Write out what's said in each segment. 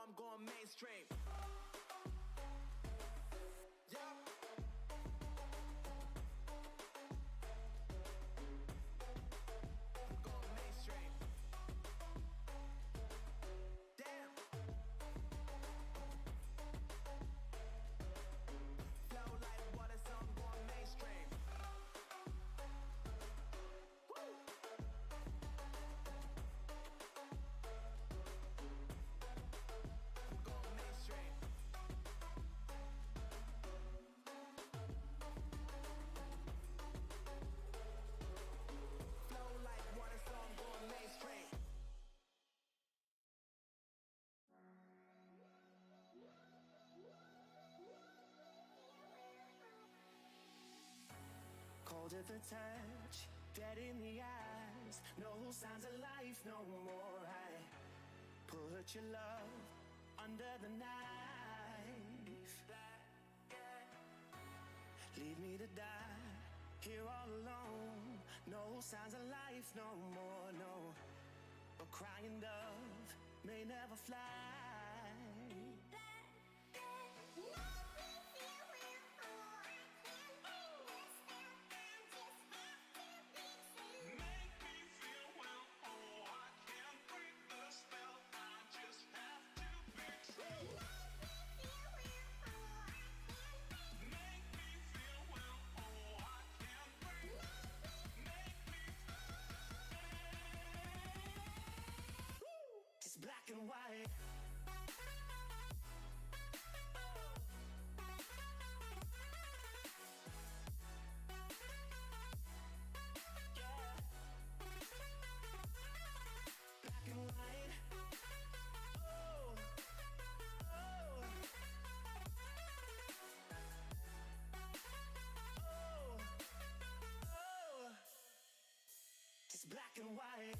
I'm going mainstream. Yeah. Cold at the touch, dead in the eyes, no signs of life no more. I put your love under the knife. Leave me to die here all alone. No signs of life no more, no. A crying dove may never fly. Black and white. Yeah. Black and white. Oh, oh, oh, oh. Just black and white.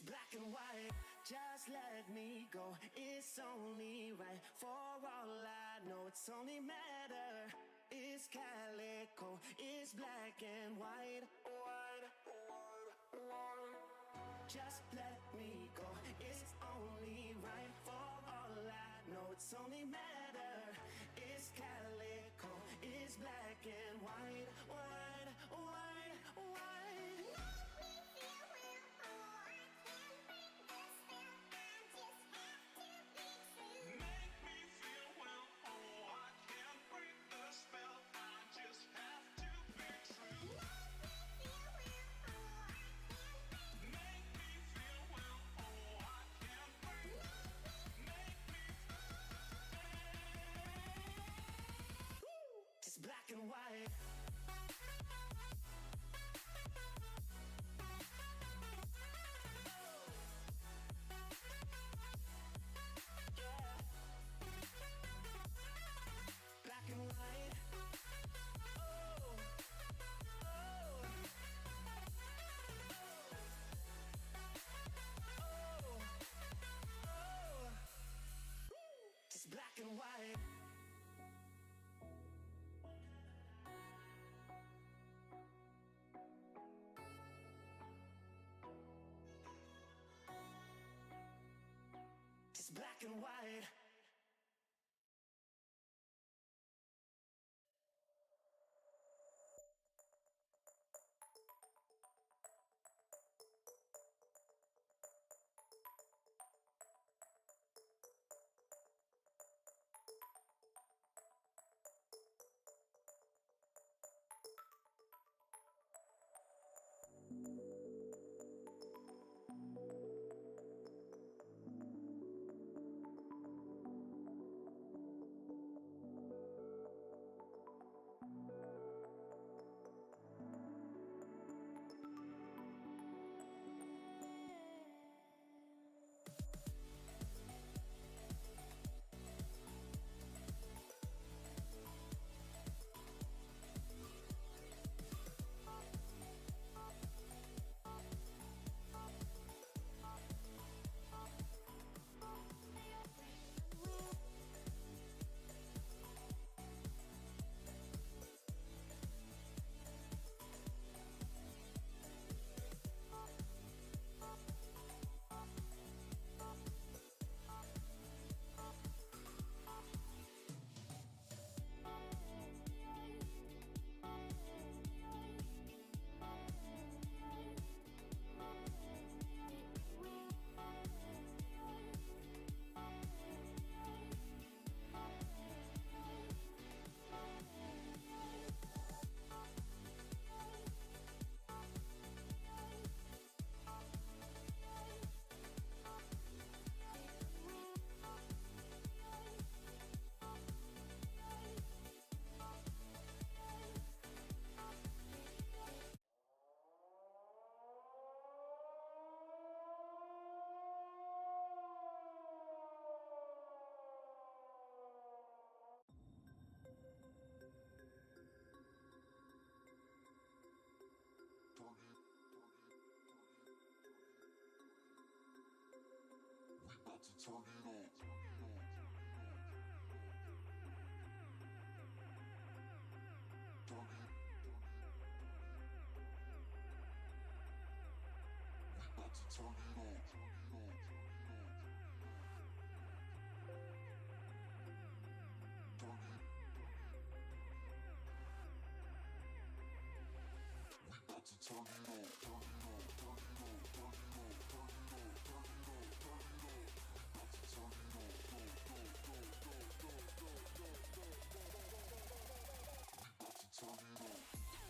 Black and white, just let me go. It's only right. For all I know, it's only matter. It's calico, it's black and white. White, white, white. Just let me go. It's only right. For all I know, it's only matter. It's calico, it's black and white. White, white, white. Black and white. Yeah. Black and white. Oh, oh, oh, oh. Just black and white. Black and white.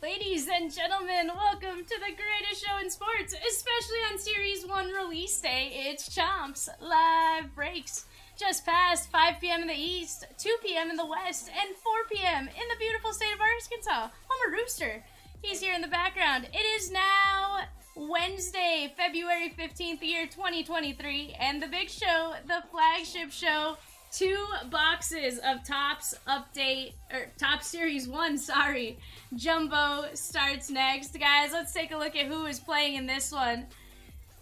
Ladies and gentlemen, welcome to the greatest show in sports, especially on Series 1 release day. It's Chomps Live Breaks. Just past 5 p.m. in the East, 2 p.m. in the West, and 4 p.m. in the beautiful state of Arkansas. Homer Rooster, he's here in the background. It is now Wednesday, February 15th, year 2023, and the big show, the flagship show, 2 boxes of Topps Series 1, Jumbo starts next. Guys, let's take a look at who is playing in this one.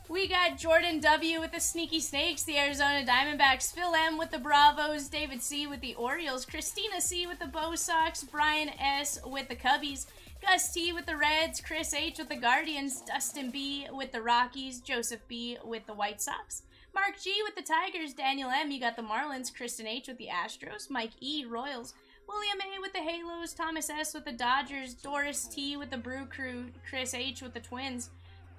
We got Jordan W. with the Sneaky Snakes, the Arizona Diamondbacks, Phil M. with the Bravos, David C. with the Orioles, Christina C. with the Bo Sox, Brian S. with the Cubbies, Gus T. with the Reds, Chris H. with the Guardians, Dustin B. with the Rockies, Joseph B. with the White Sox, Mark G. with the Tigers, Daniel M. You got the Marlins, Kristen H. with the Astros, Mike E. Royals, William A. with the Halos, Thomas S. with the Dodgers, Doris T. with the Brew Crew, Chris H. with the Twins,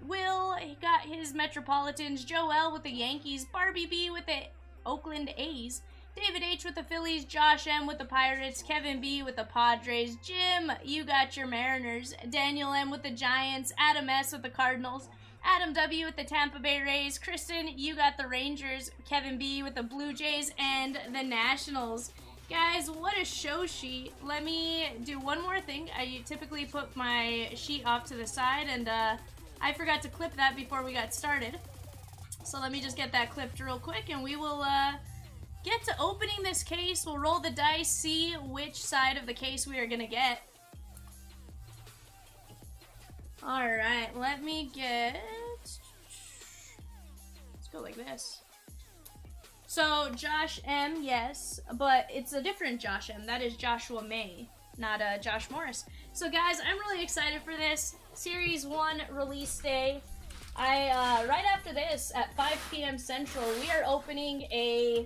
Will got his Metropolitans, Joe L. with the Yankees, Barbie B. with the Oakland A's, David H. with the Phillies, Josh M. with the Pirates, Kevin B. with the Padres, Jim, you got your Mariners, Daniel M. with the Giants, Adam S. with the Cardinals, Adam W. with the Tampa Bay Rays, Kristen, you got the Rangers, Kevin B. with the Blue Jays, and the Nationals. Guys, what a show sheet. Let me do one more thing. I typically put my sheet off to the side, and I forgot to clip that before we got started. So let me just get that clipped real quick, and we will get to opening this case. We'll roll the dice, see which side of the case we are going to get. Alright, let me get... Let's go like this. So, Josh M, yes, but it's a different Josh M. That is Joshua May, not Josh Morris. So, guys, I'm really excited for this. Series 1 release day. Right after this, at 5 p.m. Central, we are opening a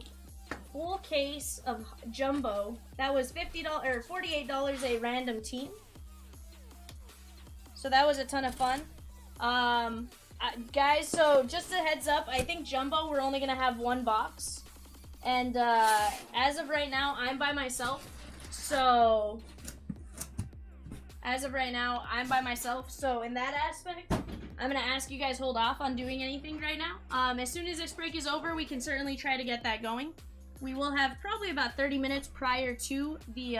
full case of Jumbo. That was $50 or $48 a random team. So that was a ton of fun. Guys, so just a heads up, I think Jumbo, we're only going to have one box. And as of right now, I'm by myself. So, in that aspect, I'm going to ask you guys hold off on doing anything right now. As soon as this break is over, we can certainly try to get that going. We will have probably about 30 minutes prior to the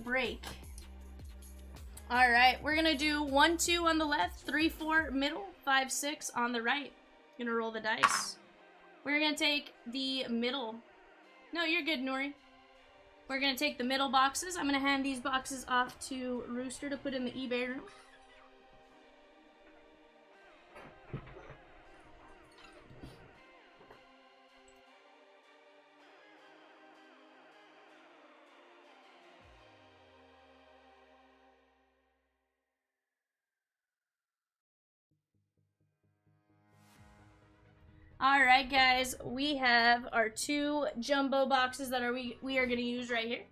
break. Alright, we're gonna do 1, 2 on the left, 3, 4 middle, 5, 6 on the right. Gonna roll the dice. We're gonna take the middle. No, you're good, Nori. We're gonna take the middle boxes. I'm gonna hand these boxes off to Rooster to put in the eBay room. Alright guys, we have our 2 jumbo boxes that we are going to use right here.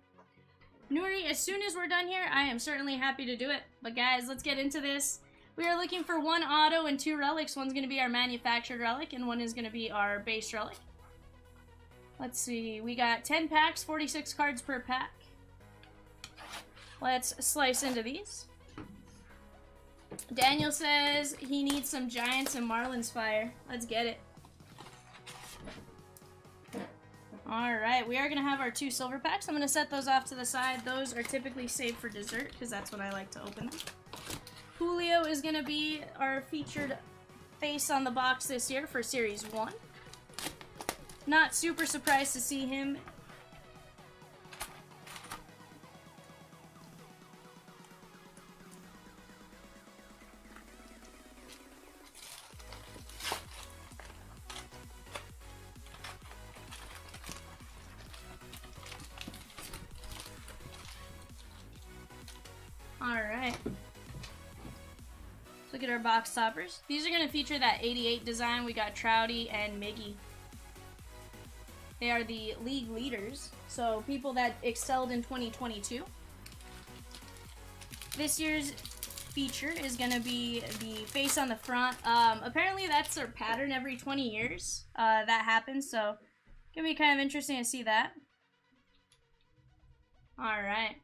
Nuri, as soon as we're done here, I am certainly happy to do it. But guys, let's get into this. We are looking for 1 auto and 2 relics. One's going to be our manufactured relic and one is going to be our base relic. Let's see, we got 10 packs, 46 cards per pack. Let's slice into these. Daniel says he needs some Giants and Marlins fire. Let's get it. Alright, we are going to have our 2 silver packs. I'm going to set those off to the side. Those are typically saved for dessert because that's when I like to open them. Julio is going to be our featured face on the box this year for Series 1. Not super surprised to see him. Look at our box toppers. These are going to feature that 88 design. We got Trouty and Miggy. They are the league leaders, so people that excelled in 2022. This year's feature is going to be the face on the front. Apparently that's their pattern every 20 years that happens, so it's going to be kind of interesting to see that. Alright.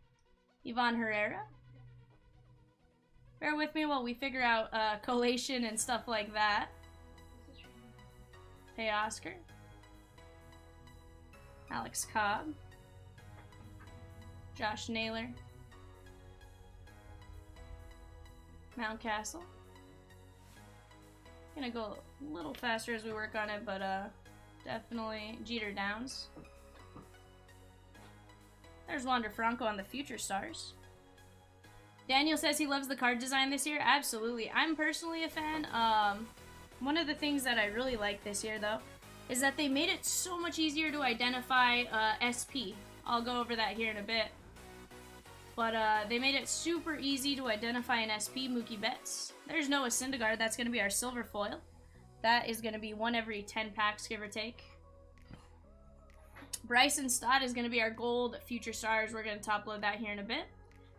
Ivan Herrera. Bear with me while we figure out collation and stuff like that. Hey Oscar. Alex Cobb. Josh Naylor. Mountcastle. Gonna go a little faster as we work on it, but definitely Jeter Downs. There's Wander Franco on the Future Stars. Daniel says he loves the card design this year. Absolutely. I'm personally a fan. One of the things that I really like this year, though, is that they made it so much easier to identify SP. I'll go over that here in a bit. But they made it super easy to identify an SP, Mookie Betts. There's Noah Syndergaard. That's going to be our silver foil. That is going to be one every 10 packs, give or take. Bryson Stott is going to be our gold Future Stars. We're going to top load that here in a bit.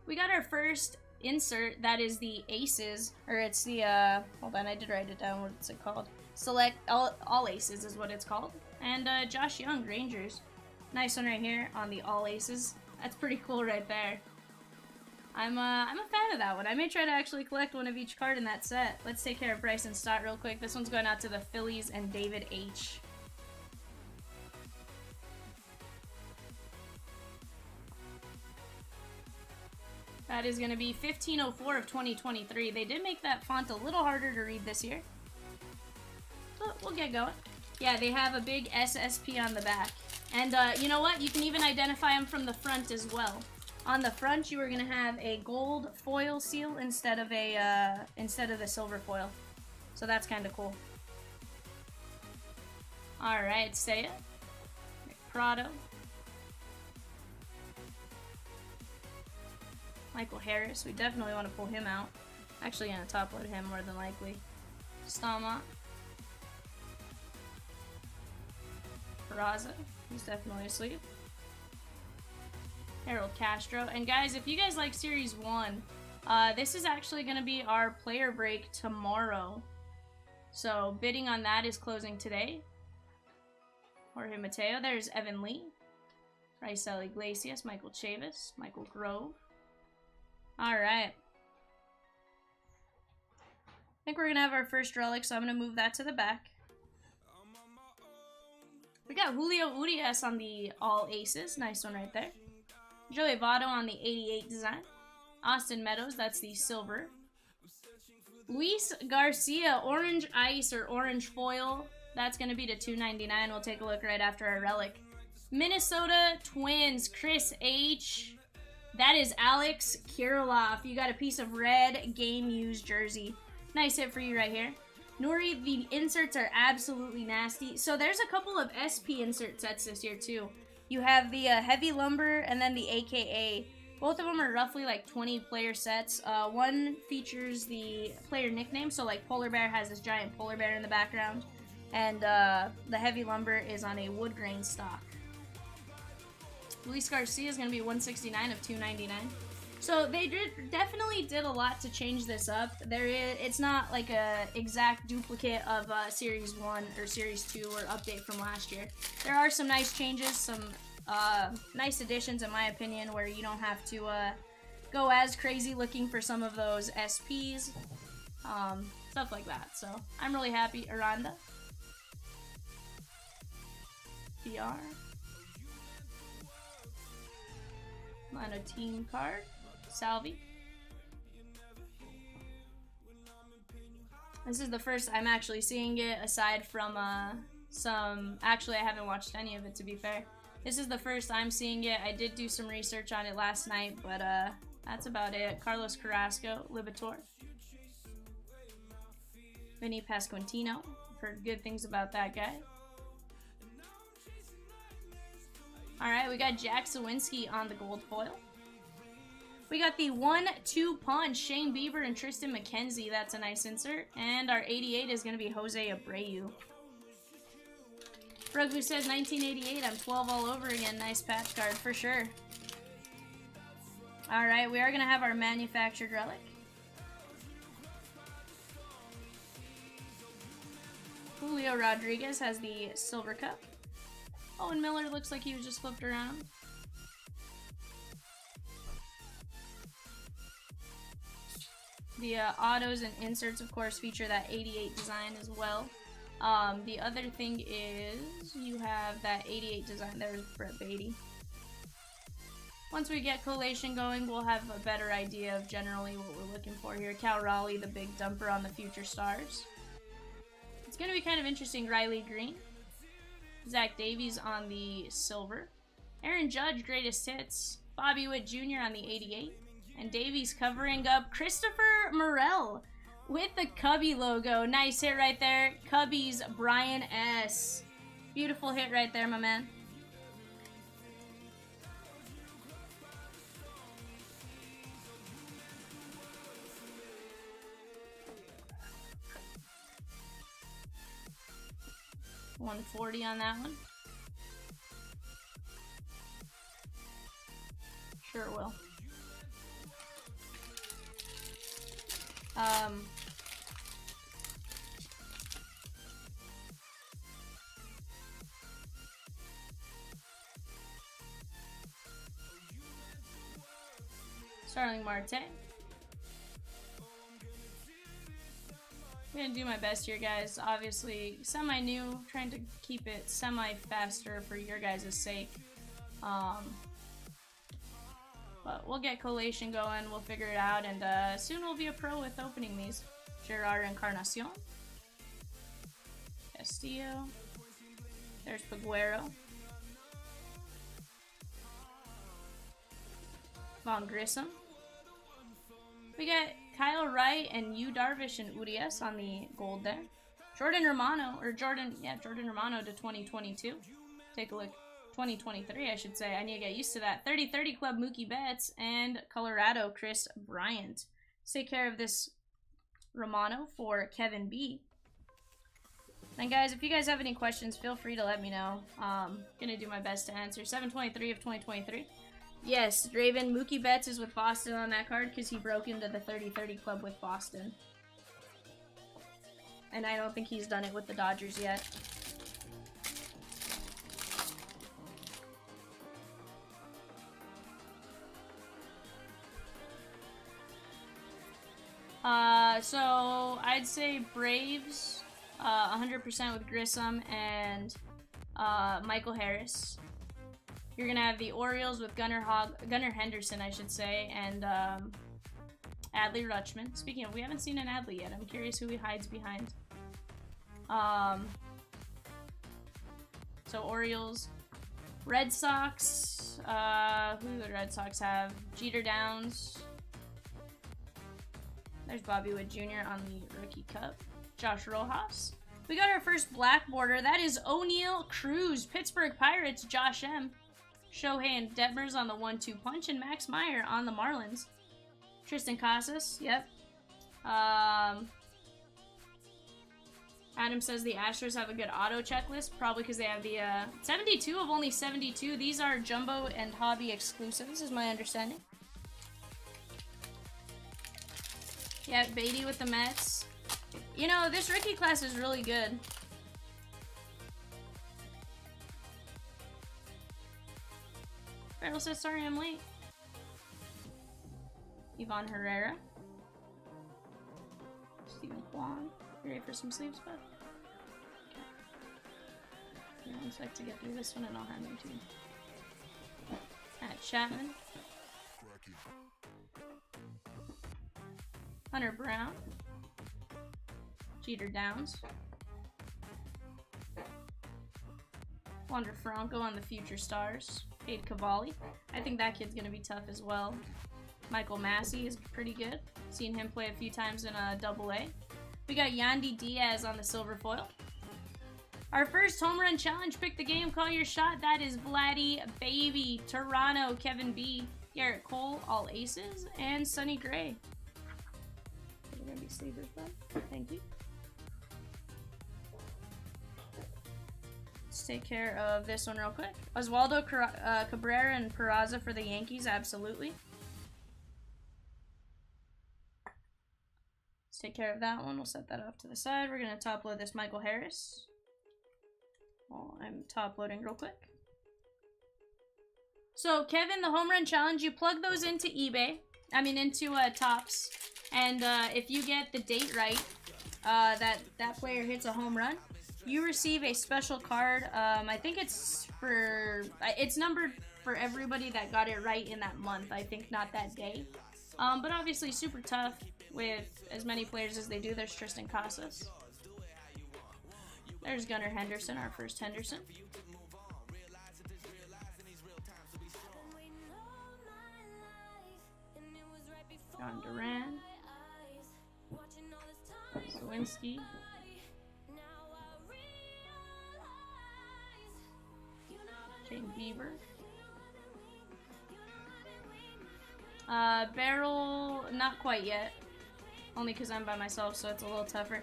We got our first insert. That is the Aces. Or it's the, hold on, I did write it down. What's it called? Select all Aces is what it's called. And Josh Young, Rangers. Nice one right here on the All Aces. That's pretty cool right there. I'm a fan of that one. I may try to actually collect one of each card in that set. Let's take care of Bryson Stott real quick. This one's going out to the Phillies and David H. That is going to be 1504 of 2023. They did make that font a little harder to read this year. But we'll get going. Yeah, they have a big SSP on the back. And you know what? You can even identify them from the front as well. On the front, you are going to have a gold foil seal instead of the silver foil. So that's kind of cool. All right, Seiya. Prado. Michael Harris. We definitely want to pull him out. Actually, going to top load him more than likely. Stamont. Peraza. He's definitely asleep. Harold Castro. And guys, if you guys like Series 1, this is actually going to be our player break tomorrow. So bidding on that is closing today. Jorge Mateo. There's Evan Lee. Raisel Iglesias. Michael Chavis. Michael Grove. Alright. I think we're going to have our first relic, so I'm going to move that to the back. We got Julio Urias on the All Aces. Nice one right there. Joey Votto on the 88 design. Austin Meadows, that's the silver. Luis Garcia, orange ice or orange foil. That's going to be to $2.99. We'll take a look right after our relic. Minnesota Twins, Chris H. That is Alex Kirilloff. You got a piece of red game used jersey. Nice hit for you right here. Nuri, the inserts are absolutely nasty. So there's a couple of SP insert sets this year too. You have the Heavy Lumber and then the AKA. Both of them are roughly like 20 player sets. One features the player nickname, so like Polar Bear has this giant polar bear in the background. And the Heavy Lumber is on a wood grain stock. Luis Garcia is going to be $169 of $2.99. So they definitely did a lot to change this up. It's not like a exact duplicate of Series 1 or Series 2 or update from last year. There are some nice changes, some nice additions in my opinion, where you don't have to go as crazy looking for some of those SPs, stuff like that. So I'm really happy. Aranda. PR. Mono team card. Salvi. This is the first I'm actually seeing it, aside from actually I haven't watched any of it, to be fair. This is the first I'm seeing it. I did do some research on it last night, but that's about it. Carlos Carrasco, Libator. Vinny Pasquantino. I've heard good things about that guy. Alright, we got Jack Sawinski on the gold foil. We got the 1-2 punch, Shane Bieber and Tristan McKenzie. That's a nice insert. And our 88 is going to be Jose Abreu. Rugby says 1988. I'm 12 all over again. Nice patch card for sure. Alright, we are going to have our manufactured relic. Julio Rodriguez has the silver cup. Owen Miller looks like he was just flipped around. The autos and inserts, of course, feature that 88 design as well. The other thing is you have that 88 design. There's Brett Beatty. Once we get collation going, we'll have a better idea of generally what we're looking for here. Cal Raleigh, the big dumper on the future stars. It's going to be kind of interesting. Riley Green. Zach Davies on the silver. Aaron Judge, greatest hits. Bobby Witt Jr. on the 88. And Davies covering up Christopher Morel with the Cubby logo. Nice hit right there. Cubbies, Brian S. Beautiful hit right there, my man. $140 on that one. Sure will. Starling Marte. I'm gonna do my best here, guys. Obviously, semi-new, trying to keep it semi-faster for your guys' sake. But we'll get collation going, we'll figure it out, and soon we'll be a pro with opening these. Gerard Encarnacion. Castillo. There's Paguero. Von Grissom. We got Kyle Wright and Yu Darvish and Urias on the gold there. Jordan Romano to 2022. Take a look. 2023, I should say. I need to get used to that. 30-30 Club Mookie Betts and Colorado Chris Bryant. Take care of this Romano for Kevin B. And guys, if you guys have any questions, feel free to let me know. Gonna do my best to answer. 723 of 2023. Yes, Draven, Mookie Betts is with Boston on that card because he broke into the 30-30 Club with Boston. And I don't think he's done it with the Dodgers yet. So I'd say Braves, 100% with Grissom and Michael Harris. You're gonna have the Orioles with Gunnar Henderson, I should say, and Adley Rutschman. Speaking of, we haven't seen an Adley yet. I'm curious who he hides behind. So Orioles, Red Sox. Who do the Red Sox have? Jeter Downs. There's Bobby Witt Jr. on the Rookie Cup. Josh Rojas. We got our first black border. That is O'Neal Cruz. Pittsburgh Pirates, Josh M. Shohei and Detmers on the 1-2 punch. And Max Meyer on the Marlins. Tristan Casas. Yep. Adam says the Astros have a good auto checklist. Probably because they have the 72 of only 72. These are jumbo and hobby exclusives, is my understanding. Yeah, Beatty with the Mets. You know, this rookie class is really good. Farrell says, sorry I'm late. Ivan Herrera. Steven Kwan. You ready for some sleeves, bud? Okay. One sec to get through this one and I'll hand you two. Chapman. Hunter Brown. Jeter Downs. Wander Franco on the Future Stars. Cade Cavalli. I think that kid's going to be tough as well. Michael Massey is pretty good. Seen him play a few times in a AA. We got Yandy Diaz on the silver foil. Our first home run challenge. Pick the game, call your shot. That is Vladdy Baby. Toronto, Kevin B. Garrett Cole, all aces, and Sonny Gray. We're gonna be sleevers then. Thank you. Let's take care of this one real quick. Oswaldo Cabrera and Peraza for the Yankees, absolutely. Let's take care of that one. We'll set that off to the side. We're gonna top load this Michael Harris. Well, I'm top loading real quick. So Kevin, the home run challenge, you plug those into eBay. I mean into Topps, and if you get the date right, that player hits a home run, you receive a special card. I think it's numbered for everybody that got it right in that month. I think not that day. But obviously super tough with as many players as they do. There's Tristan Casas. There's Gunnar Henderson, our first Henderson. John Duran. Lewinsky. Shane Bieber. Barrel, not quite yet. Only because I'm by myself, so it's a little tougher.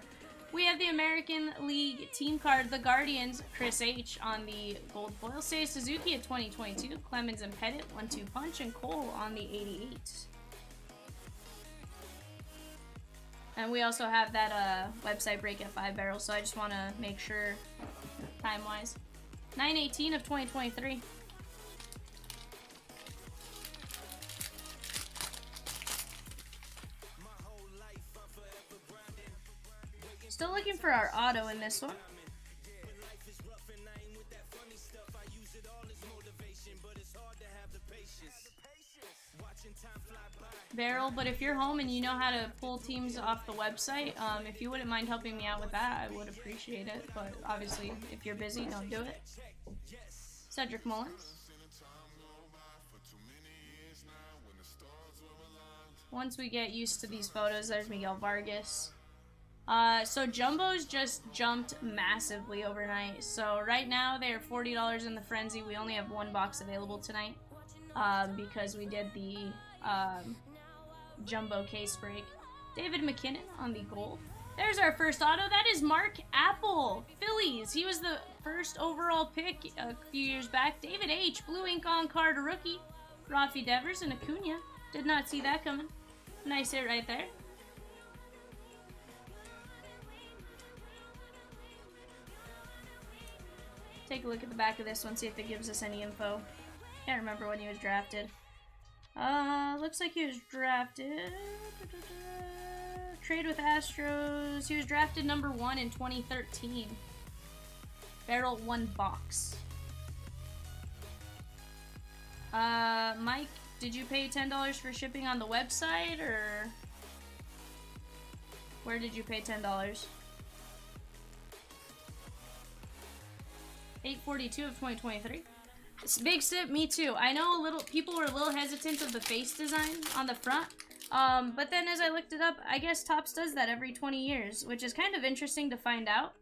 We have the American League team card, the Guardians, Chris H. on the gold foil. Seiya Suzuki at 2022. Clemens and Pettit, 1-2 punch, and Cole on the 88. And we also have that website break at 5 barrels, so I just want to make sure time-wise. 9/18 of 2023. Still looking for our auto in this one. Barrel, but if you're home and you know how to pull teams off the website, if you wouldn't mind helping me out with that, I would appreciate it. But obviously, if you're busy, don't do it. Cedric Mullins. Once we get used to these photos, there's Miguel Vargas. So Jumbos just jumped massively overnight. So right now they're $40 in the frenzy. We only have one box available tonight because we did the jumbo case break. David McKinnon on the gold. There's our first auto. That is Mark Apple, Phillies. He was the first overall pick a few years back. David H, blue ink on card rookie. Rafi Devers and Acuna. Did not see that coming. Nice hit right there. Take a look at the back of this one, see if it gives us any info. Can't remember when he was drafted. Looks like he was drafted. Trade with Astros. He was drafted number 1 in 2013. Barrel 1 box. Mike, did you pay $10 for shipping on the website, or where did you pay $10? 8/42 of 2023. Big sip, me too. I know people were a little hesitant of the face design on the front, but then as I looked it up, I guess Topps does that every 20 years, which is kind of interesting to find out.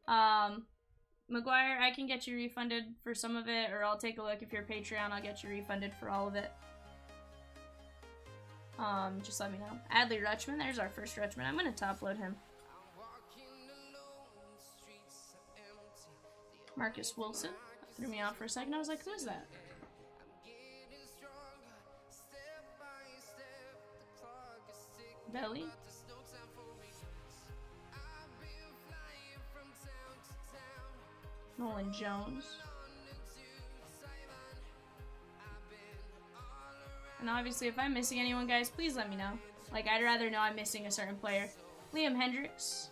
McGuire, I can get you refunded for some of it, or I'll take a look. If you're Patreon, I'll get you refunded for all of it. Just let me know. Adley Rutschman, there's our first Rutschman. I'm gonna top load him. Marcus Wilson. That threw me off for a second. I was like, who is that? Belly. Nolan Jones. And obviously, if I'm missing anyone, guys, please let me know. Like, I'd rather know I'm missing a certain player. Liam Hendricks.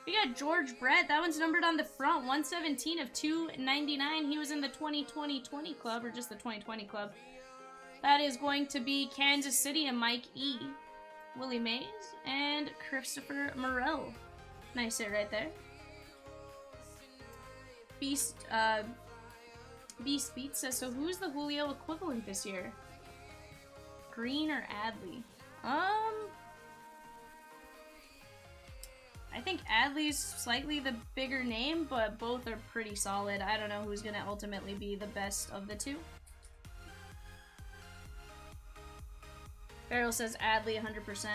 We got George Brett. That one's numbered on the front. 117 of 299. He was in the 2020 club, or just the 2020 club. That is going to be Kansas City and Mike E. Willie Mays and Christopher Morel. Nice hit right there. Beast Beats says, so who's the Julio equivalent this year? Green or Adley? I think Adley's slightly the bigger name, but both are pretty solid. I don't know who's going to ultimately be the best of the two. Farrell says Adley 100%.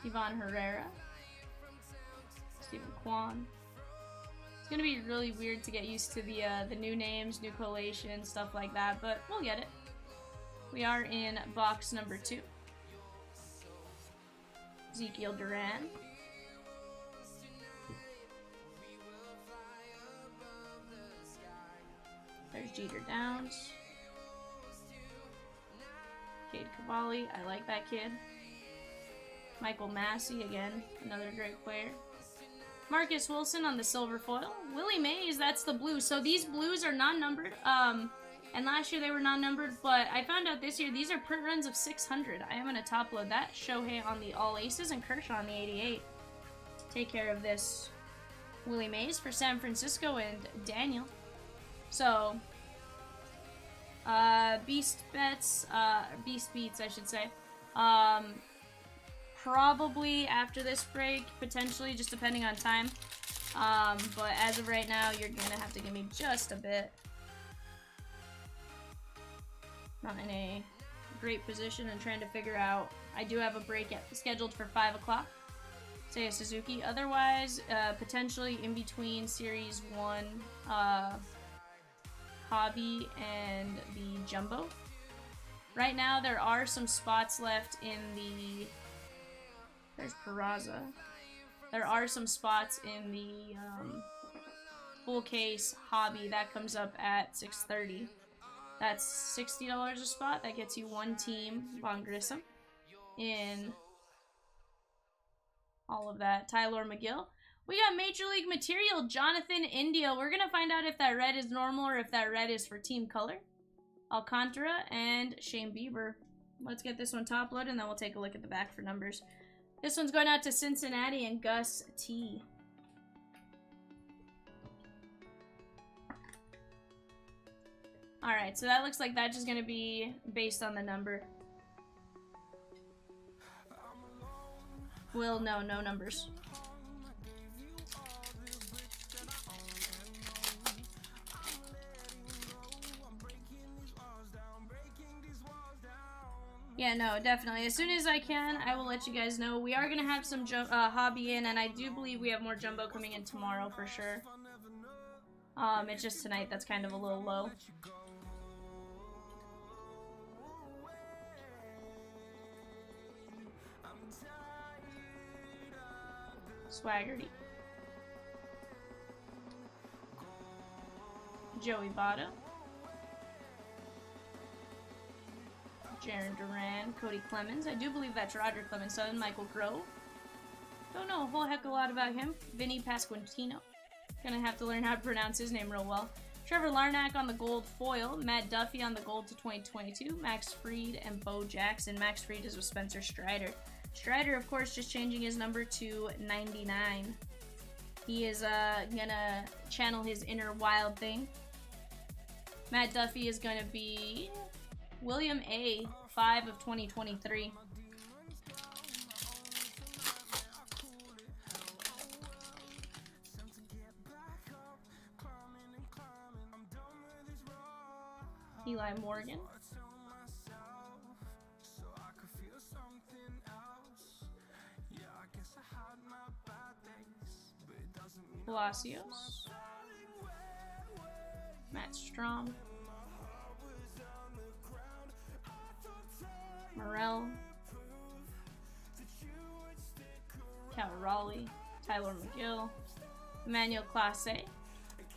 Yvonne Herrera. Stephen Kwan. It's gonna be really weird to get used to the new names, new collation, stuff like that, but we'll get it. We are in box number 2. Ezekiel Duran. There's Jeter Downs. Cade Cavalli, I like that kid. Michael Massey, again, another great player. Marcus Wilson on the silver foil. Willie Mays, that's the blue. So these blues are non-numbered. And last year they were non-numbered, but I found out this year these are print runs of 600. I am going to top load that. Shohei on the all aces and Kershaw on the 88. Take care of this Willie Mays for San Francisco and Daniel. So, Beast Beats, I should say. Probably after this break, potentially, just depending on time. But as of right now, you're gonna have to give me just a bit. Not in a great position and trying to figure out. I do have a break scheduled for 5 o'clock. Seiya Suzuki. Otherwise, potentially in between Series 1 Hobby and the Jumbo. Right now, there are some spots left in the... There's Peraza. There are some spots in the full case Hobby. That comes up at $630. That's $60 a spot. That gets you one team, Von Grissom, in all of that. Tyler McGill. We got Major League Material, Jonathan India. We're going to find out if that red is normal or if that red is for team color. Alcantara and Shane Bieber. Let's get this one top loaded and then we'll take a look at the back for numbers. This one's going out to Cincinnati and Gus T. Alright, so that looks like that's just going to be based on the number. Will, no numbers. Yeah, no, definitely. As soon as I can, I will let you guys know. We are going to have some Hobby in, and I do believe we have more Jumbo coming in tomorrow for sure. It's just tonight that's kind of a little low. Swaggerty. Joey Votto. Jaron Duran, Cody Clemens. I do believe that's Roger Clemens' son, Michael Grove. Don't know a whole heck of a lot about him. Vinny Pasquantino. Gonna have to learn how to pronounce his name real well. Trevor Larnack on the gold foil. Matt Duffy on the gold to 2022. Max Fried and Bo Jackson. Max Fried is with Spencer Strider. Strider, of course, just changing his number to 99. He is gonna channel his inner wild thing. Matt Duffy is gonna be William A. 5 of 2023. Eli Morgan. Palacios. Matt Strom. Morel. Cal Raleigh. Tyler McGill. Emmanuel Clase.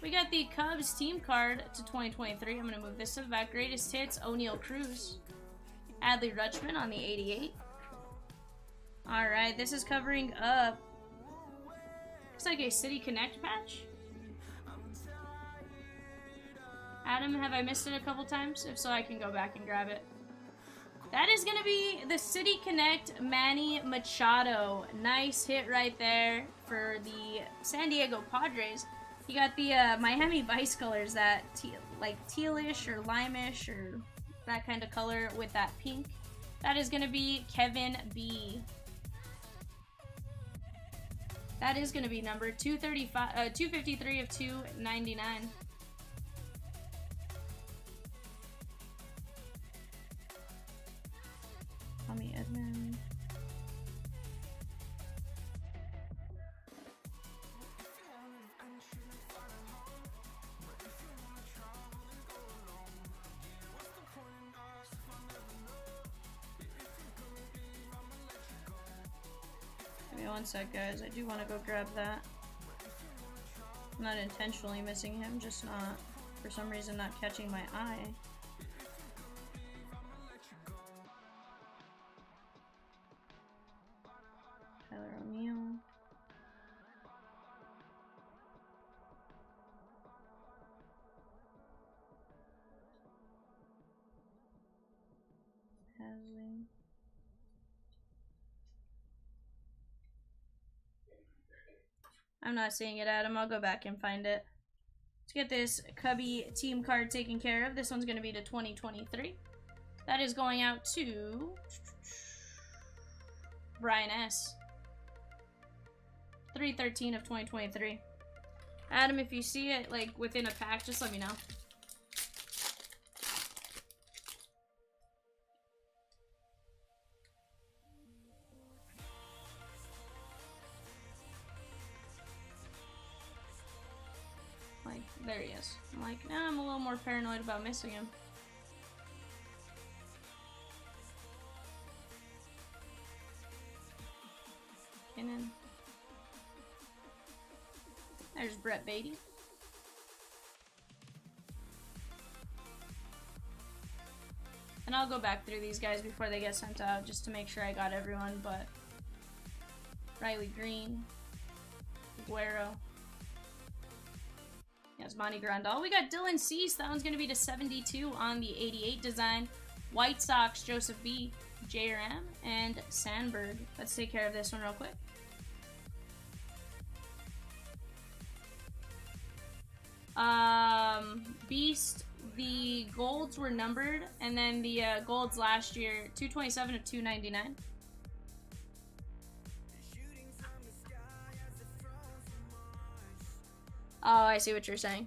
We got the Cubs team card to 2023. I'm going to move this to the back. Greatest hits, O'Neal Cruz. Adley Rutschman on the 88. Alright, this is covering up. Looks like a City Connect patch. Adam, have I missed it a couple times? If so, I can go back and grab it. That is going to be the City Connect Manny Machado. Nice hit right there for the San Diego Padres. You got the Miami Vice colors, that like tealish or limeish or that kind of color with that pink. That is going to be Kevin B. That is going to be number 253 of 299. Tommy Edmond. Give me one sec, guys. I do want to go grab that. I'm not intentionally missing him, just not, for some reason, not catching my eye. Tyler O'Neill. Hasley. I'm not seeing it, Adam. I'll go back and find it. Let's get this Cubby team card taken care of. This one's going to be to 2023. That is going out to Brian S. 313 of 2023. Adam, if you see it like within a pack, just let me know. Like, there he is. I'm like, nah, I'm a little more paranoid about missing him. Kinnan. There's Brett Beatty. And I'll go back through these guys before they get sent out just to make sure I got everyone, but Riley Green, Guerrero, Yasmani Grandal. We got Dylan Cease. That one's going to be to 72 on the 88 design. White Sox, Joseph B, J-Ram, and Sandberg. Let's take care of this one real quick. Beast, the golds were numbered, and then the golds last year, 227 of 299. Oh, I see what you're saying.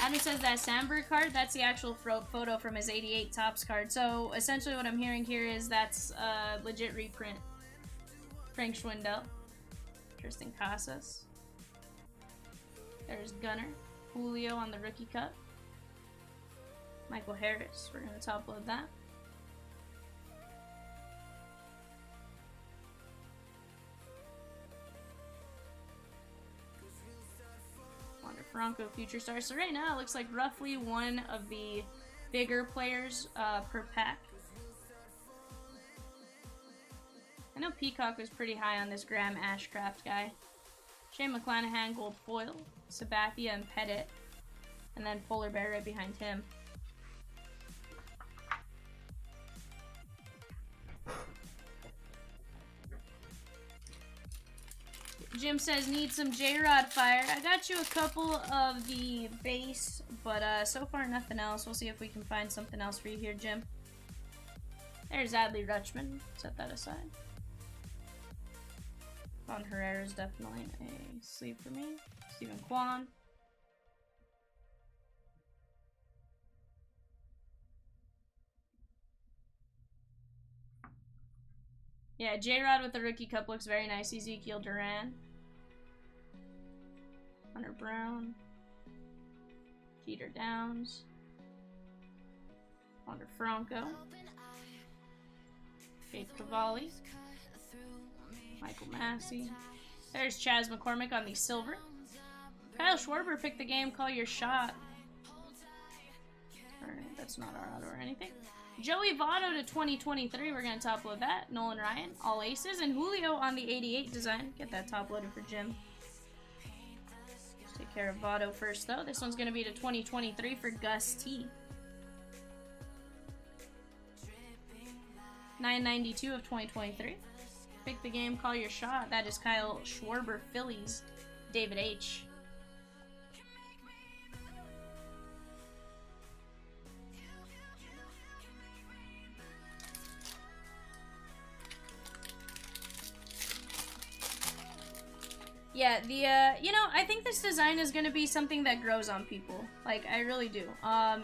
Adam says that Sandberg card, that's the actual photo from his 88 Topps card. So essentially what I'm hearing here is that's a legit reprint. Frank Schwindel. Tristan Casas. There's Gunner. Julio on the Rookie Cup. Michael Harris. We're going to top load that. Wander Franco, Future Star. So right now it looks like roughly one of the bigger players per pack. I know Peacock was pretty high on this Graham Ashcraft guy. Shane McClanahan, gold foil. Sabathia and Pettit. And then Polar Bear right behind him. Jim says, need some J-Rod fire. I got you a couple of the base, but so far nothing else. We'll see if we can find something else for you here, Jim. There's Adley Rutschman. Set that aside. Von Herrera is definitely a sleep for me. Stephen Kwan. Yeah, J-Rod with the Rookie Cup looks very nice. Ezekiel Duran. Hunter Brown. Jeter Downs. Wander Franco. Faith Cavalli. Michael Massey. There's Chaz McCormick on the silver. Kyle Schwarber picked the game. Call your shot. Alright, that's not our auto or anything. Joey Votto to 2023. We're going to top load that. Nolan Ryan, all aces. And Julio on the 88 design. Get that top loaded for Jim. Let's take care of Votto first, though. This one's going to be to 2023 for Gus T. 992 of 2023. Pick the game, call your shot. That is Kyle Schwarber, Phillies. David H. Yeah, you know, I think this design is gonna be something that grows on people. Like, I really do.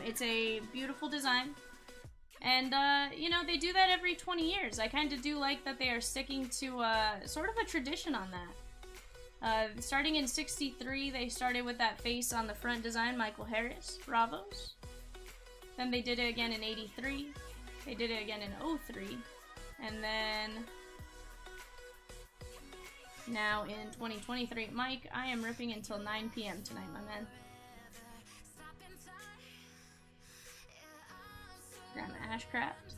It's a beautiful design. And, you know, they do that every 20 years. I kind of do like that they are sticking to, sort of a tradition on that. Starting in 63, they started with that face on the front design, Michael Harris, Bravos. Then they did it again in 83. They did it again in 03. And then now in 2023. Mike, I am ripping until 9 p.m. tonight, my man. Grandma Ashcraft.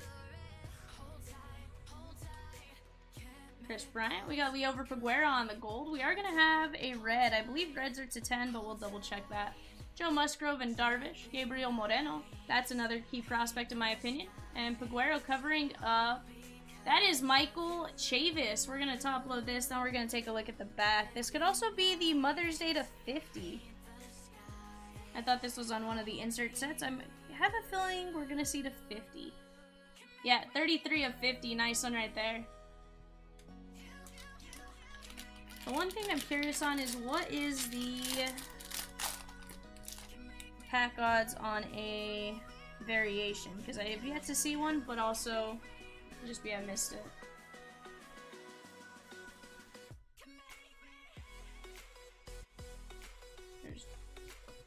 Chris Bryant. We got Leo Peguera on the gold. We are going to have a red. I believe reds are to 10, but we'll double check that. Joe Musgrove and Darvish. Gabriel Moreno. That's another key prospect in my opinion. And Peguero covering up. That is Michael Chavis. We're going to top load this. Then we're going to take a look at the back. This could also be the Mother's Day to 50. I thought this was on one of the insert sets. I have a feeling we're going to see to 50. Yeah, 33 of 50. Nice one right there. The one thing I'm curious on is what is the pack odds on a variation? Because I have yet to see one, but also just I missed it. There's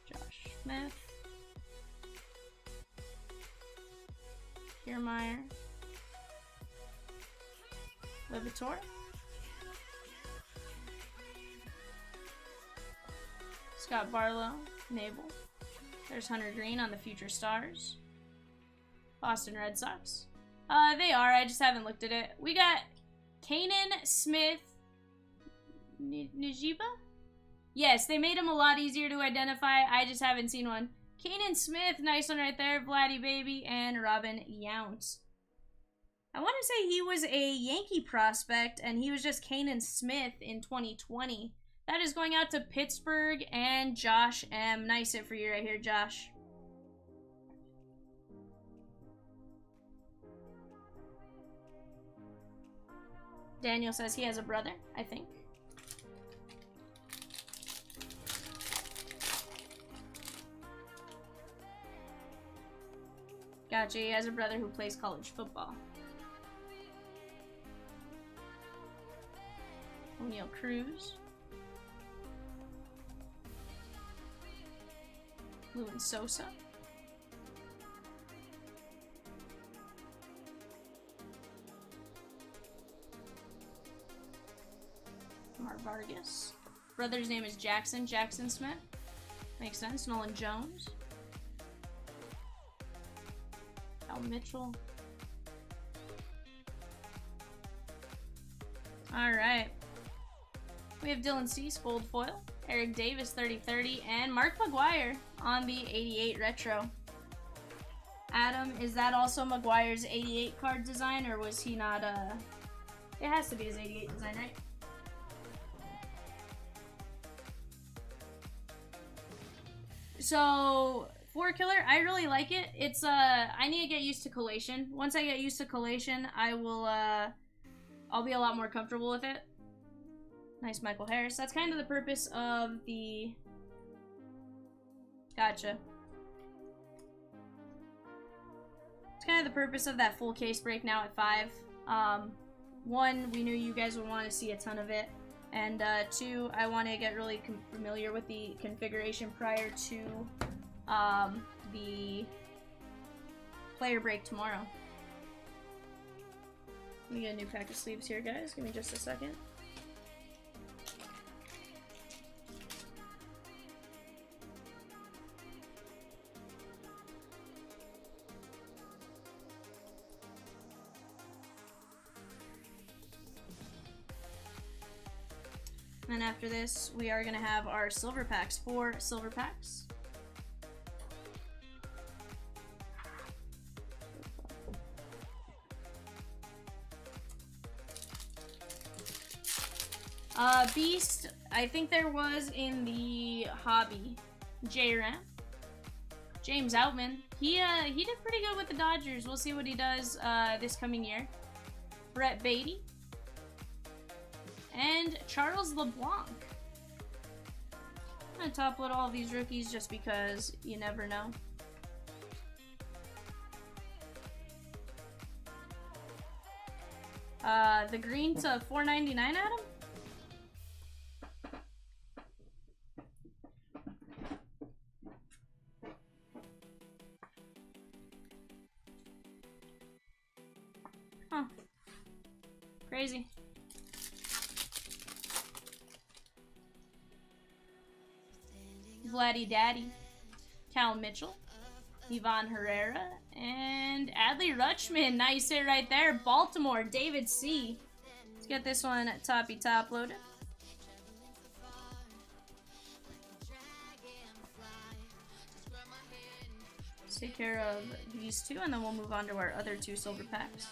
Josh Smith. Kiermaier. Libator. Scott Barlow. Nabel. There's Hunter Green on the Future Stars. Boston Red Sox. They are. I just haven't looked at it. We got Kanan Smith. Najiba? Yes, they made him a lot easier to identify. I just haven't seen one. Kanan Smith, nice one right there. Vladdy Baby and Robin Yount. I want to say he was a Yankee prospect, and he was just Kanan Smith in 2020. That is going out to Pittsburgh and Josh M. Nice hit for you right here, Josh. Daniel says he has a brother, I think. Gotcha, he has a brother who plays college football. O'Neal Cruz. Luan Sosa. Mar Vargas. Brother's name is Jackson Smith. Makes sense. Nolan Jones. Al Mitchell. Alright. We have Dylan Cease, gold foil. Eric Davis, 30-30. And Mark McGwire on the 88 retro. Adam, is that also McGuire's 88 card design, or was he not, It has to be his 88 design, right? So, Floor Killer, I really like it. It's, I need to get used to collation. Once I get used to collation, I will, I'll be a lot more comfortable with it. Nice Michael Harris. That's kind of the purpose of the... Gotcha. It's kind of the purpose of that full case break now at 5. One, we knew you guys would want to see a ton of it. And 2, I want to get really familiar with the configuration prior to the player break tomorrow. Let me get a new pack of sleeves here, guys. Give me just a second. And then after this, we are going to have our silver packs. 4 silver packs. Beast, I think there was in the hobby. J-Ram. James Outman. He did pretty good with the Dodgers. We'll see what he does this coming year. Brett Beatty. And Charles LeBlanc. I'm gonna top load all of these rookies just because you never know. The green to 4.99, Adam? Huh. Crazy. Vladdy Daddy, Cal Mitchell, Ivan Herrera, and Adley Rutschman. Nice hit right there. Baltimore, David C. Let's get this one toppy top loaded. Let's take care of these two, and then we'll move on to our other two silver packs.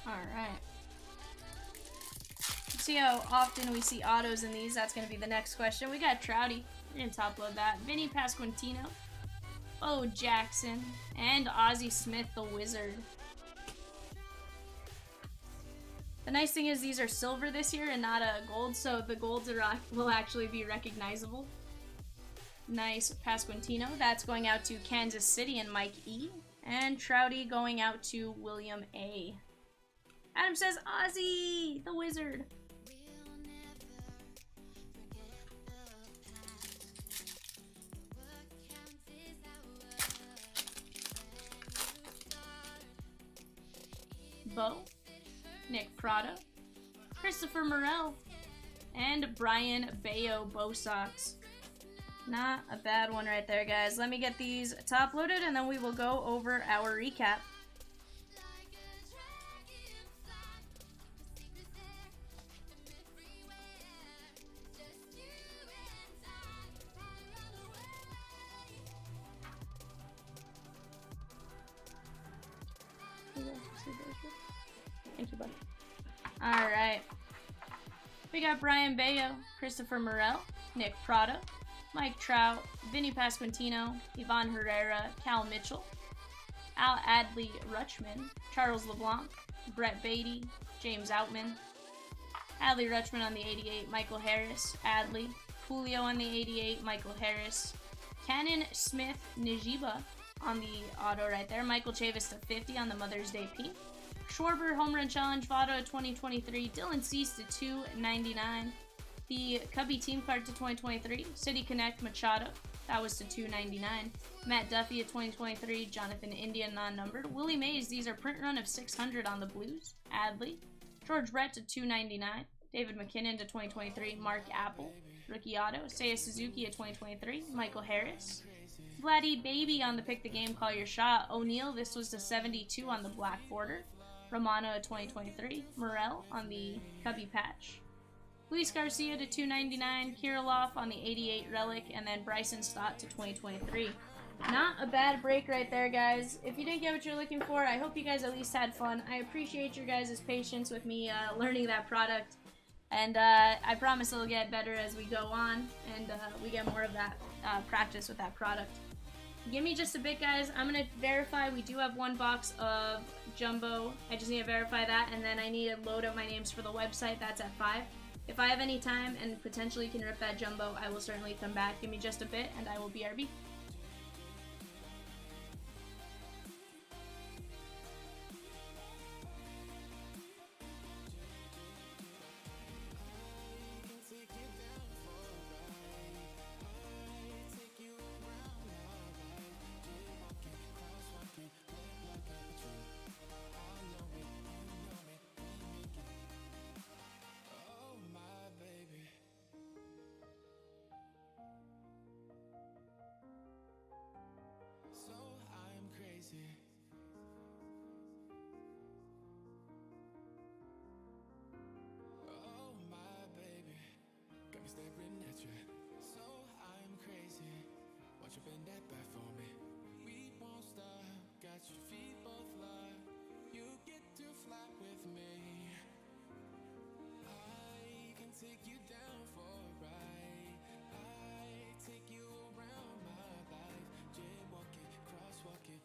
Alright. Let's see how often we see autos in these. That's going to be the next question. We got Trouty. We're going to top load that. Vinny Pasquantino. Bo Jackson. And Ozzie Smith, the Wizard. The nice thing is these are silver this year and not a gold, so the golds will actually be recognizable. Nice Pasquantino. That's going out to Kansas City and Mike E. And Trouty going out to William A. Adam says, Ozzy, the Wizard. Bo, Nick Prado, Christopher Morel, and Brian Bayo Bo Sox. Not a bad one right there, guys. Let me get these top loaded and then we will go over our recap. Thank you, buddy. Alright. We got Brian Bayo, Christopher Morel, Nick Prado, Mike Trout, Vinny Pasquantino, Ivan Herrera, Cal Mitchell, Al Adley Rutschman, Charles LeBlanc, Brett Beatty, James Outman, Adley Rutschman on the 88, Michael Harris, Adley, Julio on the 88, Michael Harris, Cannon Smith Najiba on the auto right there, Michael Chavis to 50 on the Mother's Day P. Schwarber Home Run Challenge Votto 2023, Dylan Cease to 299. The Cubby Team Card to 2023, City Connect Machado, that was to 299. Matt Duffy of 2023, Jonathan India non-numbered. Willie Mays, these are print run of 600 on the Blues. Adley. George Brett to 299. David McKinnon to 2023, Mark Apple. Rookie auto, Seiya Suzuki of 2023, Michael Harris. Vladdy Baby on the Pick the Game, Call Your Shot. O'Neal, this was to 72 on the black border. Romano of 2023, Morel on the Cubby patch. Luis Garcia to 299, Kirilloff on the 88 relic, and then Bryson Stott to 2023. Not a bad break right there, guys. If you didn't get what you're looking for, I hope you guys at least had fun. I appreciate your guys' patience with me learning that product. And I promise it'll get better as we go on, and we get more of that practice with that product. Give me just a bit, guys. I'm going to verify. We do have one box of Jumbo. I just need to verify that, and then I need to load up my names for the website. That's at 5. If I have any time and potentially can rip that Jumbo, I will certainly come back. Give me just a bit, and I will BRB. Staring at you, so I'm crazy. Won't you bend that back for me? We won't stop. Got your feet both locked. You get to fly with me. I can take you down for a ride. I take you around my life. Jaywalking, crosswalking.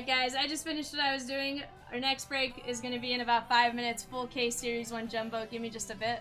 Alright guys, I just finished what I was doing. Our next break is going to be in about 5 minutes. Full K Series 1 Jumbo. Give me just a bit.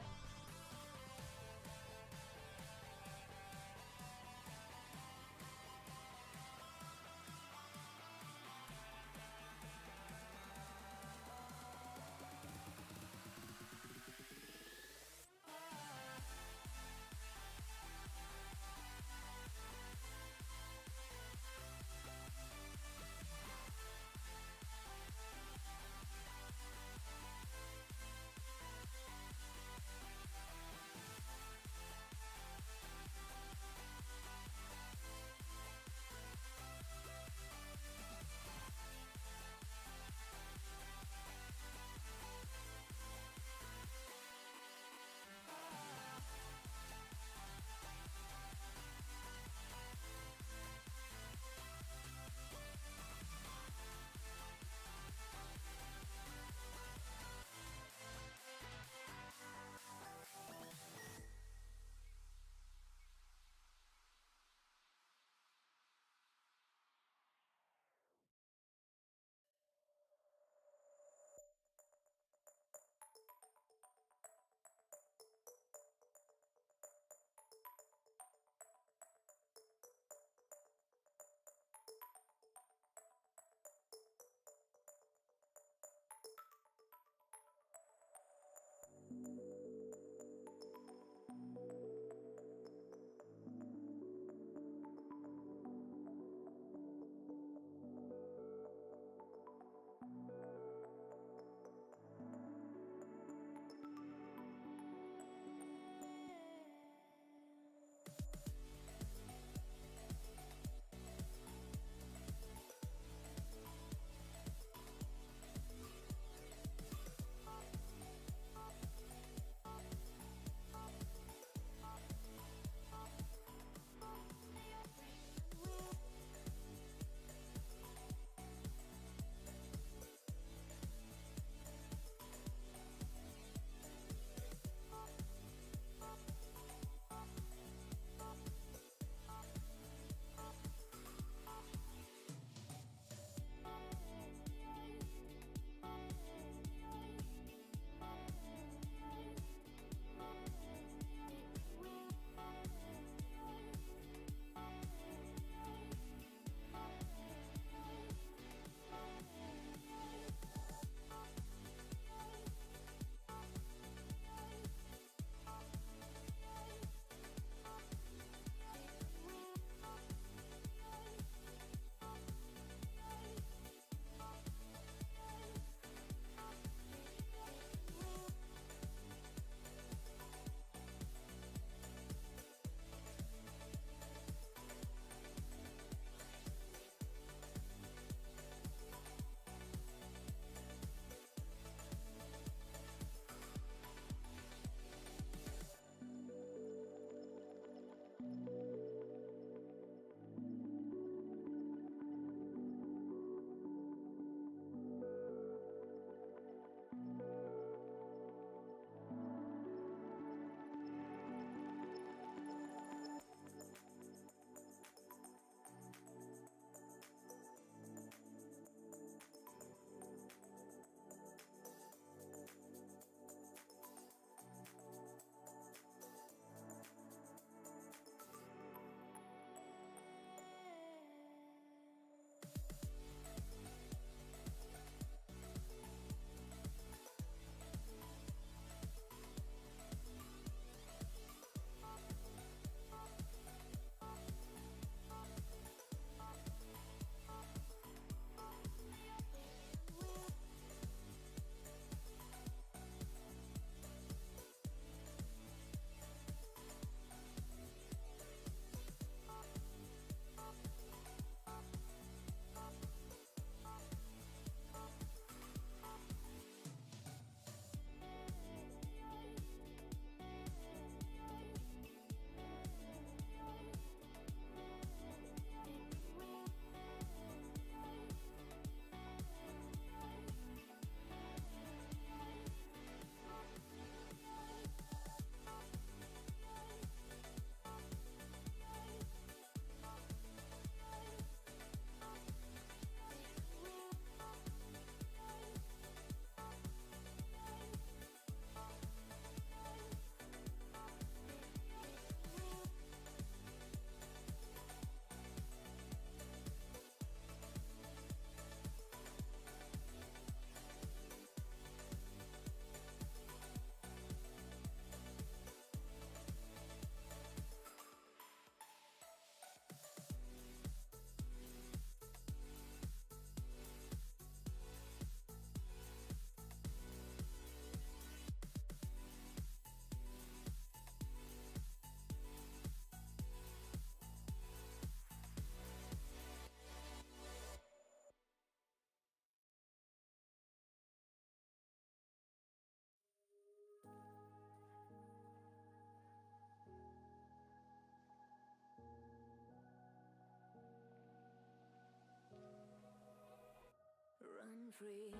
free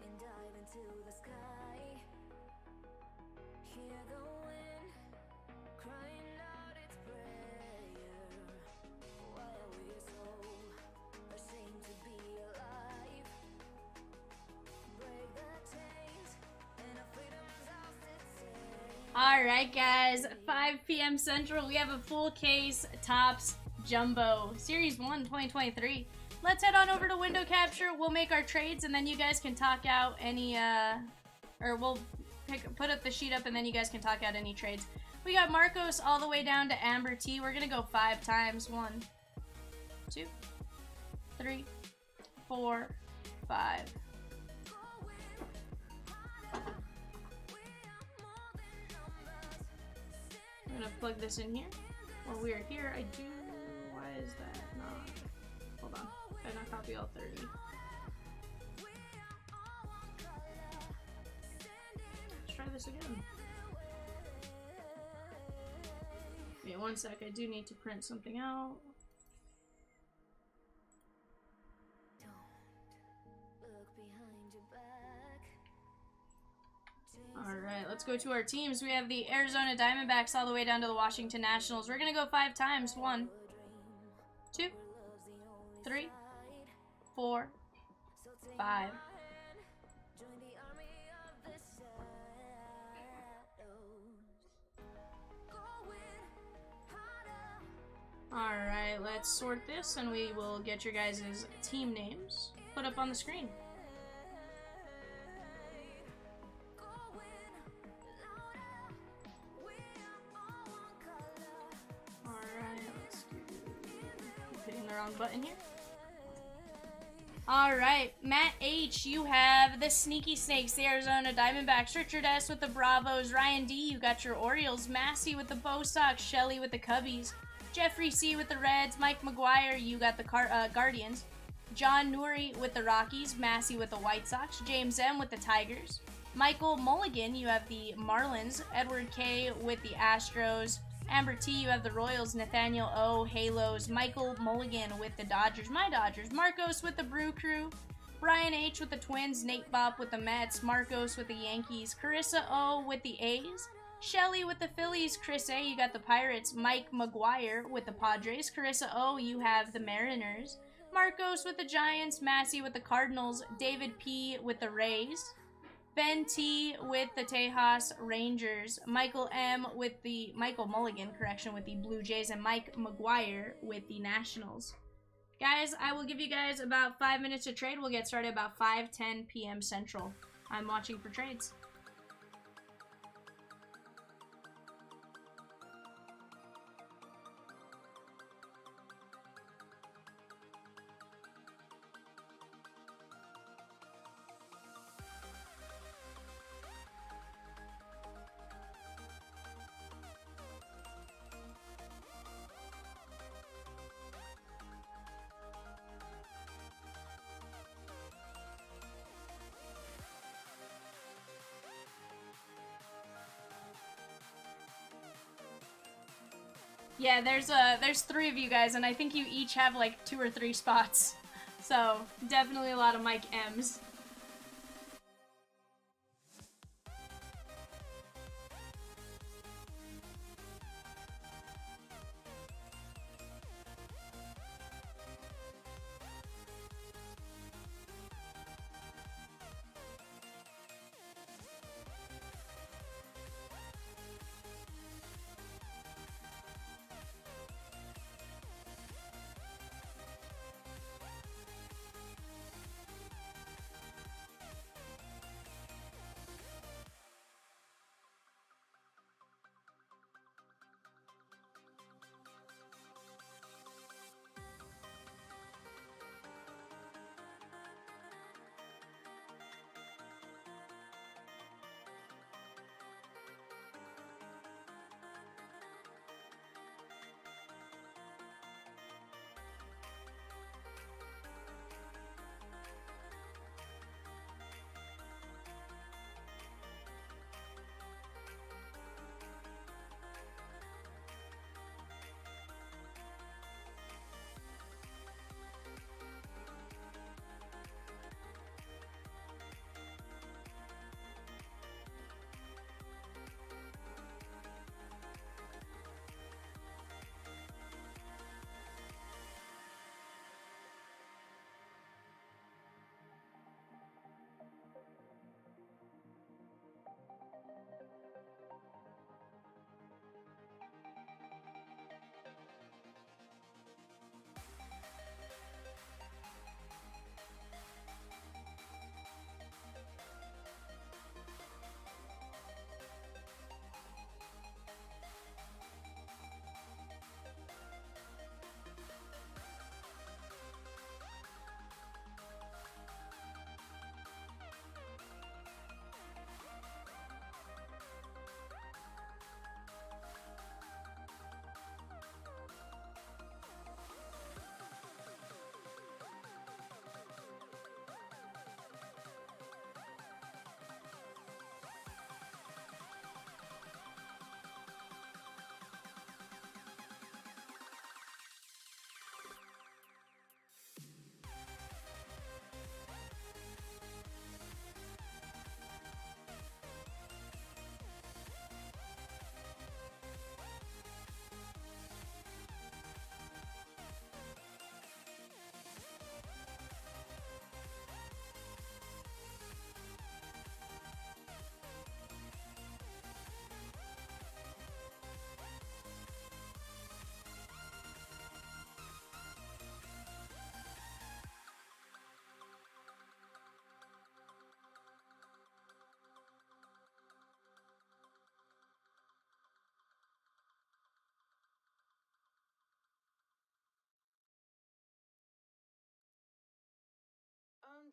and dive into the sky. Hear the wind crying out its prayer. Why are we so ashamed to be alive? Break the chains and our freedom's ours to take. Alright guys, 5 p.m. Central, we have a full case Topps Jumbo Series 1 2023. Let's head on over to window capture. We'll make our trades and then you guys can talk out any, or we'll put up the sheet up and then you guys can talk out any trades. We got Marcos all the way down to Amber T. We're gonna go 5 times. 1, 2, 3, 4, 5. I'm gonna plug this in here. While we are here, I do. Why is that not? Hold on. Can I not copy all 30? Let's try this again. Wait 1 sec. I do need to print something out. Alright, let's go to our teams. We have the Arizona Diamondbacks all the way down to the Washington Nationals. We're going to go 5 times. 1, 2, 3, 4, 5. Alright, let's sort this and we will get your guys' team names put up on the screen. Button here. Alright, Matt H, you have the Sneaky Snakes, the Arizona Diamondbacks. Richard S with the Bravos. Ryan D, you got your Orioles. Massey with the Bo Sox. Shelly with the Cubbies. Jeffrey C with the Reds. Mike McGuire, you got the Guardians. John Nuri with the Rockies. Massey with the White Sox. James M with the Tigers. Michael Mulligan, you have the Marlins. Edward K with the Astros. Amber T, you have the Royals. Nathaniel O, Halos. Michael Mulligan with the Dodgers, my Dodgers. Marcos with the Brew Crew. Brian H with the Twins. Nate Bop with the Mets. Marcos with the Yankees. Carissa O with the A's. Shelly with the Phillies. Chris A, you got the Pirates. Mike McGuire with the Padres. Carissa O, you have the Mariners. Marcos with the Giants. Massey with the Cardinals. David P with the Rays. Ben T with the Tejas Rangers, Michael M with the Michael Mulligan, with the Blue Jays, and Mike McGuire with the Nationals. Guys, I will give you guys about 5 minutes to trade. We'll get started about 5:10 p.m. Central. I'm watching for trades. Yeah, there's 3 of you guys, and I think you each have like 2 or 3 spots. So, definitely a lot of Mike M's.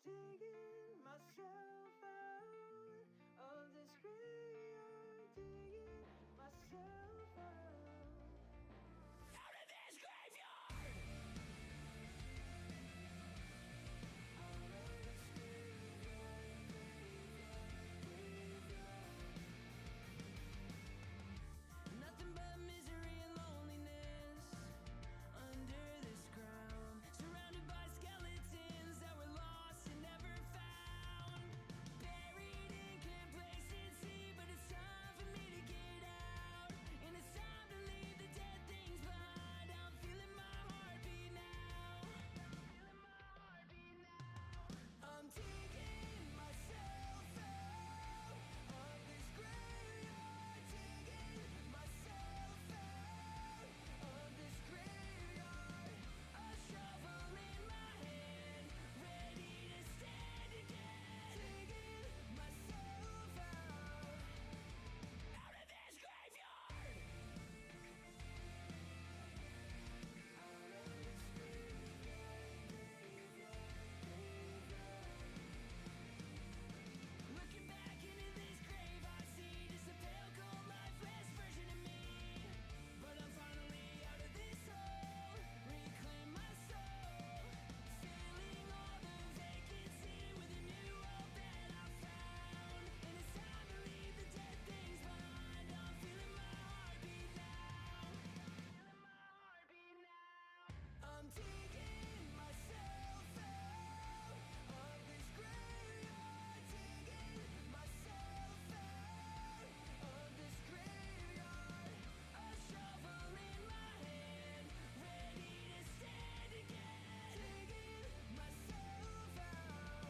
digging myself out of this graveyard, digging myself out of this graveyard. Nothing but misery and loneliness under this ground, surrounded by skeletons that were lost and never found, buried in complacency, but it's time for me to get out, and it's time to leave the dead things behind. I'm feeling my heartbeat now, I'm digging myself out of this graveyard, digging myself out of this graveyard, a shovel in my hand, ready to stand again, digging myself out of this graveyard. Looking back into this grave, I see just a pale, cold, lifeless version of me. But I'm finally out of this hole, reclaim my soul, filling all the vacancy with a new hope that I found. And it's time to leave the dead things behind. I'm feeling my heartbeat now. I'm digging myself out of this graveyard, digging myself out of this graveyard, a shovel in my hand, ready to stand again, digging myself out of this graveyard.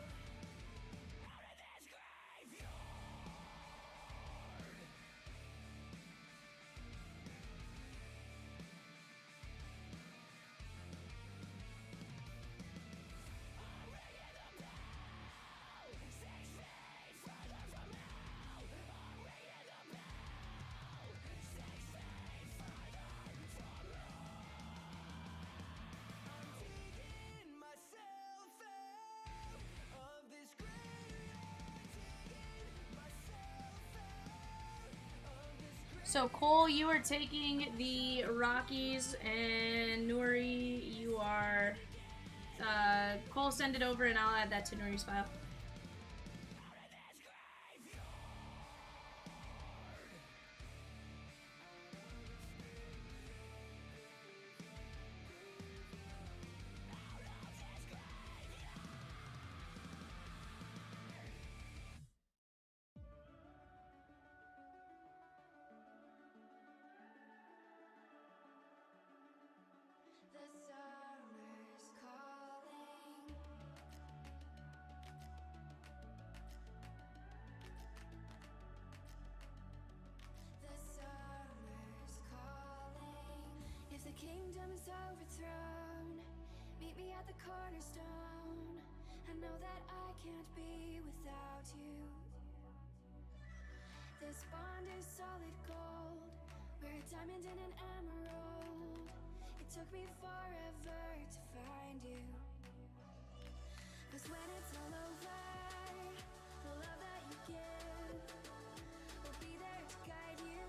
Digging myself out of this graveyard, digging myself out of this graveyard. So Cole, you are taking the Rockies, and Nuri, you are. Cole, send it over, and I'll add that to Nuri's file. The summer's calling. The summer's calling. If the kingdom is overthrown, meet me at the cornerstone. I know that I can't be without you. This bond is solid gold. We're a diamond and an emerald. It took me forever to find you. 'Cause when it's all over, the love that you give will be there to guide you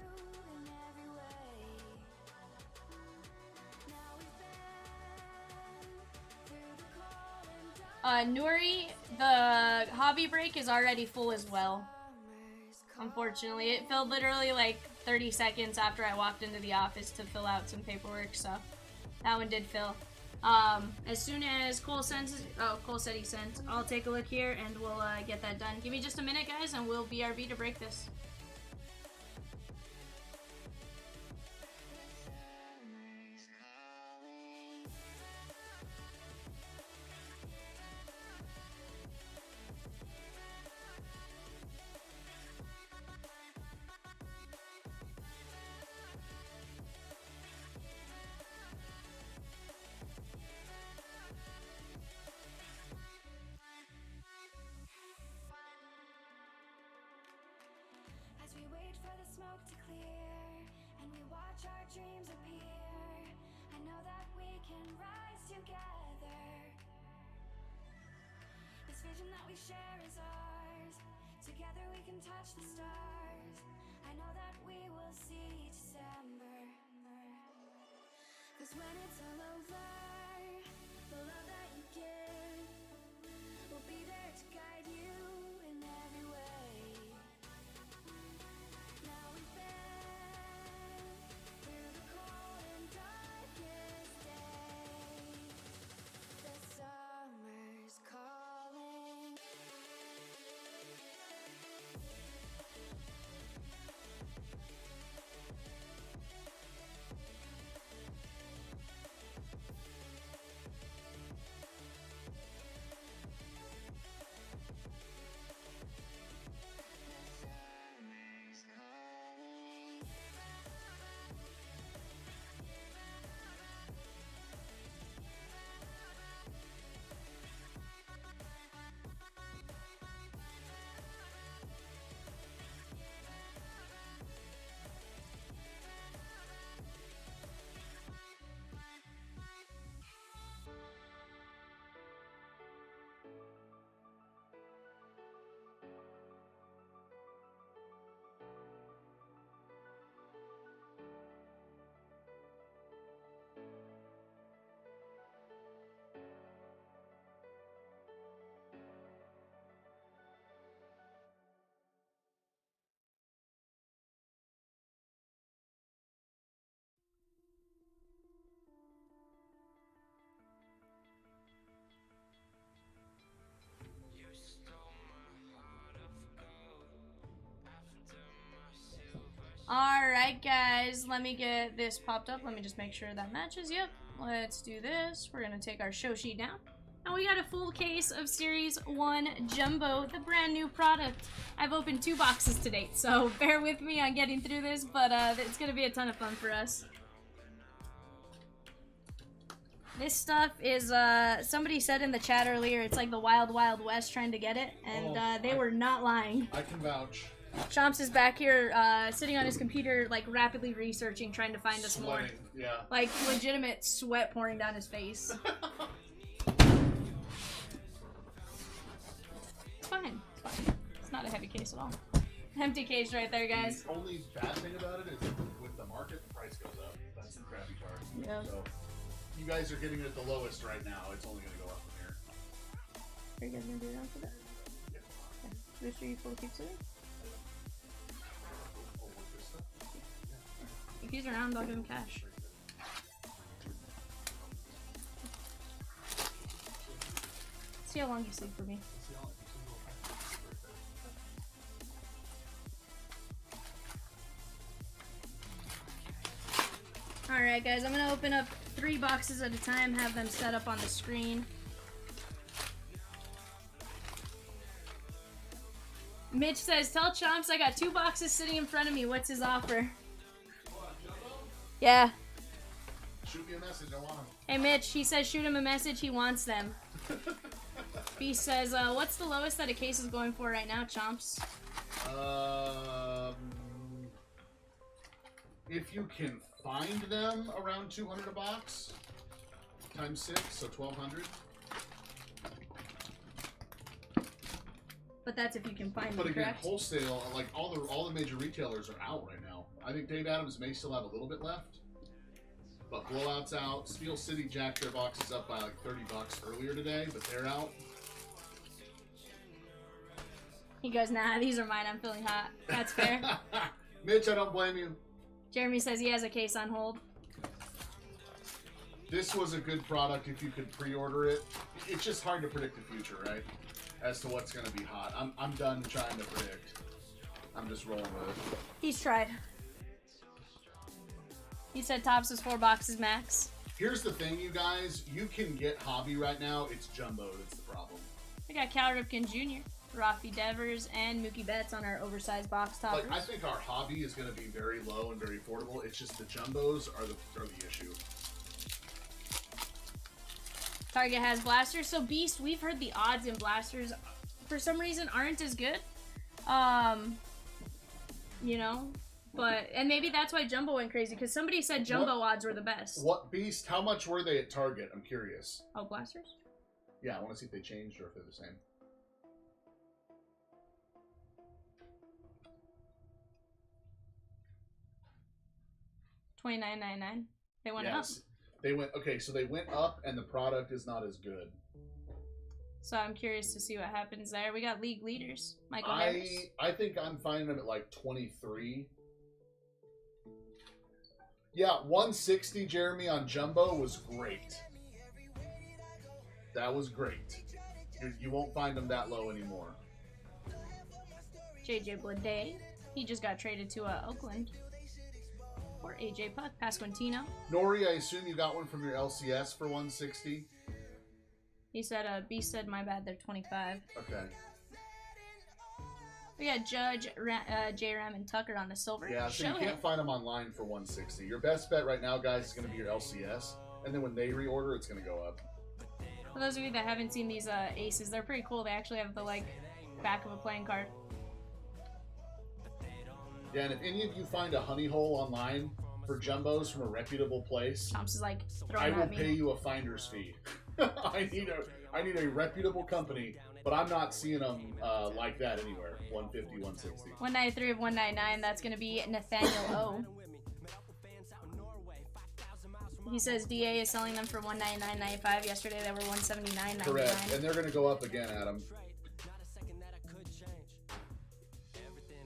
in every way. Now we've been through the cold and dark. Nuri, the hobby break is already full as well. Summer's Unfortunately, it filled literally like 30 seconds after I walked into the office to fill out some paperwork, so that one did fill. As soon as Cole sends, Cole said he sent, I'll take a look here and we'll get that done. Give me just a minute, guys, and we'll BRB to break this. Summer's calling. smoke to clear, and we watch our dreams appear. I know that we can rise together. This vision vision that we share is ours. Together we can touch the stars. I know that we will see December. 'Cause when it's all over, the love that you give will be there to guide you in every way. Now we've been through the cold and darkest days. The summer's calling. Alright guys, let me get this popped up. Let me just make sure that matches. Yep, let's do this. We're gonna take our show sheet down. And we got a full case of Series 1 Jumbo, the brand new product. I've opened 2 boxes to date, so bear with me on getting through this, but it's gonna be a ton of fun for us. This stuff is, somebody said in the chat earlier, it's like the Wild Wild West trying to get it, and they were not lying. I can vouch. Chomps is back here, sitting on his computer, like, rapidly researching, trying to find us more. Sweating, yeah. Like, legitimate sweat pouring down his face. It's fine. It's fine. It's not a heavy case at all. Empty case right there, guys. The only bad thing about it is with the market, the price goes up. That's the crappy part. Yeah. So, you guys are getting it at the lowest right now. It's only going to go up from here. Are you guys gonna do it after that? Yeah. Okay. Booster, you full keep sitting? If he's around, I'll give him cash. See how long you sleep for me. Alright guys, I'm gonna open up 3 boxes at a time, have them set up on the screen. Mitch says, tell Chomps I got 2 boxes sitting in front of me. What's his offer? Yeah. Shoot me a message, I want them. Hey Mitch, he says shoot him a message, he wants them. B says, what's the lowest that a case is going for right now, Chomps? If you can find them around 200 a box, times 6, so 1,200. But that's if you can find But them, again, correct? wholesale, like all the major retailers are out right now. I think Dave Adams may still have a little bit left, but Blowout's out. Steel City jacked their boxes up by like 30 bucks earlier today, but they're out. He goes, nah, these are mine, I'm feeling hot. That's fair. Mitch, I don't blame you. Jeremy says he has a case on hold. This was a good product if you could pre-order it. It's just hard to predict the future, right? As to what's going to be hot. I'm done trying to predict. I'm just rolling with it. He's tried. He said tops is 4 boxes max. Here's the thing, you guys. You can get Hobby right now. It's jumbo. That's the problem. We got Cal Ripken Jr., Rafi Devers, and Mookie Betts on our oversized box toppers. Like, I think our Hobby is going to be very low and very affordable. It's just the jumbos are the issue. Target has blasters. So Beast, we've heard the odds in blasters for some reason aren't as good. You know, but and maybe that's why Jumbo went crazy because somebody said Jumbo odds were the best. What Beast? How much were they at Target? I'm curious. Oh, blasters? Yeah, I want to see if they changed or if they're the same. $29.99. They went up. Yes. They went, okay, so they went up and the product is not as good. So I'm curious to see what happens there. We got league leaders. Michael Harris. I think I'm finding them at like 23. Yeah, 160, Jeremy, on Jumbo was great. That was great. You won't find them that low anymore. JJ Blade. He just got traded to Oakland. Or AJ Puck. Pasquantino. Nori, I assume you got one from your LCS for 160? He said, B said, my bad, they're 25. Okay. We got Judge, J-Ram, and Tucker on the silver. Yeah, so you can't find them online for 160. Your best bet right now, guys, is going to be your LCS. And then when they reorder, it's going to go up. For those of you that haven't seen these aces, they're pretty cool. They actually have the, like, back of a playing card. Yeah, and if any of you find a honey hole online for Jumbos from a reputable place, Chomps is like I throwing will at me. pay you a finder's fee. I need a reputable company, but I'm not seeing them like that anywhere. 150, 160. 193 of 199. That's going to be Nathaniel O. He says DA is selling them for $199.95. Yesterday they were $179.99. Correct, and they're going to go up again, Adam.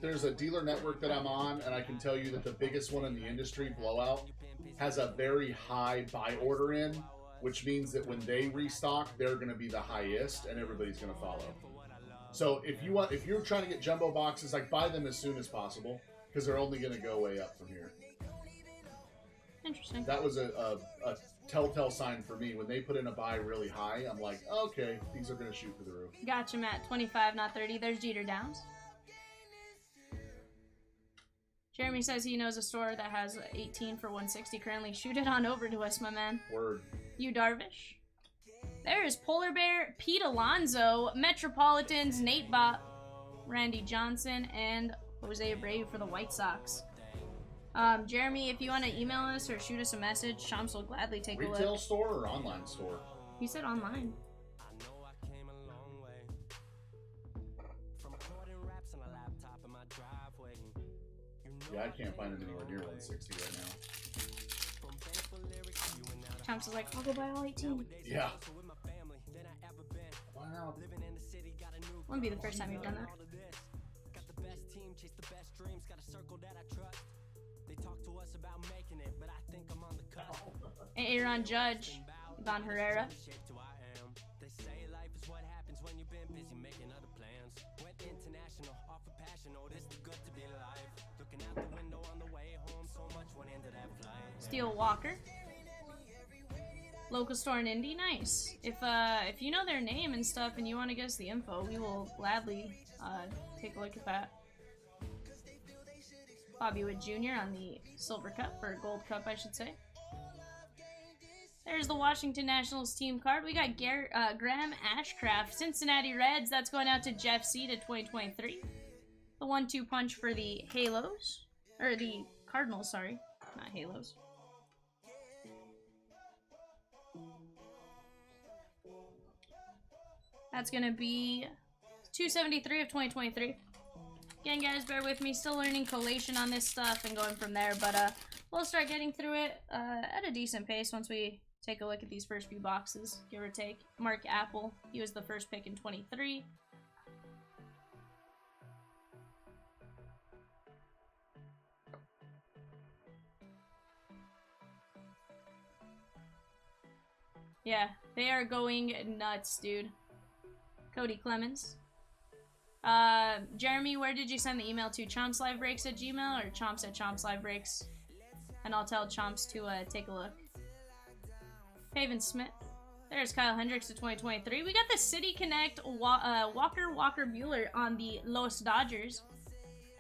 There's a dealer network that I'm on, and I can tell you that the biggest one in the industry, Blowout, has a very high buy order in, which means that when they restock, they're going to be the highest, and everybody's going to follow. So if you're trying to get jumbo boxes, like buy them as soon as possible, because they're only going to go way up from here. Interesting. That was a telltale sign for me. When they put in a buy really high, I'm like, okay, these are going to shoot for the roof. Gotcha, Matt. 25, not 30. There's Jeter Downs. Jeremy says he knows a store that has 18 for 160 currently. Shoot it on over to us, my man. Word. You Darvish. There is Polar Bear, Pete Alonso, Metropolitans, Nate Bott, Randy Johnson, and Jose Abreu for the White Sox. Jeremy, if you want to email us or shoot us a message, Shams will gladly take a look. Retail store or online store? He said online. Yeah, I can't find them anywhere near 160 right now. Shams is like, I'll go buy all 18. Yeah. Why not? Wouldn't be the first time you've done that. Aaron Judge, Ivan Herrera. Steel Walker. Local store in Indy, nice. If you know their name and stuff and you want to give us the info, we will gladly take a look at that. Bobby Wood Jr. on the Silver Cup, or Gold Cup, I should say. There's the Washington Nationals team card. We got Graham Ashcraft, Cincinnati Reds. That's going out to Jeff C. to 2023. The 1-2 punch for the Halos. Or the Cardinals, sorry. Not Halos. That's going to be 273 of 2023. Again, guys, bear with me. Still learning collation on this stuff and going from there. But we'll start getting through it at a decent pace once we take a look at these first few boxes, give or take. Mark Apple, he was the first pick in 23. Yeah, they are going nuts, dude. Cody Clemens. Jeremy, where did you send the email to? chompslivebreaks@gmail or chomps@chompslivebreaks? And I'll tell Chomps to take a look. Paven Smith. There's Kyle Hendricks to 2023. We got the City Connect Walker Buehler on the Los Dodgers.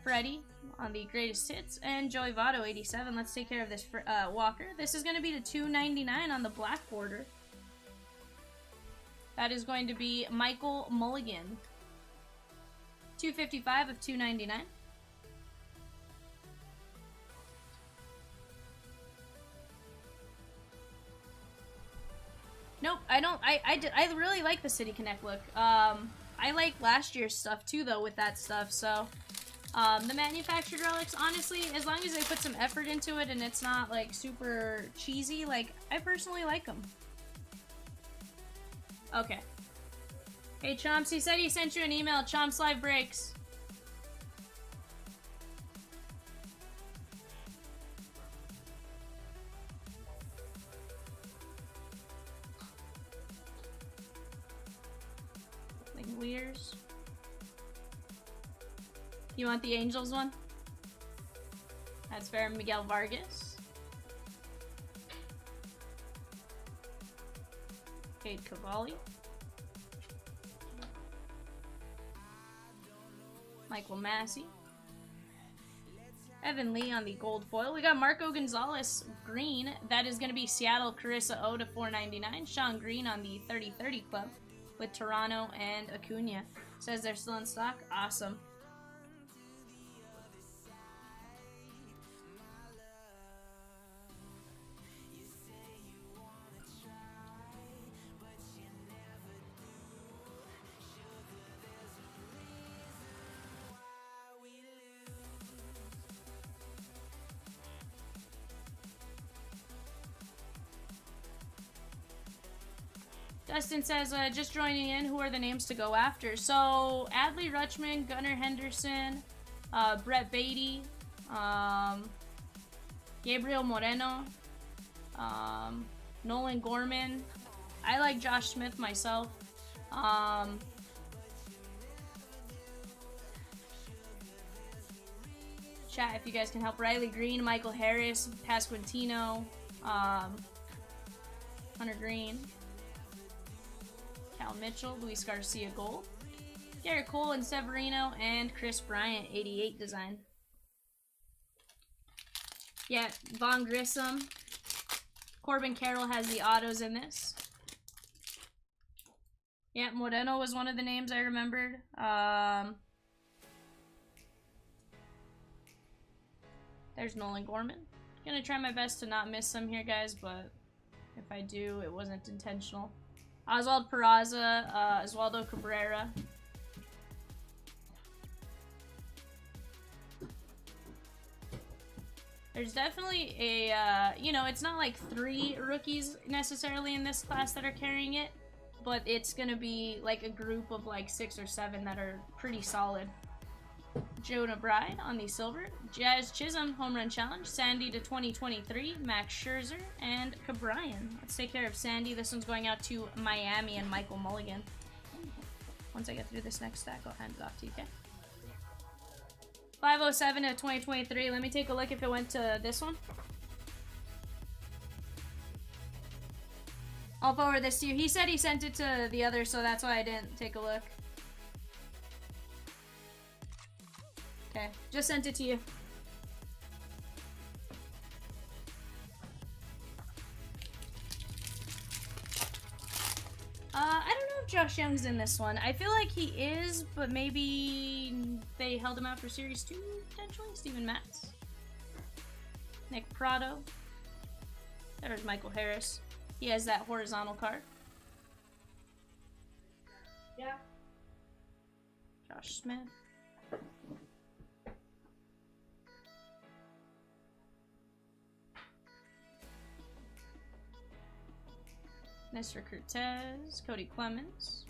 Freddie on the Greatest Hits. And Joey Votto, 87. Let's take care of this Walker. This is going to be the 299 on the black border. That is going to be Michael Mulligan. 255 of 299. Nope, I don't. I really like the City Connect look. I like last year's stuff too, though, with that stuff. So, The manufactured relics, honestly, as long as they put some effort into it and it's not like super cheesy, like I personally like them. Okay. Hey Chomps, he said he sent you an email. Chomps Live Breaks. Like Lears. You want the Angels one? That's fair. Miguel Vargas. Cade Cavalli. Michael Massey. Evan Lee on the gold foil. We got Marco Gonzalez green. That is going to be Seattle Carissa O to 499. Sean Green on the 30-30 club with Toronto and Acuna. Says they're still in stock. Awesome. Dustin says, just joining in, who are the names to go after? So, Adley Rutschman, Gunnar Henderson, Brett Beatty, Gabriel Moreno, Nolan Gorman. I like Josh Smith myself. Chat if you guys can help. Riley Green, Michael Harris, Pasquantino, Hunter Green. Cal Mitchell, Luis Garcia Gold, Garrett Cole and Severino, and Chris Bryant, 88 design. Yeah, Von Grissom. Corbin Carroll has the autos in this. Yeah, Moreno was one of the names I remembered. There's Nolan Gorman. Gonna try my best to not miss some here, guys, but if I do, it wasn't intentional. Oswald Peraza, Oswaldo Cabrera. There's definitely a, you know, it's not like 3 rookies necessarily in this class that are carrying it, but it's gonna be like a group of like 6 or 7 that are pretty solid. Jonah Bride on the silver, Jazz Chisholm home run challenge, Sandy to 2023, Max Scherzer, and Cabrian. Let's take care of Sandy. This one's going out to Miami and Michael Mulligan. Once I get through this next stack, I'll hand it off to you, okay? 507 to 2023. Let me take a look if it went to this one. I'll forward this to you. He said he sent it to the other, so that's why I didn't take a look. Okay, just sent it to you. I don't know if Josh Young's in this one. I feel like he is, but maybe they held him out for Series 2, potentially? Steven Matz. Nick Prado. There's Michael Harris. He has that horizontal card. Yeah. Josh Smith. Mr. Cortez, Cody Clemens.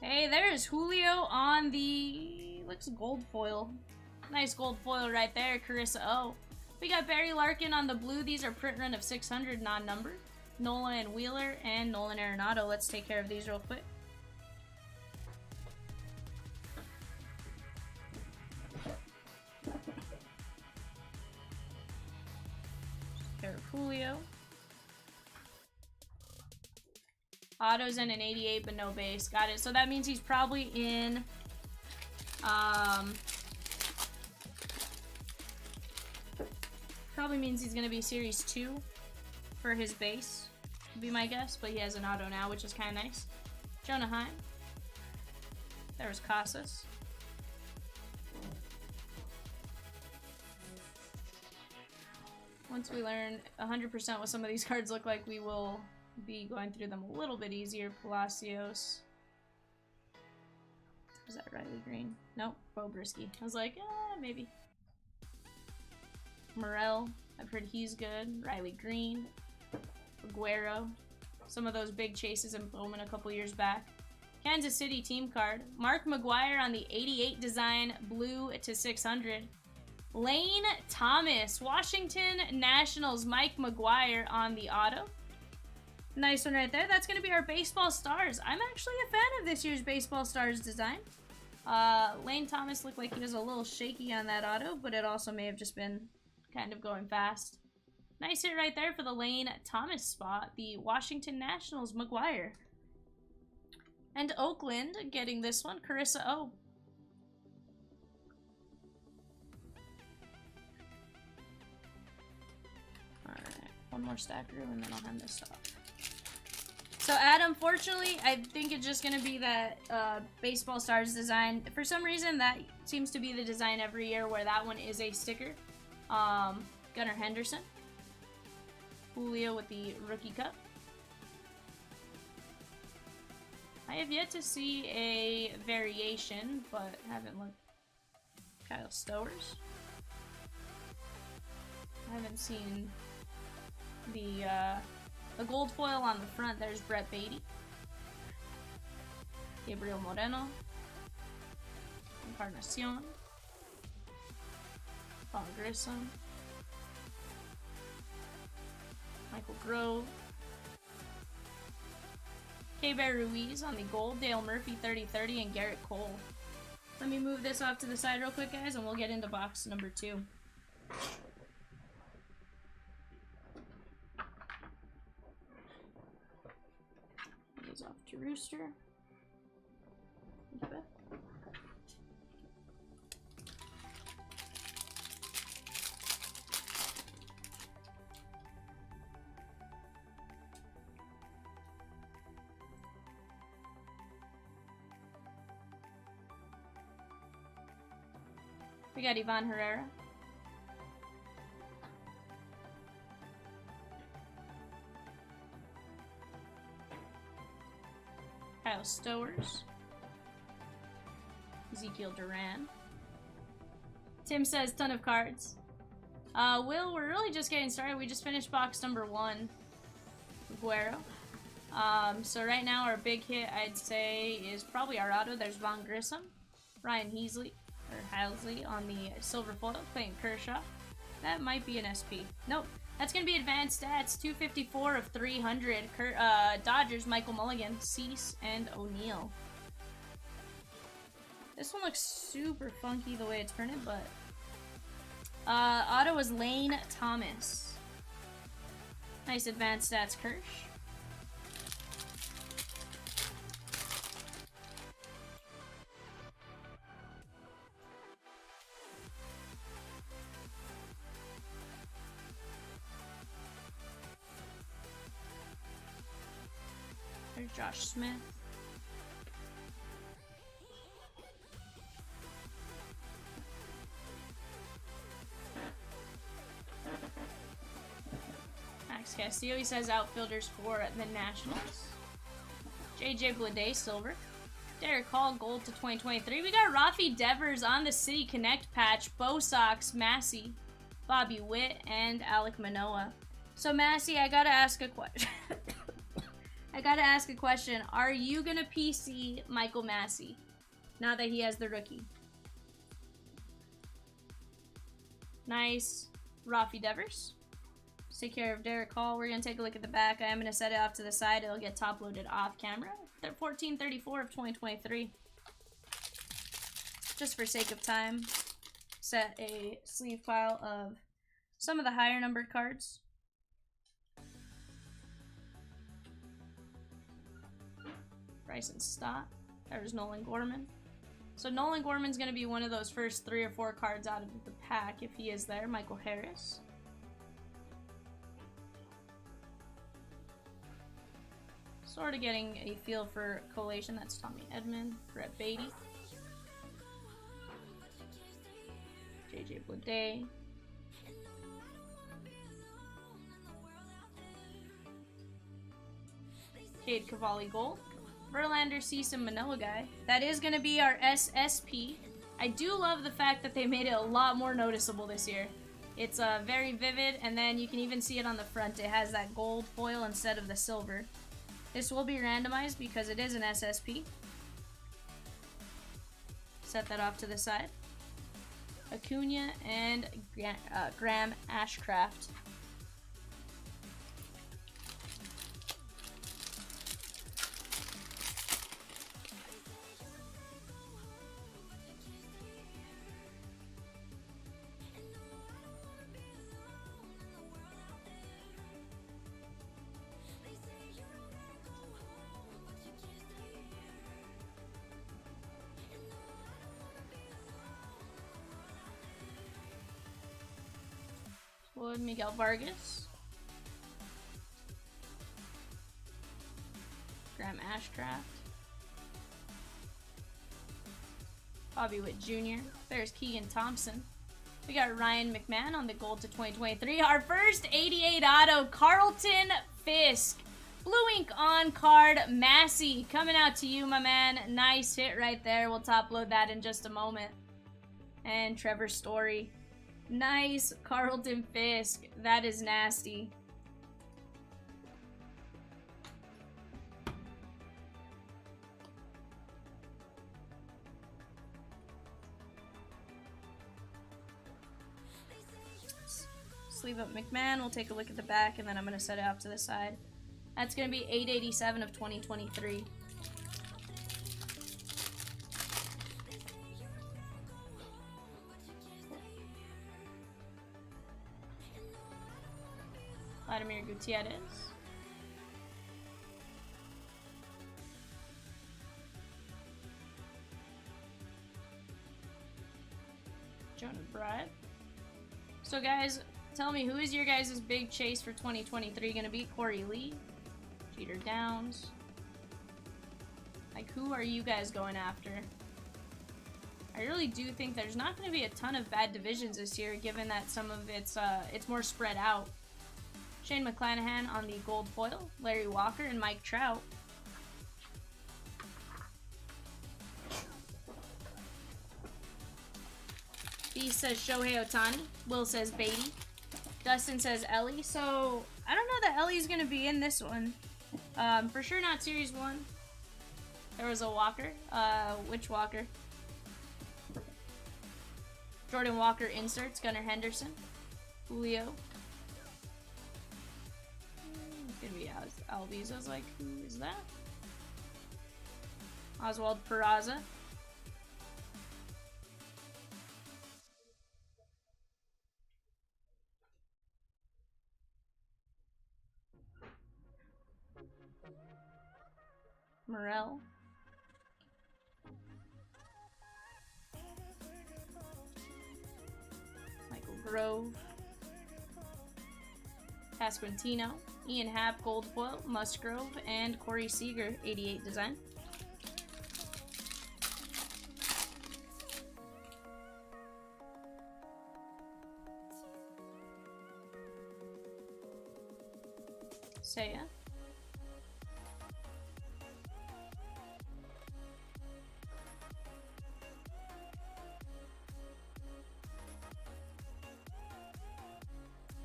Hey, there's Julio on the, looks gold foil. Nice gold foil right there, Carissa O. We got Barry Larkin on the blue. These are print run of 600, non-numbered. Nola and Wheeler and Nolan Arenado. Let's take care of these real quick. Take care of Julio. Autos and an 88, but no base. Got it. So that means he's probably in, probably means he's going to be Series 2 for his base, would be my guess. But he has an auto now, which is kind of nice. Jonah Heim. There's Casas. Once we learn 100% what some of these cards look like, we will be going through them a little bit easier. Palacios. Was that Riley Green? Nope, Bo Brisky. I was like, maybe. Morel, I've heard he's good. Riley Green. Aguero. Some of those big chases in Bowman a couple years back. Kansas City team card. Mark McGuire on the 88 design, blue to 600. Lane Thomas, Washington Nationals, Mike McGuire on the auto. Nice one right there. That's going to be our Baseball Stars. I'm actually a fan of this year's Baseball Stars design. Lane Thomas looked like he was a little shaky on that auto, but it also may have just been kind of going fast. Nice hit right there for the Lane Thomas spot. The Washington Nationals, McGuire. And Oakland getting this one, Carissa O. Alright, one more stack room and then I'll hand this off. So Adam, fortunately, I think it's just going to be that Baseball Stars design. For some reason, that seems to be the design every year where that one is a sticker. Gunnar Henderson. Julio with the rookie cup. I have yet to see a variation, but haven't looked. Kyle Stowers. I haven't seen the gold foil on the front. There's Brett Beatty. Gabriel Moreno. Encarnacion. Paul Grissom. Michael Grove. K-Bear Ruiz on the gold. Dale Murphy 30-30 and Garrett Cole. Let me move this off to the side real quick, guys, and we'll get into box number 2. Goes off to Rooster. Okay. We got Ivan Herrera. Kyle Stowers. Ezekiel Duran. Tim says, ton of cards. Will, we're really just getting started. We just finished box number 1. Aguero. So right now our big hit, I'd say, is probably our auto. There's Von Grissom. Ryan Heasley. Or Halsley on the silver foil, playing Kershaw. That might be an SP. Nope. That's going to be advanced stats. 254 of 300. Dodgers, Michael Mulligan, Cease, and O'Neal. This one looks super funky the way it's printed, but... auto is Lane Thomas. Nice advanced stats, Kirsch. There's Josh Smith. Max Castillo, he says outfielders for the Nationals. JJ Bleday, silver. Derek Hall, gold to 2023. We got Rafi Devers on the City Connect patch. Bo Sox, Massey, Bobby Witt, and Alek Manoah. So Massey, I gotta ask a question. Are you gonna PC Michael Massey now that he has the rookie? Nice. Rafi Devers. Let's take care of Derek Hall. We're gonna take a look at the back. I am gonna set it off to the side. It'll get top loaded off camera. 1434 of 2023. Just for sake of time, set a sleeve file of some of the higher numbered cards. Bryson Stott. There's Nolan Gorman. So Nolan Gorman's going to be one of those first 3 or 4 cards out of the pack if he is there. Michael Harris. Sort of getting a feel for collation. That's Tommy Edman. Brett Beatty. JJ Bleday. Cade Cavalli Gold. Verlander Cease Manoa guy. That is going to be our SSP. I do love the fact that they made it a lot more noticeable this year. It's very vivid, and then you can even see it on the front. It has that gold foil instead of the silver. This will be randomized because it is an SSP. Set that off to the side. Acuna and Graham Ashcraft. Wood Miguel Vargas. Graham Ashcraft. Bobby Witt Jr. There's Keegan Thompson. We got Ryan McMahon on the gold to 2023. Our first 88 auto, Carlton Fisk. Blue ink on card, Massey. Coming out to you, my man. Nice hit right there. We'll top load that in just a moment. And Trevor Story. Nice Carlton Fisk. That is nasty. Sleeve up McMahon. We'll take a look at the back, and then I'm going to set it off to the side. That's going to be 887 of 2023. Vladimir Gutierrez. Jonah Bride. So guys, tell me, who is your guys' big chase for 2023 going to be? Corey Lee? Jeter Downs? Like, who are you guys going after? I really do think there's not going to be a ton of bad divisions this year, given that some of it's more spread out. Shane McClanahan on the gold foil, Larry Walker, and Mike Trout. B says Shohei Ohtani. Will says Beatty. Dustin says Ellie. So, I don't know that Ellie's going to be in this one. For sure not Series 1. There was a Walker. Which Walker? Jordan Walker inserts. Gunnar Henderson. Julio. It's gonna be Albies. I was like, who is that? Oswald Peraza. Morel. Michael Grove. Pasquantino. Ian Happ, gold foil, Musgrove, and Corey Seager, 88 design. Seiya.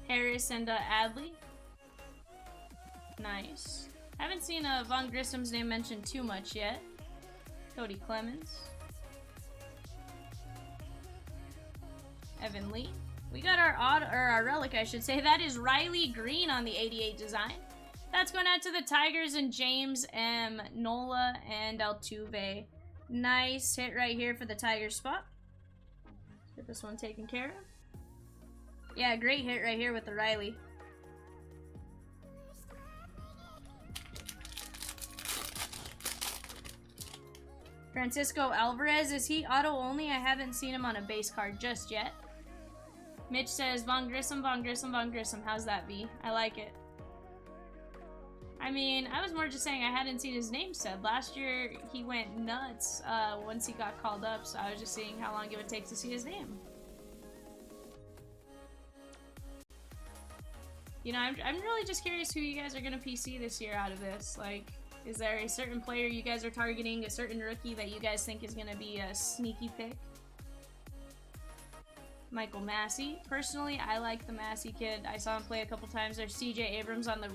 Harris and Adley. Nice. Haven't seen Von Grissom's name mentioned too much yet. Cody Clemens. Evan Lee. We got our relic, I should say. That is Riley Green on the 88 design. That's going out to the Tigers and James M. Nola and Altuve. Nice hit right here for the Tigers spot. Let's get this one taken care of. Yeah, great hit right here with the Riley. Francisco Alvarez, is he auto only? I haven't seen him on a base card just yet. Mitch says, Von Grissom, Von Grissom, Von Grissom. How's that, V? I like it. I mean, I was more just saying I hadn't seen his name said. Last year, he went nuts once he got called up, so I was just seeing how long it would take to see his name. You know, I'm really just curious who you guys are going to PC this year out of this. Like, Is there a certain player you guys are targeting, a certain rookie that you guys think is going to be a sneaky pick? Michael Massey. Personally, I like the Massey kid. I saw him play a couple times. There's CJ Abrams on the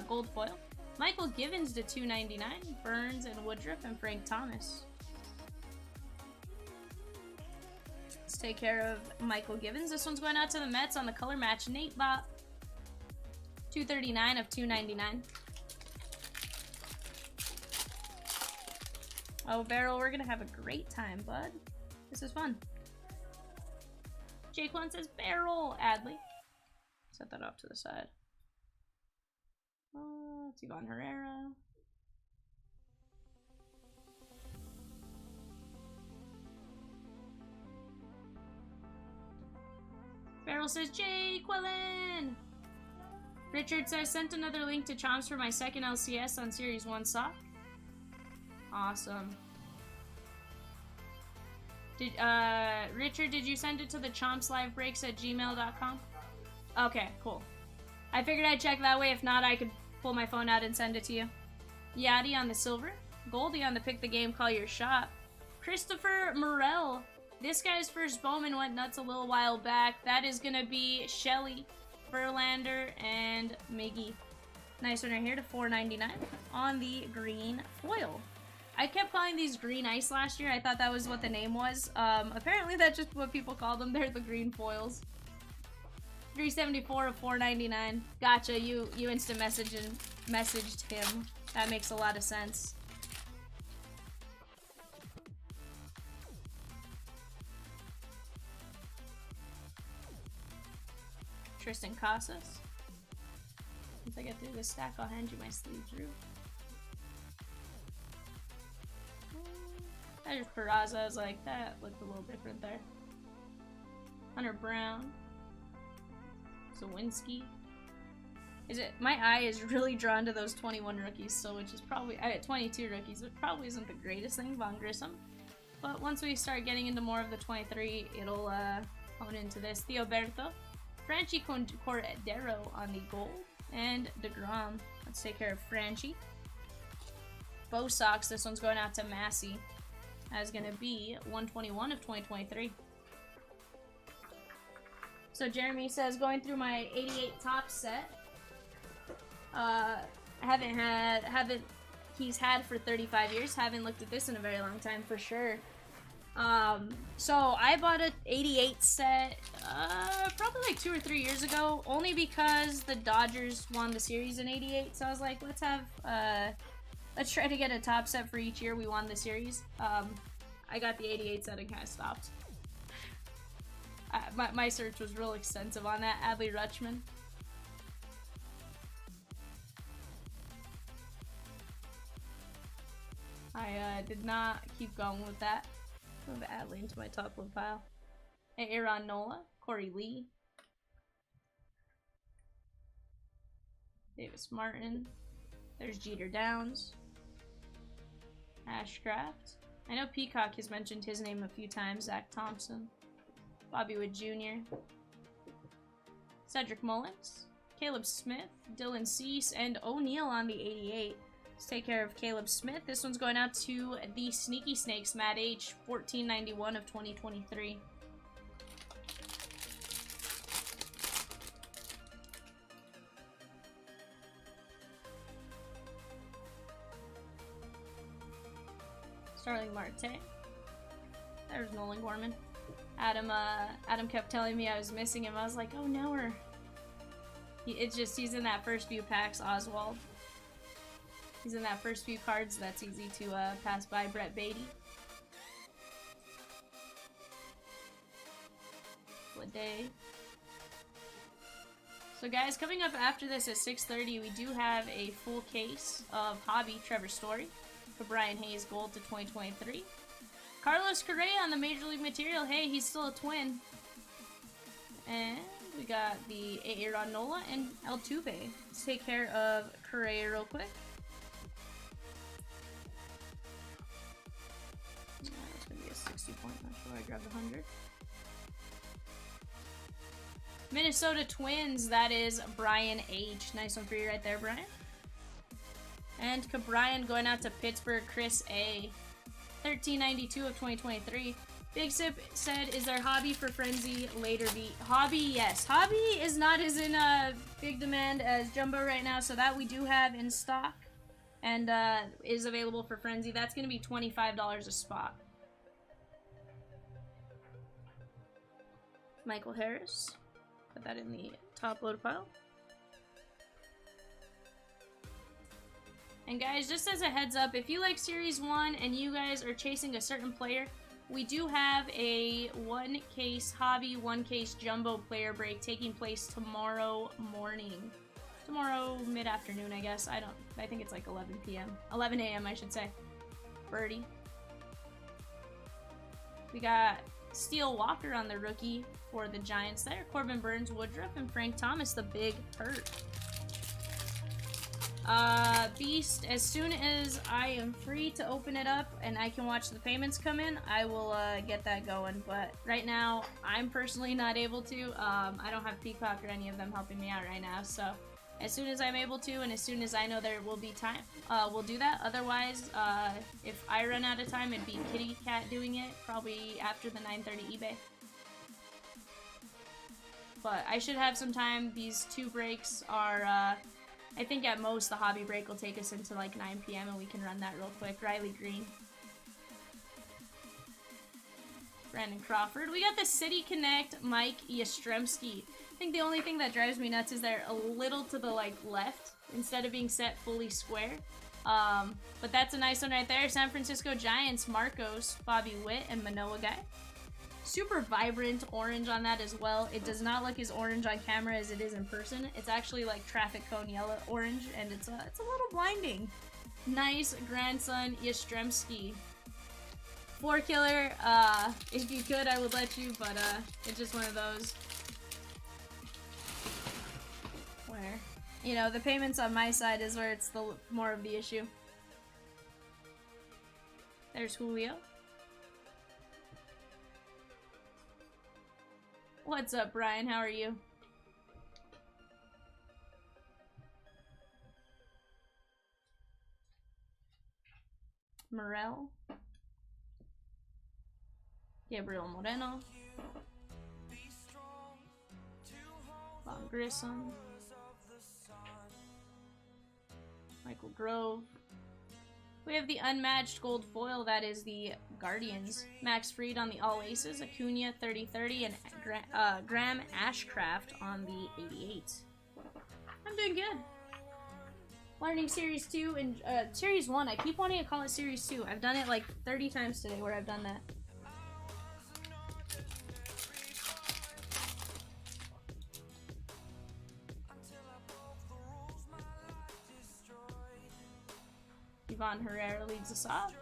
gold foil. Michael Givens to 299. Burns and Woodruff and Frank Thomas. Let's take care of Michael Givens. This one's going out to the Mets on the color match. Nate Bott. 239 of 299. Oh, Barrel, we're gonna have a great time, bud. This is fun. Jake one says Barrel. Adley. Set that off to the side. Oh, it's Ivan Herrera. Barrel says Jake Wellen. Richard says sent another link to Chomps for my second LCS on Series 1 sock. Awesome. Richard, did you send it to the chompslivebreaks@gmail.com? Okay, cool. I figured I'd check that way. If not, I could pull my phone out and send it to you. Yadi on the silver. Goldie on the pick the game, call your shot. Christopher Morel. This guy's first Bowman went nuts a little while back. That is going to be Shelly, Verlander, and Miggy. Nice one right here to $4.99 on the green foil. I kept calling these green ice last year. I thought that was what the name was. Apparently that's just what people call them. They're the green foils. 374 of 499. Gotcha. You instant messaged him. That makes a lot of sense. Tristan Casas. Once I get through this stack, I'll hand you my sleeve through. There's Peraza. I was like, that looked a little different there. Hunter Brown. Zawinski. Is it? My eye is really drawn to those 21 rookies, so which is probably 22 rookies, which probably isn't the greatest thing. Von Grissom. But once we start getting into more of the 23, it'll hone into this. Theoberto. Franchi Cordero on the gold. And DeGrom. Let's take care of Franchi. Bo Sox. This one's going out to Massey. That's going to be 121 of 2023. So Jeremy says, going through my 88 top set. He's had for 35 years. Haven't looked at this in a very long time for sure. So I bought an 88 set probably like 2 or 3 years ago, only because the Dodgers won the series in 88. So I was like, let's try to get a top set for each year we won the series. I got the 88 set and kind of stopped. My search was real extensive on that. Adley Rutschman. I did not keep going with that. Move Adley into my top one pile. Aaron Nola, Corey Lee, Davis Martin. There's Jeter Downs, Ashcraft. I know Peacock has mentioned his name a few times. Zach Thompson, Bobby Wood Jr., Cedric Mullins, Caleb Smith, Dylan Cease, and O'Neal on the 88. Let's take care of Caleb Smith. This one's going out to the Sneaky Snakes, Matt H, 1491 of 2023. Starling Marte. There's Nolan Gorman. Adam kept telling me I was missing him. I was like, oh no, he's in that first few packs, Oswald. He's in that first few cards. That's easy to pass by. Brett Beatty. Day. So guys, coming up after this at 6:30, we do have a full case of Hobby Trevor Story for Brian Hayes Gold to 2023. Carlos Correa on the Major League Material. Hey, he's still a twin. And we got the Aaron Nola and Altuve. Let's take care of Correa real quick. That's going to be a 60 point. Not sure I grabbed 100. Minnesota Twins. That is Brian H. Nice one for you right there, Brian. And Cabrian going out to Pittsburgh, Chris A. 1392 of 2023. Big Sip said, is there hobby for Frenzy later be? Hobby, yes. Hobby is not as in big demand as Jumbo right now, so that we do have in stock and is available for Frenzy. That's going to be $25 a spot. Michael Harris. Put that in the top load pile. And guys, just as a heads up, if you like Series 1 and you guys are chasing a certain player, we do have a 1-case hobby, 1-case jumbo player break taking place tomorrow morning. Tomorrow mid-afternoon, I guess. I think it's like 11 p.m. 11 a.m. I should say. Birdie. We got Steele Walker on the rookie for the Giants there. Corbin Burns, Woodruff, and Frank Thomas, the big hurt. Beast, as soon as I am free to open it up and I can watch the payments come in, I will get that going. But right now, I'm personally not able to. I don't have Peacock or any of them helping me out right now. So as soon as I'm able to and as soon as I know there will be time, we'll do that. Otherwise, if I run out of time, it'd be Kitty Cat doing it, probably after the 9:30 eBay. But I should have some time. These two breaks are... I think at most the hobby break will take us into like 9 p.m. and we can run that real quick. Riley Green. Brandon Crawford. We got the City Connect Mike Yastrzemski. I think the only thing that drives me nuts is they're a little to the like left instead of being set fully square. But that's a nice one right there. San Francisco Giants, Marcos, Bobby Witt, and Manoa Guy. Super vibrant orange on that as well. It does not look as orange on camera as it is in person. It's actually like traffic cone yellow orange, and it's a little blinding. Nice grandson Yastrzemski. 4-killer, if you could, I would let you, but it's just one of those where, you know, the payments on my side is where it's the more of the issue. There's Julio. What's up, Brian? How are you? Morel. Gabriel Moreno. Von Grissom. Michael Grove. We have the unmatched gold foil, that is the Guardians. Max Fried on the All Aces, Acuna 30-30, and Graham Ashcraft on the 88. I'm doing good. Learning Series 2 and Series 1. I keep wanting to call it Series 2. I've done it like 30 times today where I've done that. Ivan Herrera leads us off.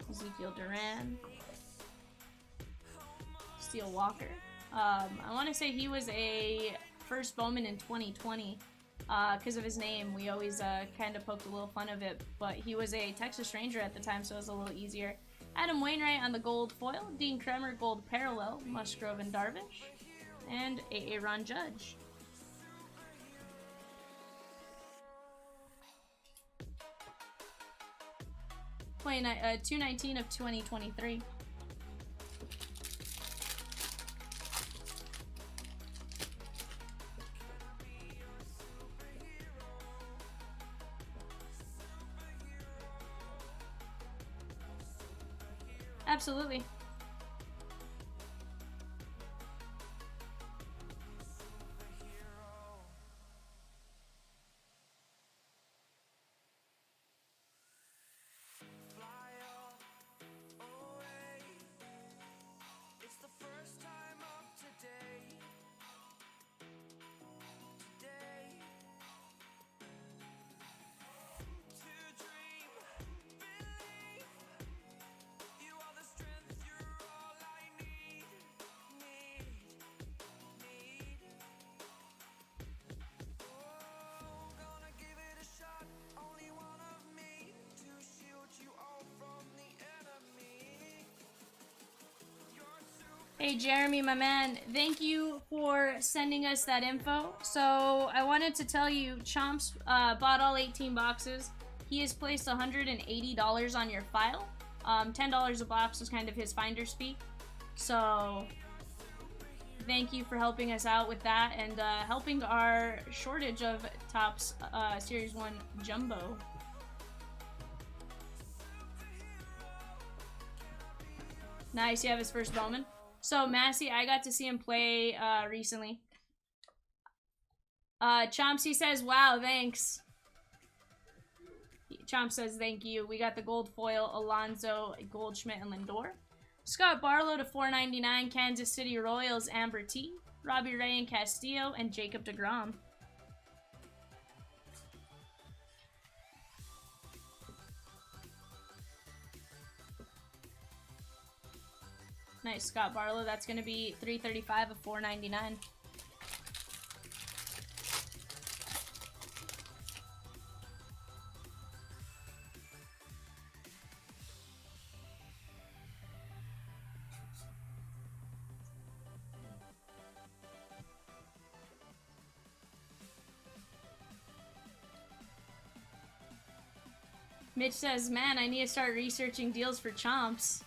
Ezekiel Duran. Steele Walker. I want to say he was a first Bowman in 2020 because of his name. We always kind of poked a little fun of it, but he was a Texas Ranger at the time, so it was a little easier. Adam Wainwright on the gold foil, Dean Kremer gold parallel, Musgrove and Darvish, and Aaron Judge. Playing 219 of 2023. Absolutely. Hey Jeremy, my man, thank you for sending us that info. So I wanted to tell you, Chomps bought all 18 boxes. He has placed $180 on your file. $10 a box was kind of his finder's fee. So thank you for helping us out with that and helping our shortage of Topps Series 1 Jumbo. Nice, you have his first Bowman. So, Massey, I got to see him play recently. Chompsy says, wow, thanks. Chomp says, thank you. We got the gold foil, Alonso, Goldschmidt, and Lindor. Scott Barlow to $4.99, Kansas City Royals, Amber T. Robbie Ray and Castillo, and Jacob deGrom. Nice, Scott Barlow. That's going to be $335 of $4.99. Mitch says, man, I need to start researching deals for Chomps.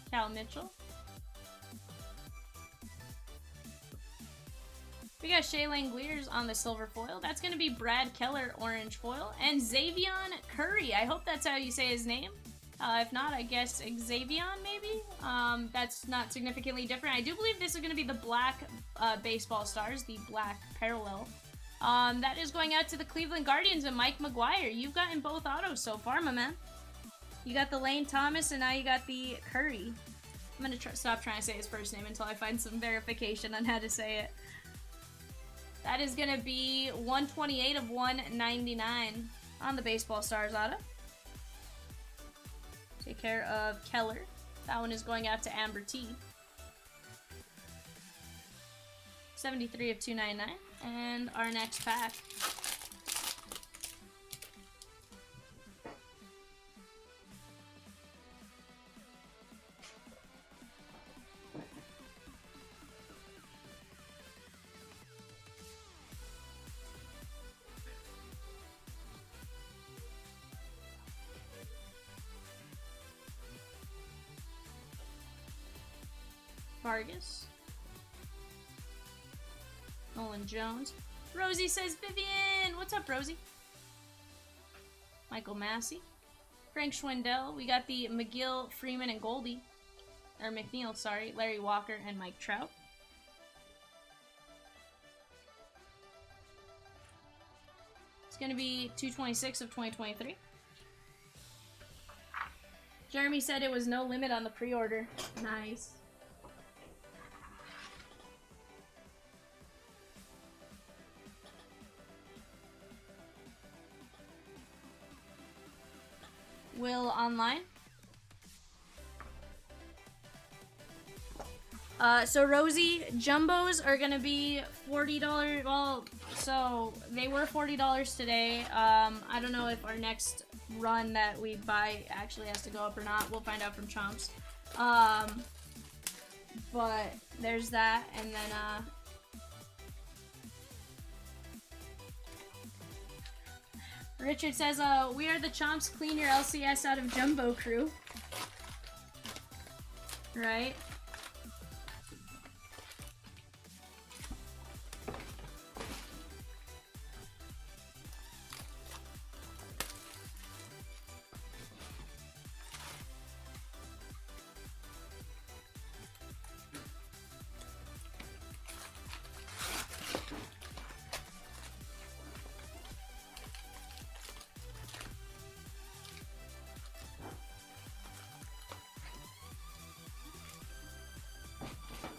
Cal Mitchell. We got Shea Langoliers on the silver foil. That's going to be Brad Keller, orange foil. And Xavion Curry. I hope that's how you say his name. If not, I guess Xavion, maybe? That's not significantly different. I do believe this is going to be the black baseball stars, the black parallel. That is going out to the Cleveland Guardians and Mike McGuire. You've gotten both autos so far, my man. You got the Lane Thomas, and now you got the Curry. I'm going to stop trying to say his first name until I find some verification on how to say it. That is going to be 128 of 199 on the Baseball Stars auto. Take care of Keller. That one is going out to Amber T. 73 of 299. And our next pack. Vargas. Nolan Jones. Rosie says, Vivian! What's up, Rosie? Michael Massey. Frank Schwindel. We got the McGill, Freeman, and Goldie. Or McNeil, sorry. Larry Walker and Mike Trout. It's going to be 226 of 2023. Jeremy said it was no limit on the pre-order. Nice. Will online. So Rosie, Jumbos are gonna be $40. Well, so they were $40 today. I don't know if our next run that we buy actually has to go up or not. We'll find out from Chomps. But there's that, and then Richard says, we are the Chomps Clean Your LCS Out of Jumbo crew. Right?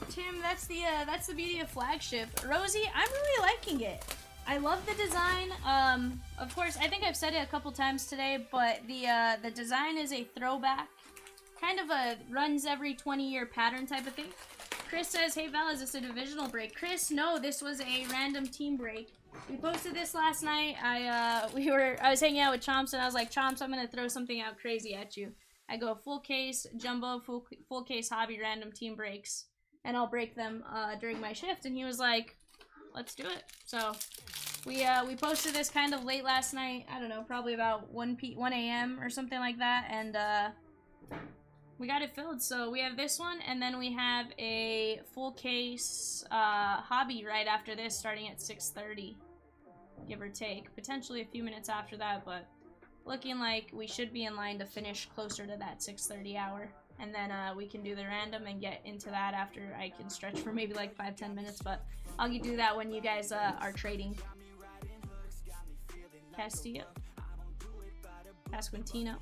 Tim, that's the beauty of Flagship. Rosie, I'm really liking it. I love the design. Of course, I think I've said it a couple times today, but the design is a throwback, kind of a runs every 20-year pattern type of thing. Chris says, "Hey Val, is this a divisional break?" Chris, no, this was a random team break. We posted this last night. I was hanging out with Chomps and I was like, Chomps, I'm gonna throw something out crazy at you. I go full case jumbo, full case hobby random team breaks, and I'll break them during my shift. And he was like, let's do it. So we posted this kind of late last night. I don't know, probably about 1 a.m. or something like that, and we got it filled. So we have this one, and then we have a full case hobby right after this, starting at 6:30, give or take. Potentially a few minutes after that, but looking like we should be in line to finish closer to that 6:30 hour. And then we can do the random and get into that after I can stretch for maybe like 5-10 minutes, but I'll do that when you guys are trading. Castillo. Pasquantino.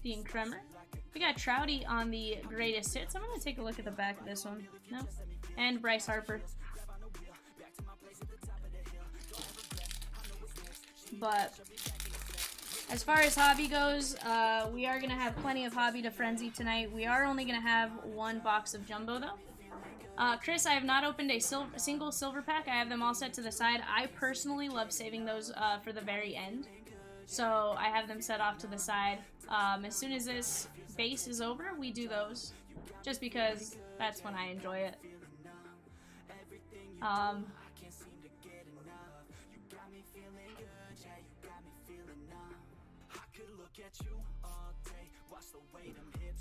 Dean Kremer. We got Trouty on the greatest hits. I'm going to take a look at the back of this one. No. And Bryce Harper. But as far as hobby goes, we are going to have plenty of hobby to frenzy tonight. We are only going to have one box of jumbo though. Chris, I have not opened a single silver pack. I have them all set to the side. I personally love saving those for the very end. So I have them set off to the side. As soon as this base is over, we do those. Just because that's when I enjoy it.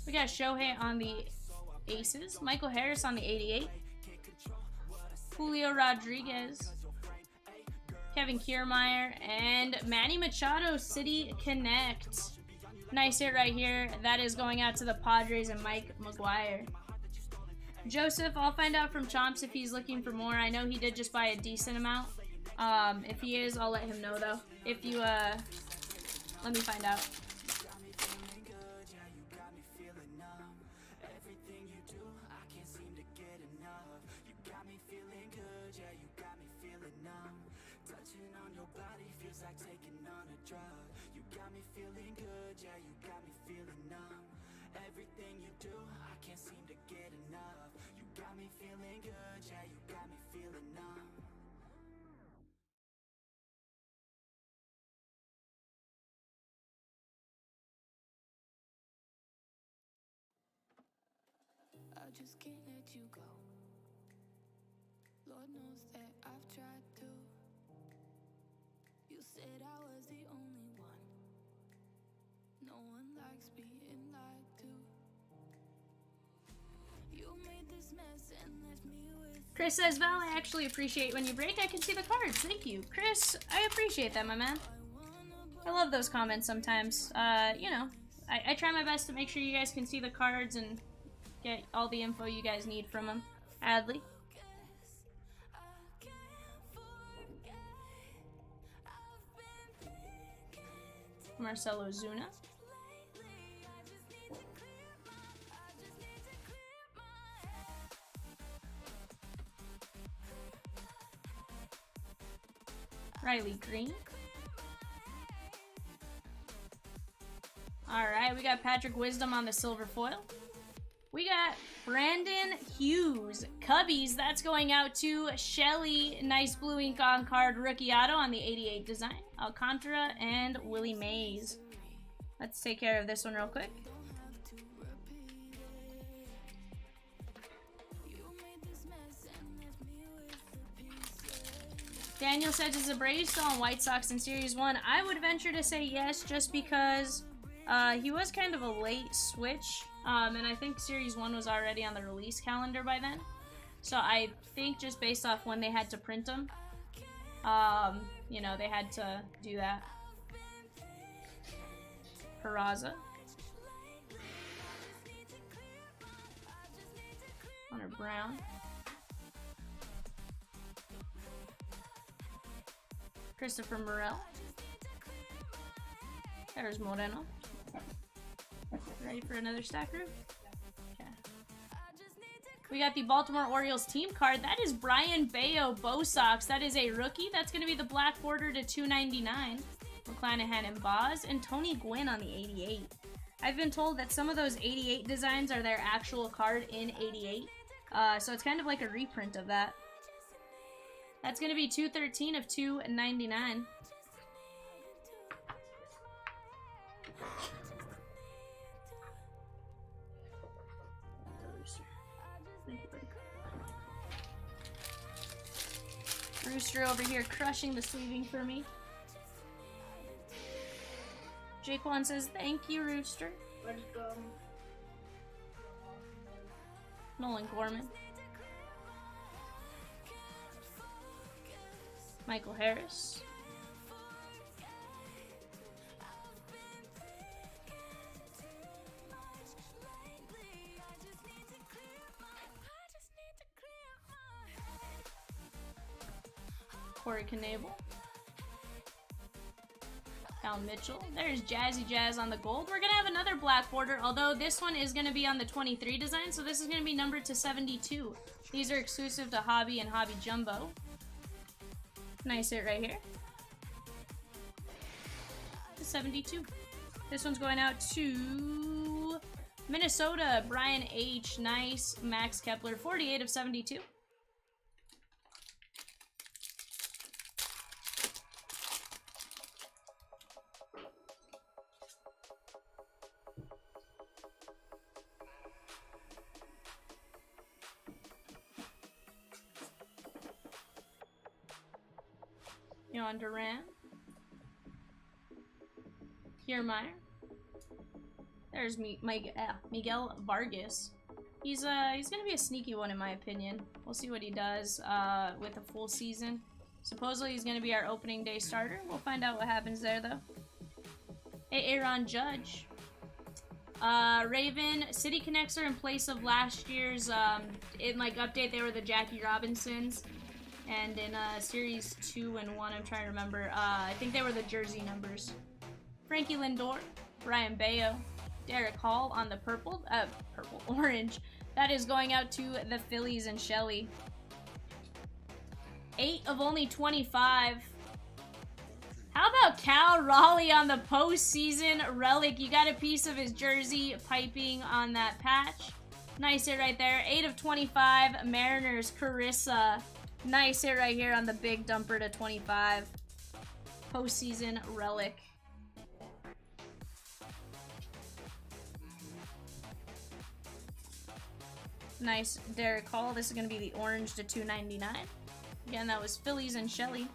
We got Shohei on the aces. Michael Harris on the 88. Julio Rodriguez. Kevin Kiermaier. And Manny Machado, City Connect. Nice hit right here. That is going out to the Padres and Mike McGuire. Joseph, I'll find out from Chomps if he's looking for more. I know he did just buy a decent amount. If he is, I'll let him know though. If you, let me find out. I just can't let you go. Lord knows that I've tried to. You said I was the only one. No one likes being lied to. You made this mess and left me with. Chris says, Val, I actually appreciate when you break. I can see the cards. Thank you. Chris, I appreciate that, my man. I love those comments sometimes. You know, I try my best to make sure you guys can see the cards and get all the info you guys need from them. Adley. Marcelo Zuna. Riley Green. Alright, we got Patrick Wisdom on the silver foil. We got Brandon Hughes. Cubbies, that's going out to Shelly. Nice blue ink on card rookie auto on the 88 design. Alcantara and Willie Mays. Let's take care of this one real quick. Daniel says, is the Braves still on White Sox in Series 1? I would venture to say yes, just because he was kind of a late switch. And I think Series 1 was already on the release calendar by then. So I think just based off when they had to print them, you know, they had to do that. Peraza. Hunter Brown. Christopher Morel. There's Moreno. Ready for another stack room? Okay. We got the Baltimore Orioles team card. That is Brian Bayo, Bo Sox. That is a rookie. That's going to be the black border to 299. McClanahan and Boz. And Tony Gwynn on the 88. I've been told that some of those 88 designs are their actual card in 88. So it's kind of like a reprint of that. That's going to be 213 of 299. Rooster over here crushing the sleeving for me. Jaquan says, thank you, Rooster. Let's go. Nolan Gorman. Michael Harris. Corey Knable. Cal Mitchell. There's Jazzy Jazz on the gold. We're going to have another black border, although this one is going to be on the 23 design, so this is going to be numbered to 72. These are exclusive to Hobby and Hobby Jumbo. Nice hit right here. 72. This one's going out to Minnesota. Brian H. Nice. Max Kepler. 48 of 72. Jon Duran. Kiermaier. There's Miguel Vargas. He's gonna be a sneaky one in my opinion. We'll see what he does with a full season. Supposedly he's gonna be our opening day starter. We'll find out what happens there though. Hey, Aaron Judge. Raven, City Connects are in place of last year's update. They were the Jackie Robinsons. And in Series 2 and 1, I'm trying to remember, I think they were the jersey numbers. Frankie Lindor, Brian Bayo, Derek Hall on the orange. That is going out to the Phillies and Shelley. 8 of only 25. How about Cal Raleigh on the postseason relic? You got a piece of his jersey piping on that patch. Nice hit right there. 8 of 25. Mariners, Carissa. Nice hit right here on the big dumper to 25. Postseason relic. Nice Derek Hall. This is going to be the orange to 299. Again, that was Phillies and Shelley.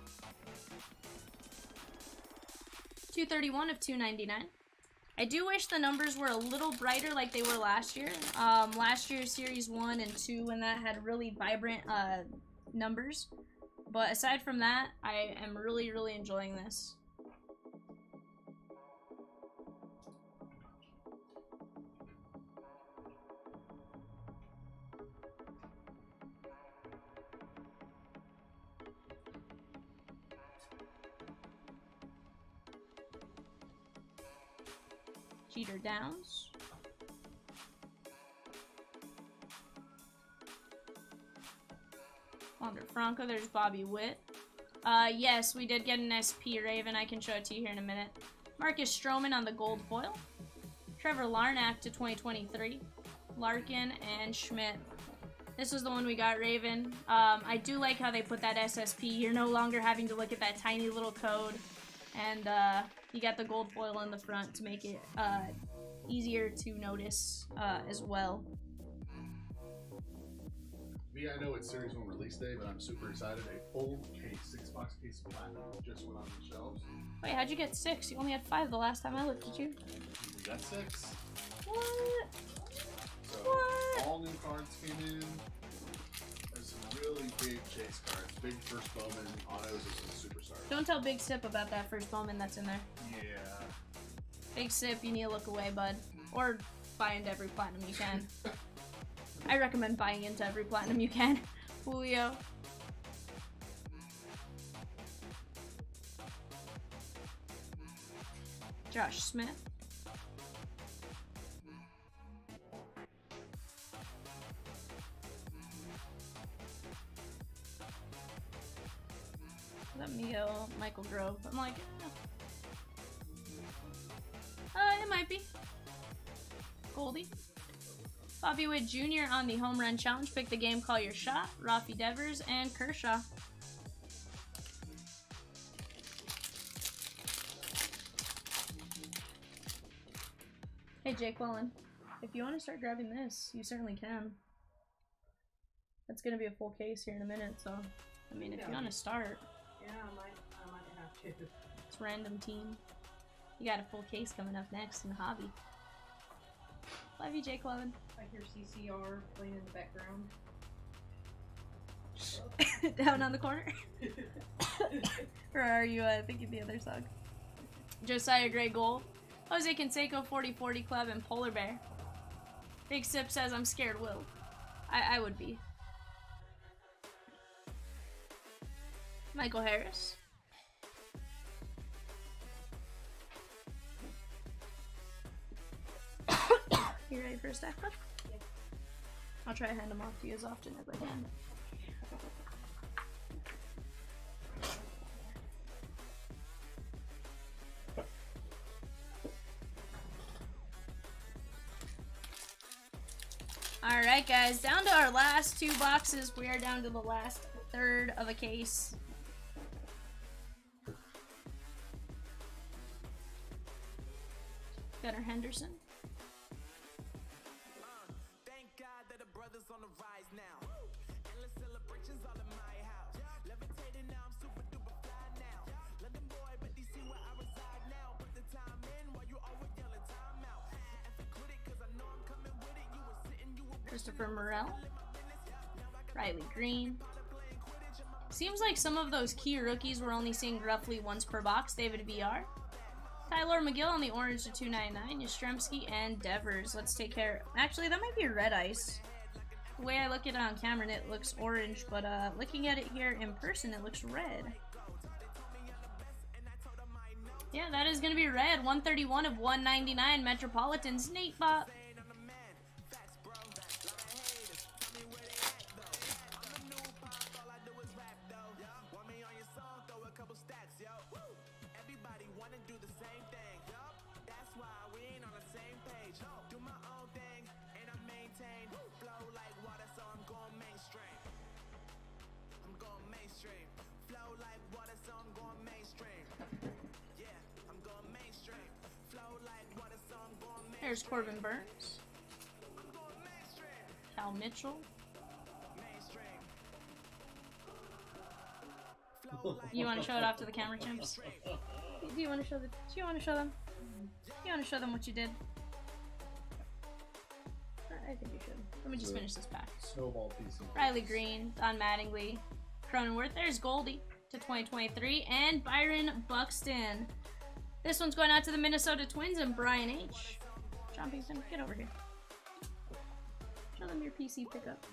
231 of 299. I do wish the numbers were a little brighter like they were last year. Last year's Series 1 and 2 when that had really vibrant numbers. But aside from that, I am really enjoying this. Jeter Downs. Wander Franco, there's Bobby Witt. Yes, we did get an SP Raven. I can show it to you here in a minute. Marcus Stroman on the gold foil. Trevor Larnack to 2023. Larkin and Schmidt. This was the one we got, Raven. I do like how they put that SSP. You're no longer having to look at that tiny little code. And you got the gold foil in the front to make it easier to notice as well. Me, I know it's Series 1 release day, but I'm super excited. A full case, 6-box case of platinum just went on the shelves. Wait, how'd you get 6? You only had 5 the last time I looked at you. We got 6. What? So, What? all new cards came in. There's some really big chase cards. Big first Bowman, autos, and some superstars. Don't tell Big Sip about that first Bowman that's in there. Yeah. Big Sip, you need to look away, bud. Or buy into every platinum you can. I recommend buying into every platinum you can. Julio. Josh Smith. Let me go Michael Grove. I'm like, it might be. Goldie. Bobby Witt Jr. on the home run challenge. Pick the game, call your shot. Rafi Devers and Kershaw. Hey, Jake Welland. If you want to start grabbing this, you certainly can. That's gonna be a full case here in a minute, so I mean, if you want to start. Yeah, I might have to. It's random team. You got a full case coming up next in the hobby. Love you, Jake Welland. I hear CCR playing in the background. Down on the corner? Or are you thinking the other song? Josiah Gray Gold. Jose Canseco 4040 Club and Polar Bear. Big Sip says I'm scared Will. I would be. Michael Harris. You ready for a stack up? I'll try to hand them off to you as often as I can. Alright guys, down to our last 2 boxes. We are down to the last third of a case. Gunnar Henderson. Thank God that the brothers on the rise now. Endless celebrations all in my house. Levitating now, I'm super duper fly now. London boy, but DC where I reside now. Put the time in while you always yelling time out. And for quit it, cause I know I'm coming with it. You were sitting, you were Christopher Morel. Riley Green. Seems like some of those key rookies we're only seeing roughly once per box. David VR. Tyler McGill on the orange to 299. Yastrzemski and Devers. Let's take care. Actually, that might be red ice. The way I look at it on camera, it looks orange, but looking at it here in person, it looks red. Yeah, that is going to be red. 131 of 199 Metropolitans. Nate Bop. There's Corbin Burns. Cal Mitchell. You want to show it off to the camera, Chimps? Do you want to show the? Do you want to show them? You want to show them what you did? I think you should. Let me just finish this pack. Snowball piece. Riley Green, Don Mattingly, Cronenworth. There's Goldie to 2023, and Byron Buxton. This one's going out to the Minnesota Twins and Brian H. John Pinkston, get over here. Show them your PC pickup.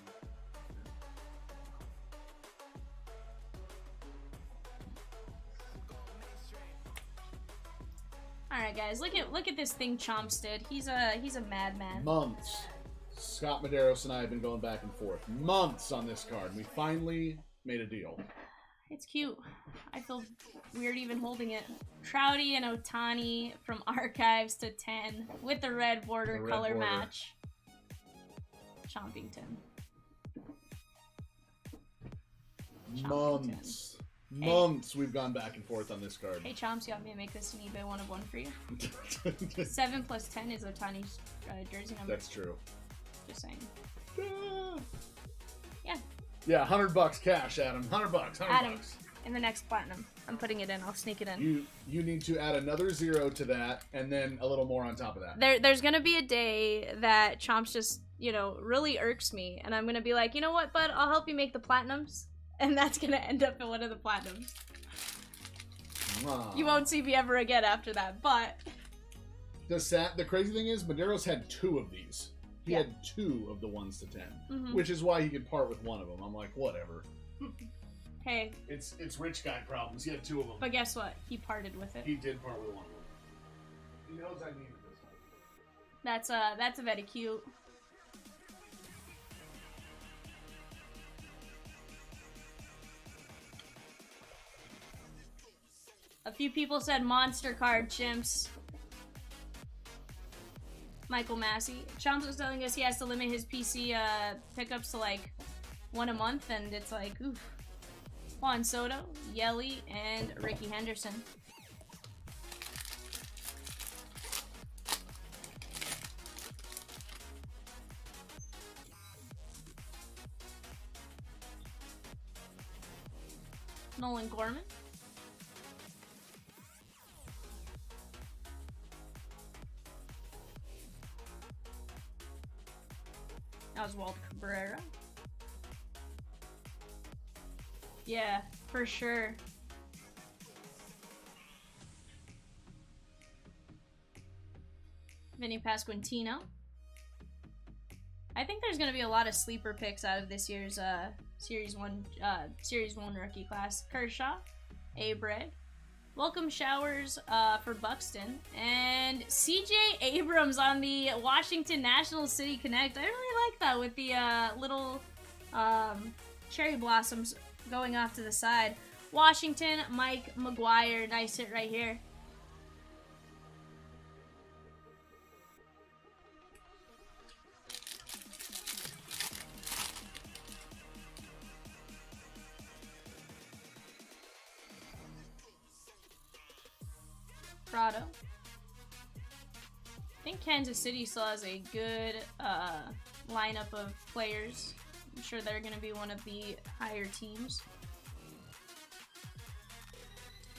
Alright guys, look at this thing Chomps did. He's a madman. Months. Scott Medeiros and I have been going back and forth. Months on this card. We finally made a deal. It's cute. I feel weird even holding it. Trouty and Otani from Archives to 10 with the red border The red color border. match. Chompington. Months. Months we've gone back and forth on this card. Hey Chomps, you want me to make this an eBay 1 of 1 for you? 7 plus 10 is Otani's jersey number. That's true. Just saying. Yeah. Yeah. Yeah, $100 cash, Adam. $100. Adam, in the next platinum. I'm putting it in. I'll sneak it in. You need to add another 0 to that, and then a little more on top of that. There's gonna be a day that Chomps just, you know, really irks me, and I'm gonna be like, you know what, bud? I'll help you make the platinums, and that's gonna end up in one of the platinums. You won't see me ever again after that, but The crazy thing is, Medeiros had 2 of these. He had 2 of the 1s to 10, which is why he could part with 1 of them. I'm like, whatever. hey. It's rich guy problems. He had 2 of them. But guess what? He parted with it. He did part with 1 of them. He knows I needed this. That's a very cute. A few people said monster card, Chimps. Michael Massey. Chomps was telling us he has to limit his PC pickups to like 1 a month, and it's like, oof. Juan Soto, Yelly, and Ricky Henderson. Nolan Gorman. Oswald Cabrera. Yeah, for sure. Vinny Pasquantino. I think there's going to be a lot of sleeper picks out of this year's Series 1 rookie class. Kershaw, A-Bread, Welcome Showers for Buxton, and CJ Abrams on the Washington National City Connect. I really like that with the little cherry blossoms going off to the side. Washington, Mike McGuire, nice hit right here. Prado. I think Kansas City still has a good lineup of players. I'm sure they're going to be one of the higher teams.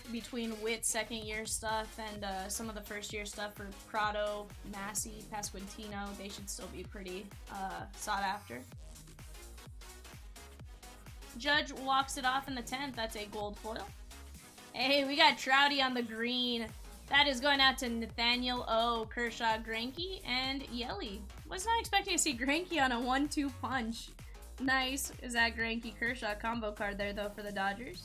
Between Witt's second-year stuff and some of the first-year stuff for Prado, Massey, Pasquantino, they should still be pretty sought after. Judge walks it off in the 10th. That's a gold foil. Hey, we got Trouty on the green. That is going out to Nathaniel O, Kershaw, Greinke, and Yelly. Was not expecting to see Greinke on a 1-2 punch. Nice. Is that Greinke Kershaw combo card there, though, for the Dodgers?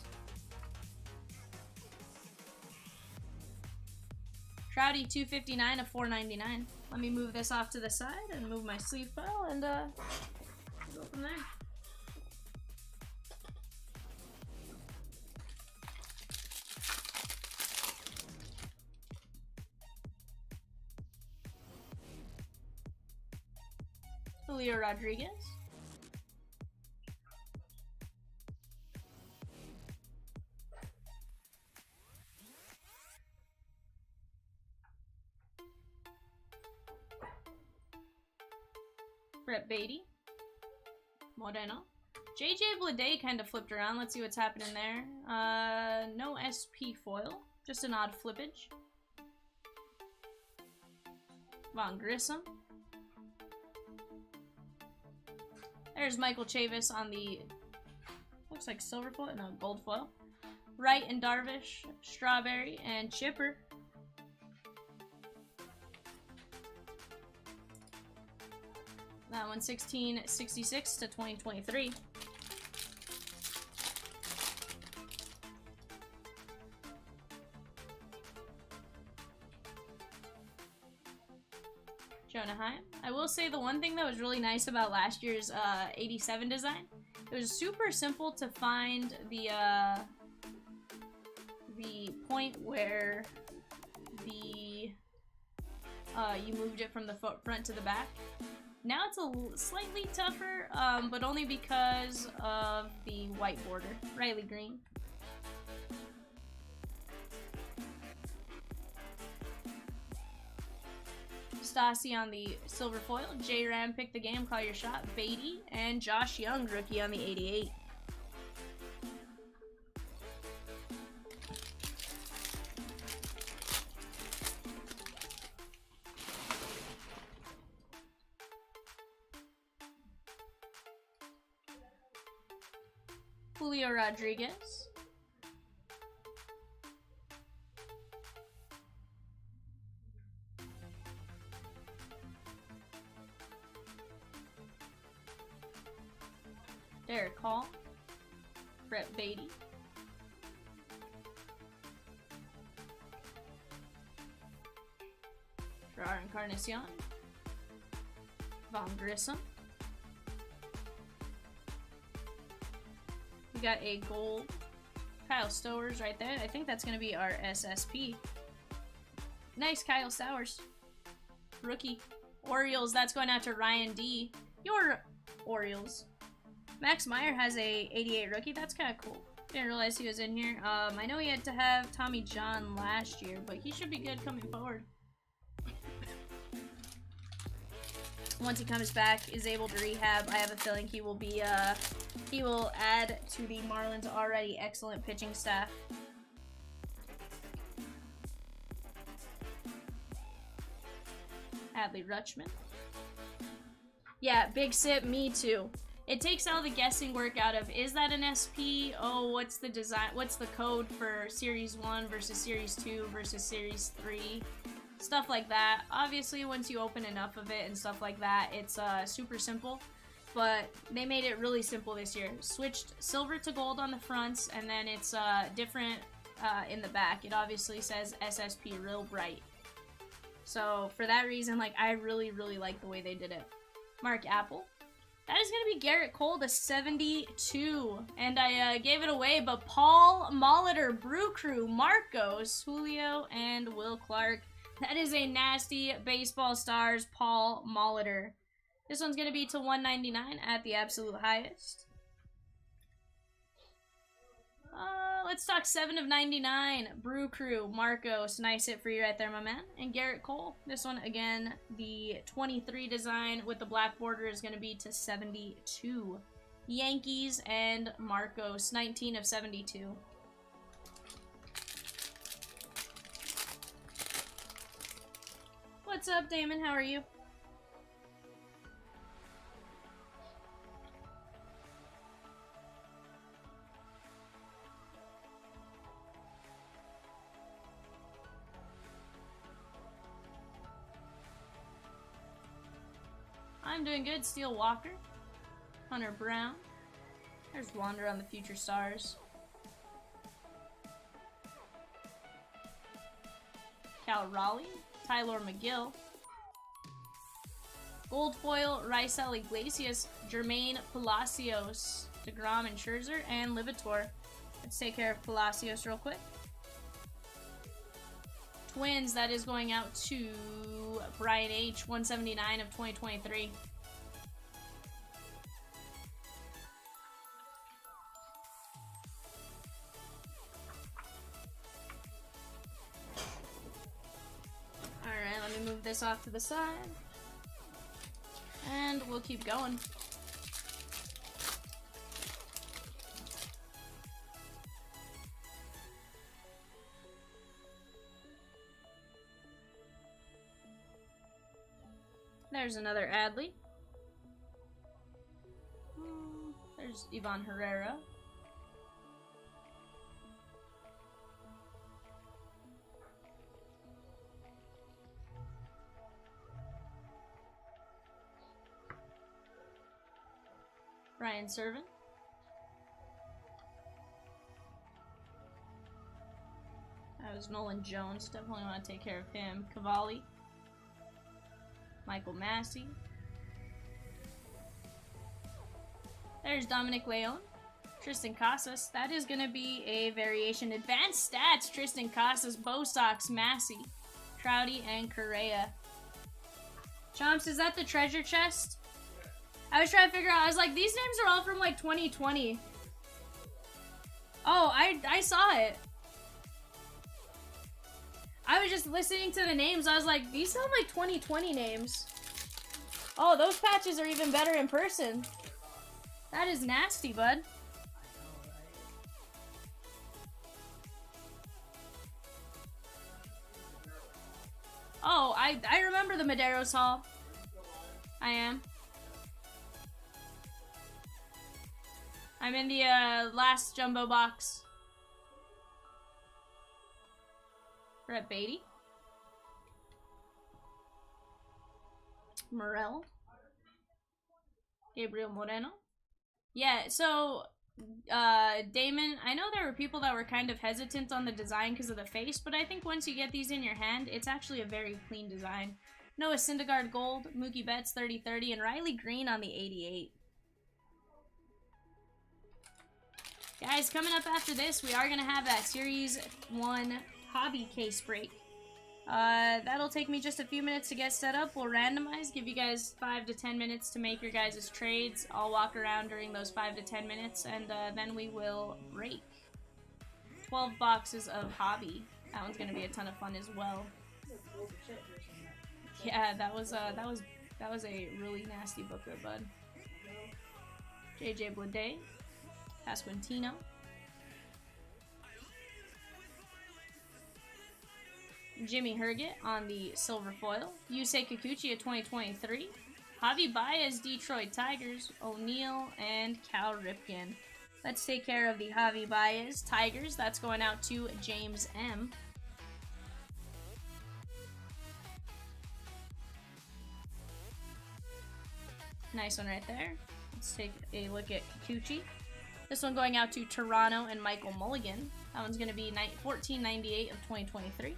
Trouty, 259 of 499. Let me move this off to the side and move my sleeve file and go from there. Julio Rodriguez. Brett Beatty. Moreno. JJ Bleday kind of flipped around. Let's see what's happening there. No SP foil. Just an odd flippage. Von Grissom. There's Michael Chavis on the, looks like silver foil, no, gold foil. Wright and Darvish, Strawberry, and Chipper. That one, 1666 to 2023. Jonah Heim. I will say the one thing that was really nice about last year's 87 design, it was super simple to find the point where the you moved it from the front to the back. Now it's a slightly tougher, but only because of the white border. Riley Green. Stassi on the silver foil. J-Ram picked the game, call your shot. Beatty and Josh Young, rookie on the 88. Julio Rodriguez. Derek Hall, Brett Beatty, Gerard Encarnacion, Von Grissom. We got a gold Kyle Stowers right there. I think that's going to be our SSP. Nice Kyle Stowers. Rookie. Orioles, that's going out to Ryan D. Your Orioles. Max Meyer has a 88 rookie. That's kind of cool. Didn't realize he was in here. I know he had to have Tommy John last year, but he should be good coming forward. Once he comes back, is able to rehab, I have a feeling he will be He will add to the Marlins' already excellent pitching staff. Adley Rutschman. Yeah, big sip, me too. It takes all the guessing work out of, is that an SP? Oh, what's the design, what's the code for Series 1 versus Series 2 versus Series 3? Stuff like that. Obviously, once you open enough of it and stuff like that, it's super simple. But they made it really simple this year. Switched silver to gold on the fronts, and then it's different in the back. It obviously says SSP real bright. So for that reason, like, I really, really like the way they did it. Mark Apple. That is going to be Garrett Cole to 72. And I gave it away, but Paul Molitor, Brew Crew, Marcos, Julio, and Will Clark. That is a nasty Baseball Stars Paul Molitor. This one's going to be to 199 at the absolute highest. Let's talk 7 of 99. Brew Crew, Marcos. Nice hit for you right there, my man. And Garrett Cole. This one, again, the 23 design with the black border is going to be to 72. Yankees and Marcos, 19 of 72. What's up, Damon? How are you? I'm doing good. Steel Walker. Hunter Brown. There's Wander on the Future Stars. Cal Raleigh. Tyler McGill. Gold foil, Raisel Iglesias, Jermaine Palacios, DeGrom and Scherzer, and Libator. Let's take care of Palacios real quick. Twins, that is going out to Brian H, 179 of 2023. Alright, let me move this off to the side. And we'll keep going. There's another Adley. There's Ivan Herrera. Ryan Servant. That was Nolan Jones. Definitely want to take care of him. Cavalli. Michael Massey. There's Dominic Leon. Tristan Casas. That is going to be a variation. Advanced stats. Tristan Casas, Bo Sox, Massey, Trouty, and Correa. Chomps, is that the treasure chest? I was trying to figure out. I was like, these names are all from like 2020. Oh, I saw it. I was just listening to the names. I was like, these sound like 2020 names. Oh, those patches are even better in person. That is nasty, bud. Oh, I remember the Madero's Hall. I am. I'm in the last jumbo box. Brett Beatty. Morel. Gabriel Moreno. Yeah, so, Damon, I know there were people that were kind of hesitant on the design because of the face, but I think once you get these in your hand, it's actually a very clean design. Noah Syndergaard Gold, Mookie Betts 30-30, and Riley Green on the 88. Guys, coming up after this, we are going to have that Series 1 hobby case break. That'll take me just a few minutes to get set up. We'll randomize, give you guys 5 to 10 minutes to make your guys' trades. I'll walk around during those 5 to 10 minutes, and then we will break. 12 boxes of hobby. That one's going to be a ton of fun as well. Yeah, that was a really nasty booklet, bud. JJ Bleday, Pasquantino, Jimmy Herget on the silver foil, Yusei Kikuchi of 2023, Javi Baez, Detroit Tigers, O'Neal, and Cal Ripken. Let's take care of the Javi Baez Tigers. That's going out to James M. Nice one right there. Let's take a look at Kikuchi. This one going out to Toronto and Michael Mulligan. That one's going to be 1498 of 2023.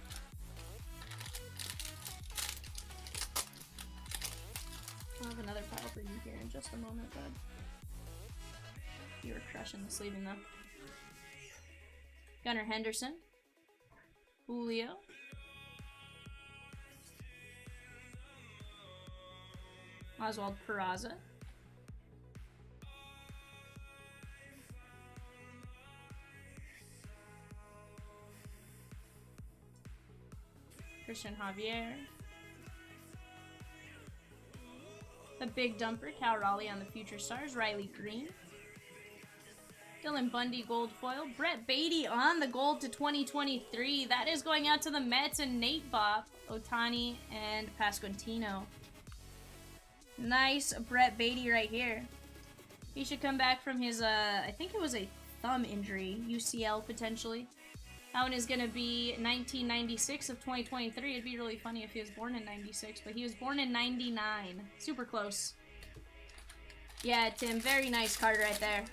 I'll have another pile for you here in just a moment, bud. You were crushing the sleeving though. Gunnar Henderson. Julio. Oswald Peraza. Christian Javier. The big dumper, Cal Raleigh on the Future Stars, Riley Green. Dylan Bundy gold foil. Brett Beatty on the gold to 2023. That is going out to the Mets and Nate Bopp, Otani, and Pasquantino. Nice Brett Beatty right here. He should come back from his, I think it was a thumb injury, UCL potentially. That one is going to be 1996 of 2023. It'd be really funny if he was born in 96, but he was born in 99. Super close. Yeah, Tim, very nice card right there.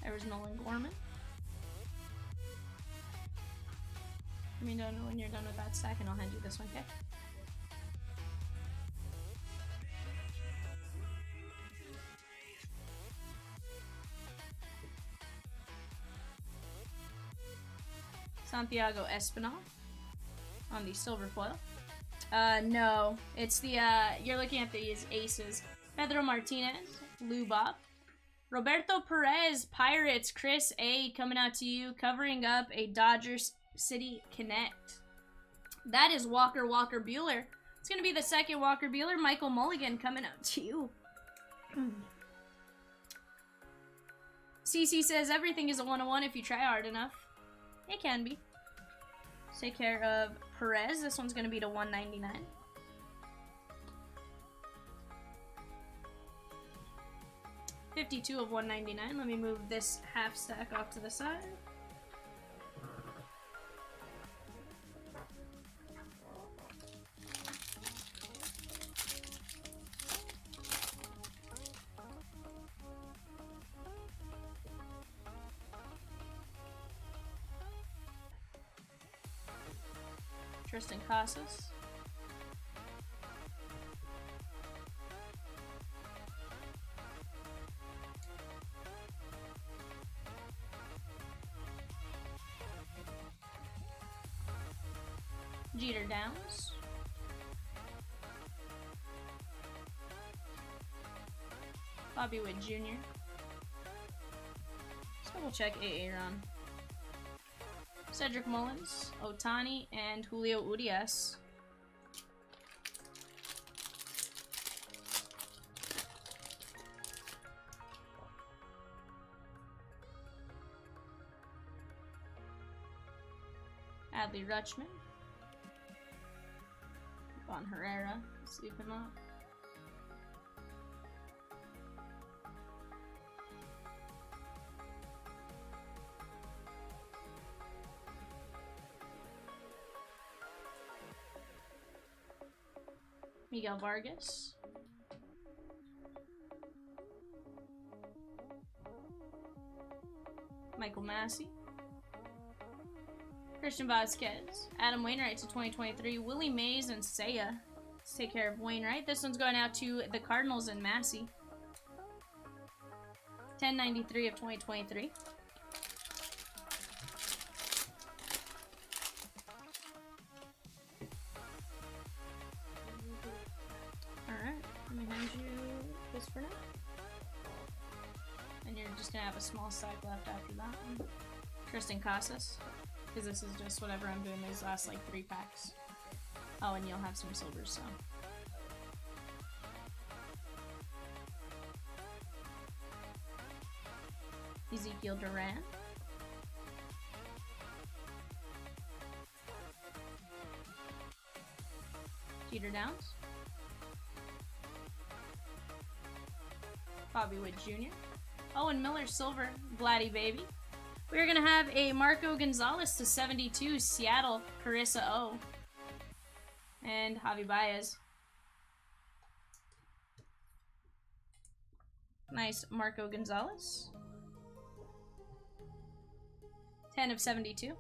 There was Nolan Gorman. Let me know when you're done with that stack and I'll hand you this one, okay? Santiago Espinal on the silver foil. No, it's the, you're looking at these aces. Pedro Martinez, Lou Bob. Roberto Perez, Pirates, Chris A. coming out to you, covering up a Dodgers City Connect. That is Walker Buehler. It's going to be the second Walker Buehler. Michael Mulligan coming out to you. CC says everything is a 101 if you try hard enough. It can be. Let's take care of Perez. This one's going to be to 199. $52 of 199. Let me move this half stack off to the side. Tristan Casas. Jeter Downs. Bobby Witt Jr. Let's double check AA run. Cedric Mullins, Otani, and Julio Urias. Adley Rutschman. Von Herrera, sleep him up. Miguel Vargas. Michael Massey. Christian Vasquez. Adam Wainwright to 2023. Willie Mays and Seiya. Let's take care of Wainwright. This one's going out to the Cardinals and Massey. 1093 of 2023. Alright, let me hand you this for now. And you're just going to have a small stack left after that one. Tristan Casas. Because this is just whatever I'm doing these last like 3 packs. Oh, and you'll have some silvers, so. Ezekiel Duran. Jeter Downs. Bobby Witt Jr. Owen Miller Silver. Vladdy Baby. We're going to have a Marco Gonzalez to 72. Seattle. Carissa O. And Javi Baez. Nice Marco Gonzalez. 10 of 72.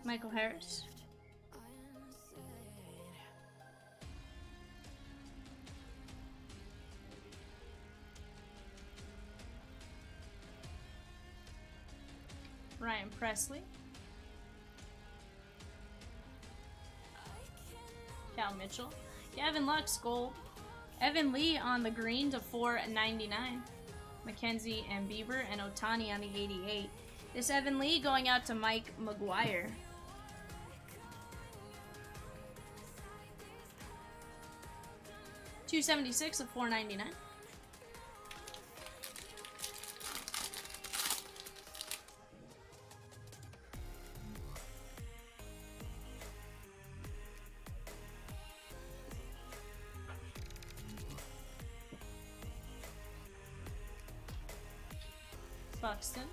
Michael Harris. Ryan Presley. Cal Mitchell. Gavin Lux gold. Evan Lee on the green to 4.99. Mackenzie and Bieber and Otani on the 88. This Evan Lee going out to Mike McGuire. $276 of $4.99. Buxton.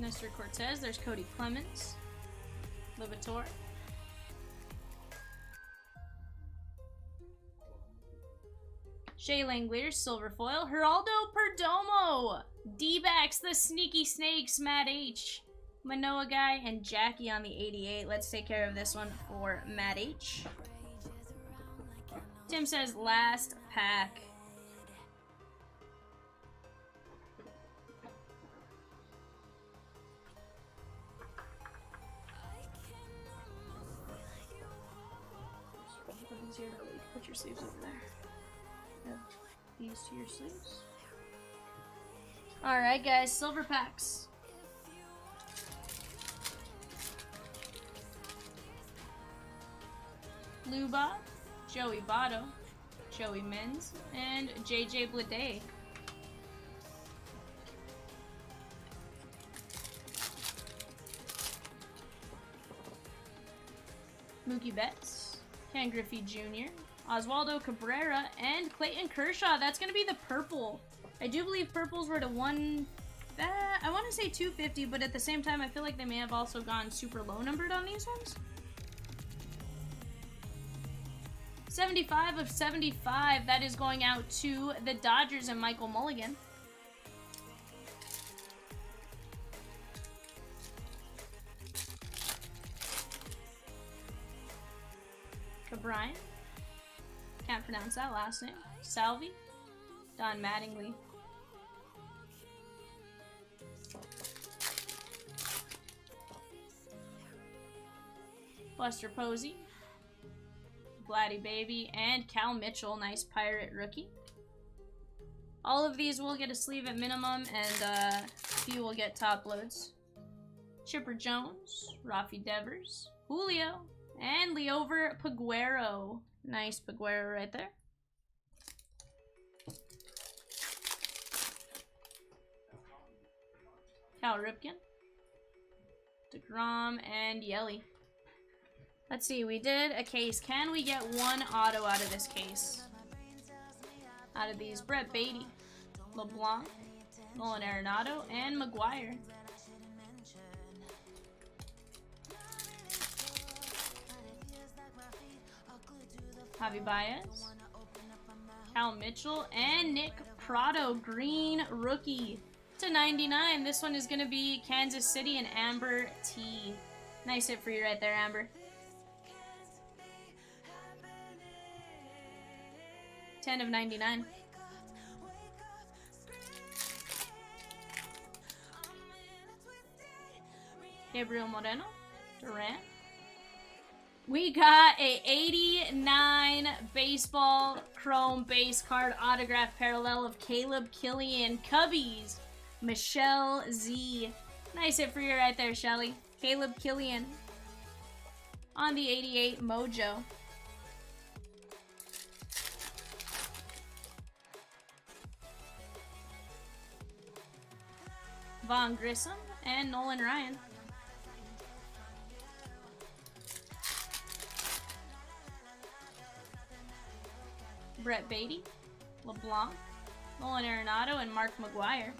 Nestor Cortez. There's Cody Clemens. Livator. Shea Langoliers, silver foil. Geraldo Perdomo. D-backs, the Sneaky Snakes, Matt H. Manoa Guy and Jackie on the 88. Let's take care of this one for Matt H. Tim says last pack. Put your sleeves over there. Add these to your sleeves. Alright guys, silver packs. Luba, Joey Votto, Joey Menz, and JJ Bleday. Mookie Betts, Ken Griffey Jr., Oswaldo Cabrera, and Clayton Kershaw. That's going to be the purple. I do believe purples were to I want to say 250, but at the same time, I feel like they may have also gone super low numbered on these ones. 75 of 75. That is going out to the Dodgers and Michael Mulligan. Cabrian. Can't pronounce that last name. Salvi. Don Mattingly. Buster Posey. Vladdy Baby, and Cal Mitchell. Nice Pirate rookie. All of these will get a sleeve at minimum, and a few will get top loads. Chipper Jones, Rafi Devers, Julio, and Leover Peguero. Nice Peguero right there. Cal Ripken, DeGrom, and Yelly. Let's see, we did a case. Can we get one auto out of this case? Out of these, Brett Beatty, LeBlanc, Nolan Arenado, and McGuire. Javi Baez, Cal Mitchell, and Nick Prado, green rookie to 99. This one is going to be Kansas City and Amber T. Nice hit for you right there, Amber. 10 of 99. Gabriel Moreno. Durant. We got a 89 baseball chrome base card autograph parallel of Caleb Killian. Cubbies. Michelle Z. Nice hit for you right there, Shelly. Caleb Killian. On the 88 Mojo. Vaughn Grissom and Nolan Ryan. Brett Beatty, LeBlanc, Nolan Arenado, and Mark McGuire.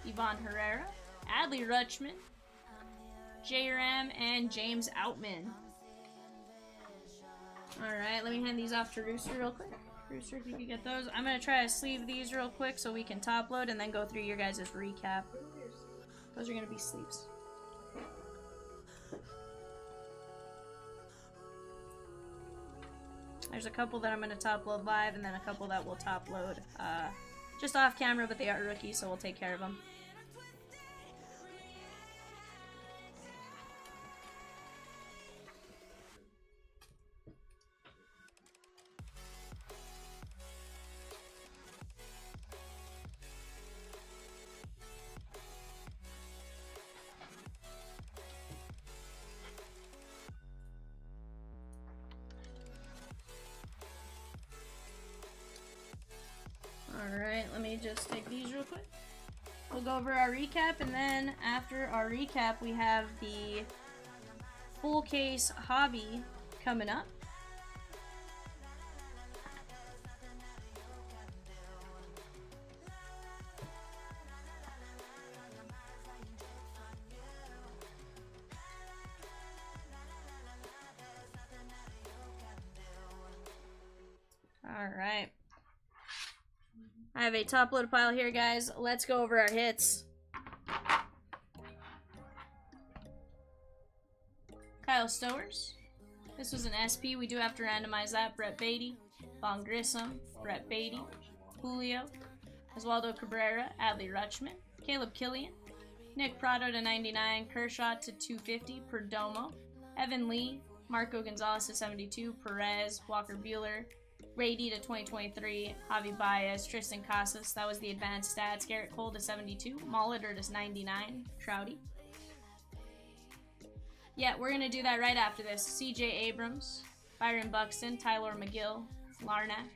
Yvonne Herrera, Adley Rutschman, J-Ram, and James Outman. Alright, let me hand these off to Rooster real quick. Rooster, if you could get those. I'm going to try to sleeve these real quick so we can top load and then go through your guys' recap. Those are going to be sleeves. There's a couple that I'm going to top load live and then a couple that we'll top load just off camera, but they are rookies, so we'll take care of them. Alright, let me just take these real quick. We'll go over our recap, and then after our recap, we have the full case hobby coming up. Alright. I have a top load pile here, guys. Let's go over our hits. Kyle Stowers. This was an SP. We do have to randomize that. Brett Beatty. Vaughn Grissom. Brett Beatty. Julio. Oswaldo Cabrera. Adley Rutschman. Caleb Killian. Nick Prado to 99. Kershaw to 250. Perdomo. Evan Lee. Marco Gonzalez to 72. Perez. Walker Buehler. Grady to 2023, Javi Baez, Tristan Casas, that was the advanced stats. Garrett Cole to 72, Molitor to 99, Trouty. Yeah, we're going to do that right after this. CJ Abrams, Byron Buxton, Tyler McGill, Larnack,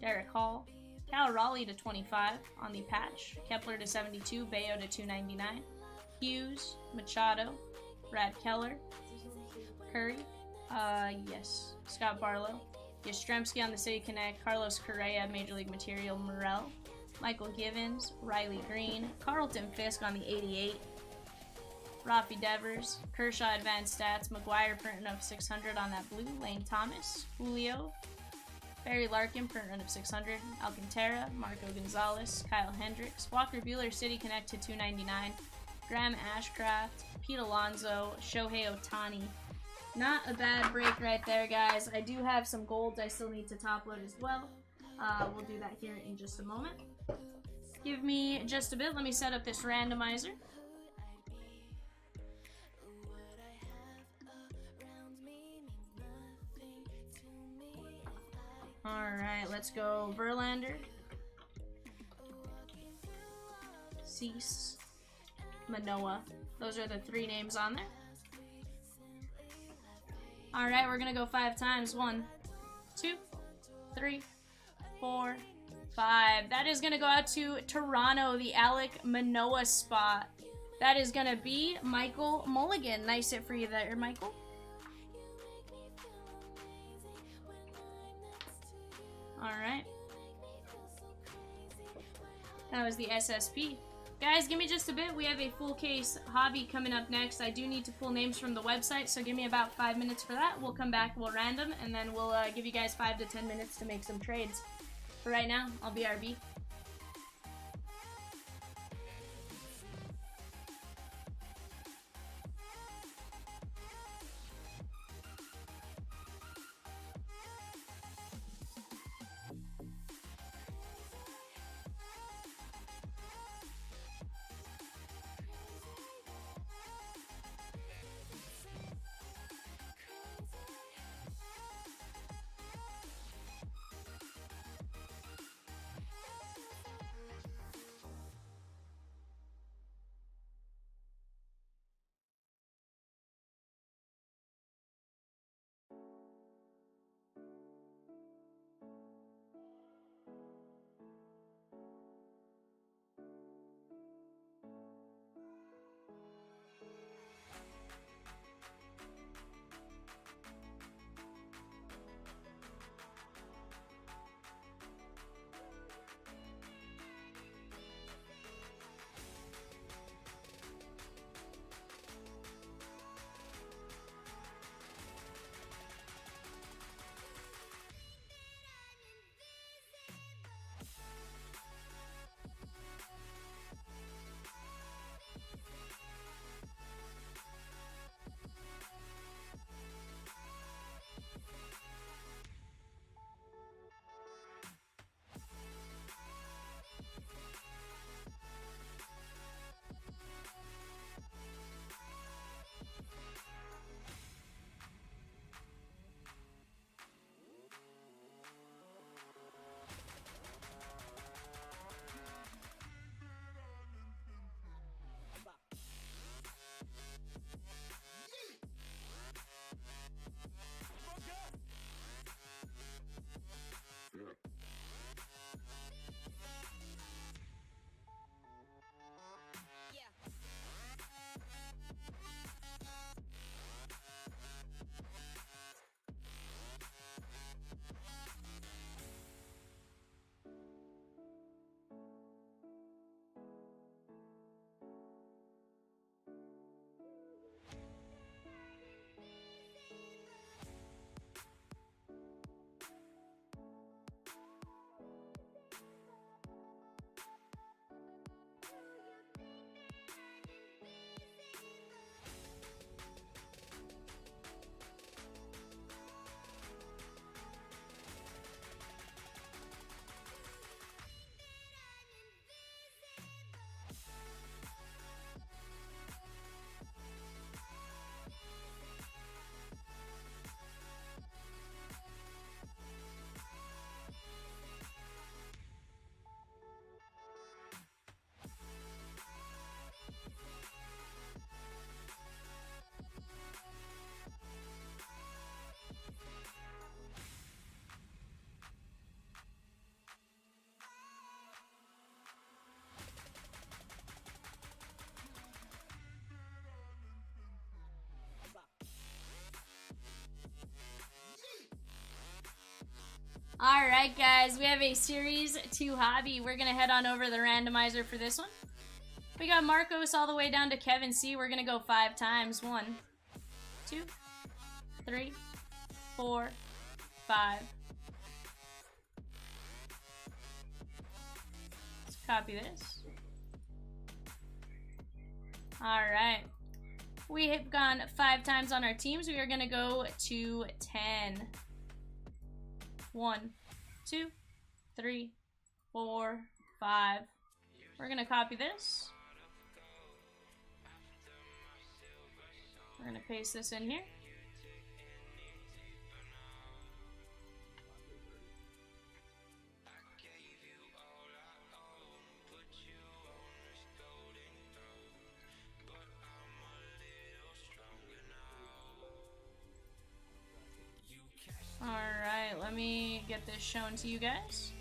Derek Hall, Cal Raleigh to 25 on the patch, Kepler to 72, Bayo to 299, Hughes, Machado, Brad Keller, Curry, yes, Scott Barlow, Yastrzemski on the City Connect, Carlos Correa, Major League Material, Morel, Michael Givens, Riley Green, Carlton Fisk on the 88, Rafi Devers, Kershaw Advanced Stats, McGuire printing of 600 on that blue, Lane Thomas, Julio, Barry Larkin printing of 600, Alcantara, Marco Gonzalez, Kyle Hendricks, Walker Buehler City Connect to 299, Graham Ashcraft, Pete Alonso, Shohei Ohtani. Not a bad break right there, guys. I do have some golds I still need to top load as well. We'll do that here in just a moment. Give me just a bit. Let me set up this randomizer. Alright, let's go Verlander, Cease, Manoah. Those are the three names on there. Alright, we're gonna go 5 times. 1, 2, 3, 4, 5. That is gonna go out to Toronto, the Alec Manoah spot. That is gonna be Michael Mulligan. Nice hit for you there, Michael. Alright. That was the SSP. Guys, give me just a bit. We have a full case hobby coming up next. I do need to pull names from the website, so give me about 5 minutes for that. We'll come back, we'll random, and then we'll give you guys 5 to 10 minutes to make some trades. For right now, I'll be RB. Alright, guys, we have a Series 2 hobby. We're going to head on over to the randomizer for this one. We got Marcos all the way down to Kevin C. We're going to go 5 times. 1, 2, 3, 4, 5. Let's copy this. Alright. We have gone 5 times on our teams. We are going to go to 10. 1, 2, 3, 4, 5. We're gonna copy this. We're gonna paste this in here. Alright, let me get this shown to you guys.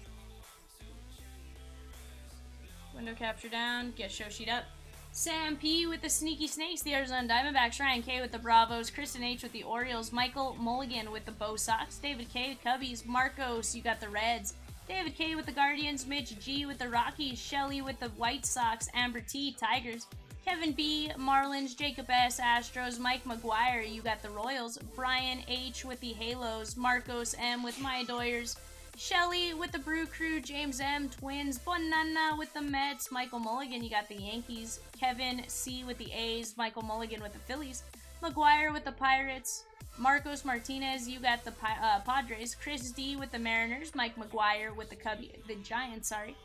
Window capture down, get show sheet up. Sam P with the Sneaky Snakes, the Arizona Diamondbacks, Ryan K with the Bravos, Kristen H with the Orioles, Michael Mulligan with the Bo Sox, David K with Cubbies, Marcos, you got the Reds, David K with the Guardians, Mitch G with the Rockies, Shelly with the White Sox, Amber T, Tigers, Kevin B, Marlins, Jacob S, Astros, Mike McGuire, you got the Royals, Brian H with the Halos, Marcos M with my Doyers, Shelly with the Brew Crew, James M, Twins, Bonana with the Mets, Michael Mulligan, you got the Yankees, Kevin C with the A's, Michael Mulligan with the Phillies, McGuire with the Pirates, Marcos Martinez, you got the Padres, Chris D with the Mariners, Mike McGuire with the Giants, sorry.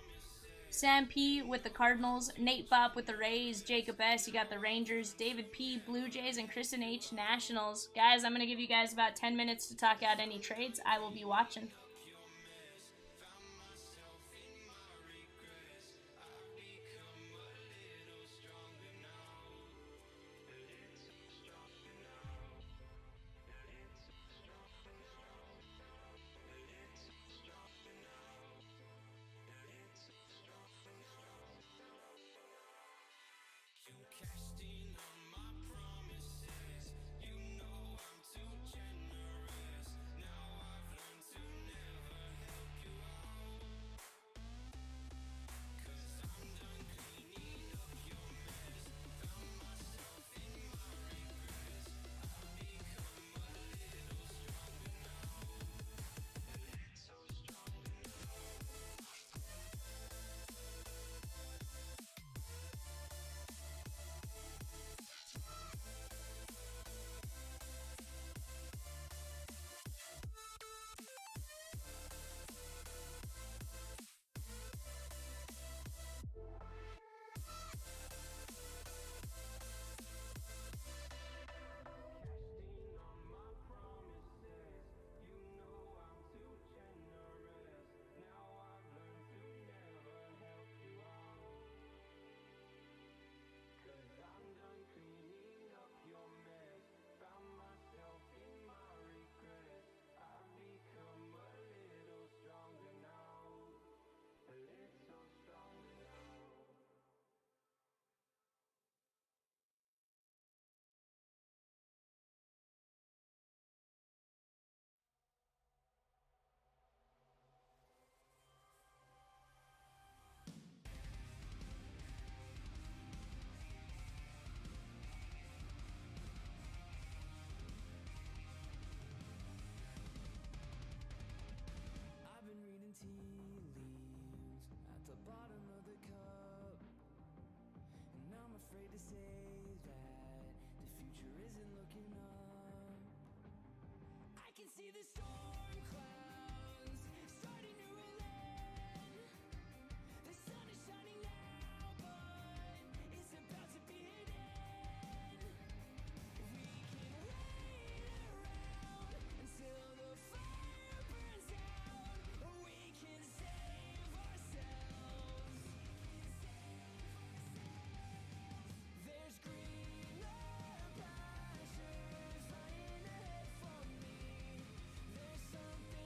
Sam P with the Cardinals, Nate Bop with the Rays, Jacob S, you got the Rangers, David P, Blue Jays, and Kristen H, Nationals. Guys, I'm going to give you guys about 10 minutes to talk out any trades. I will be watching. See the storm clouds starting to roll in. The sun is shining now, but it's about to be hidden. We can wait around until the fire burns out, or we can save ourselves. There's greener pastures lying ahead for me. There's something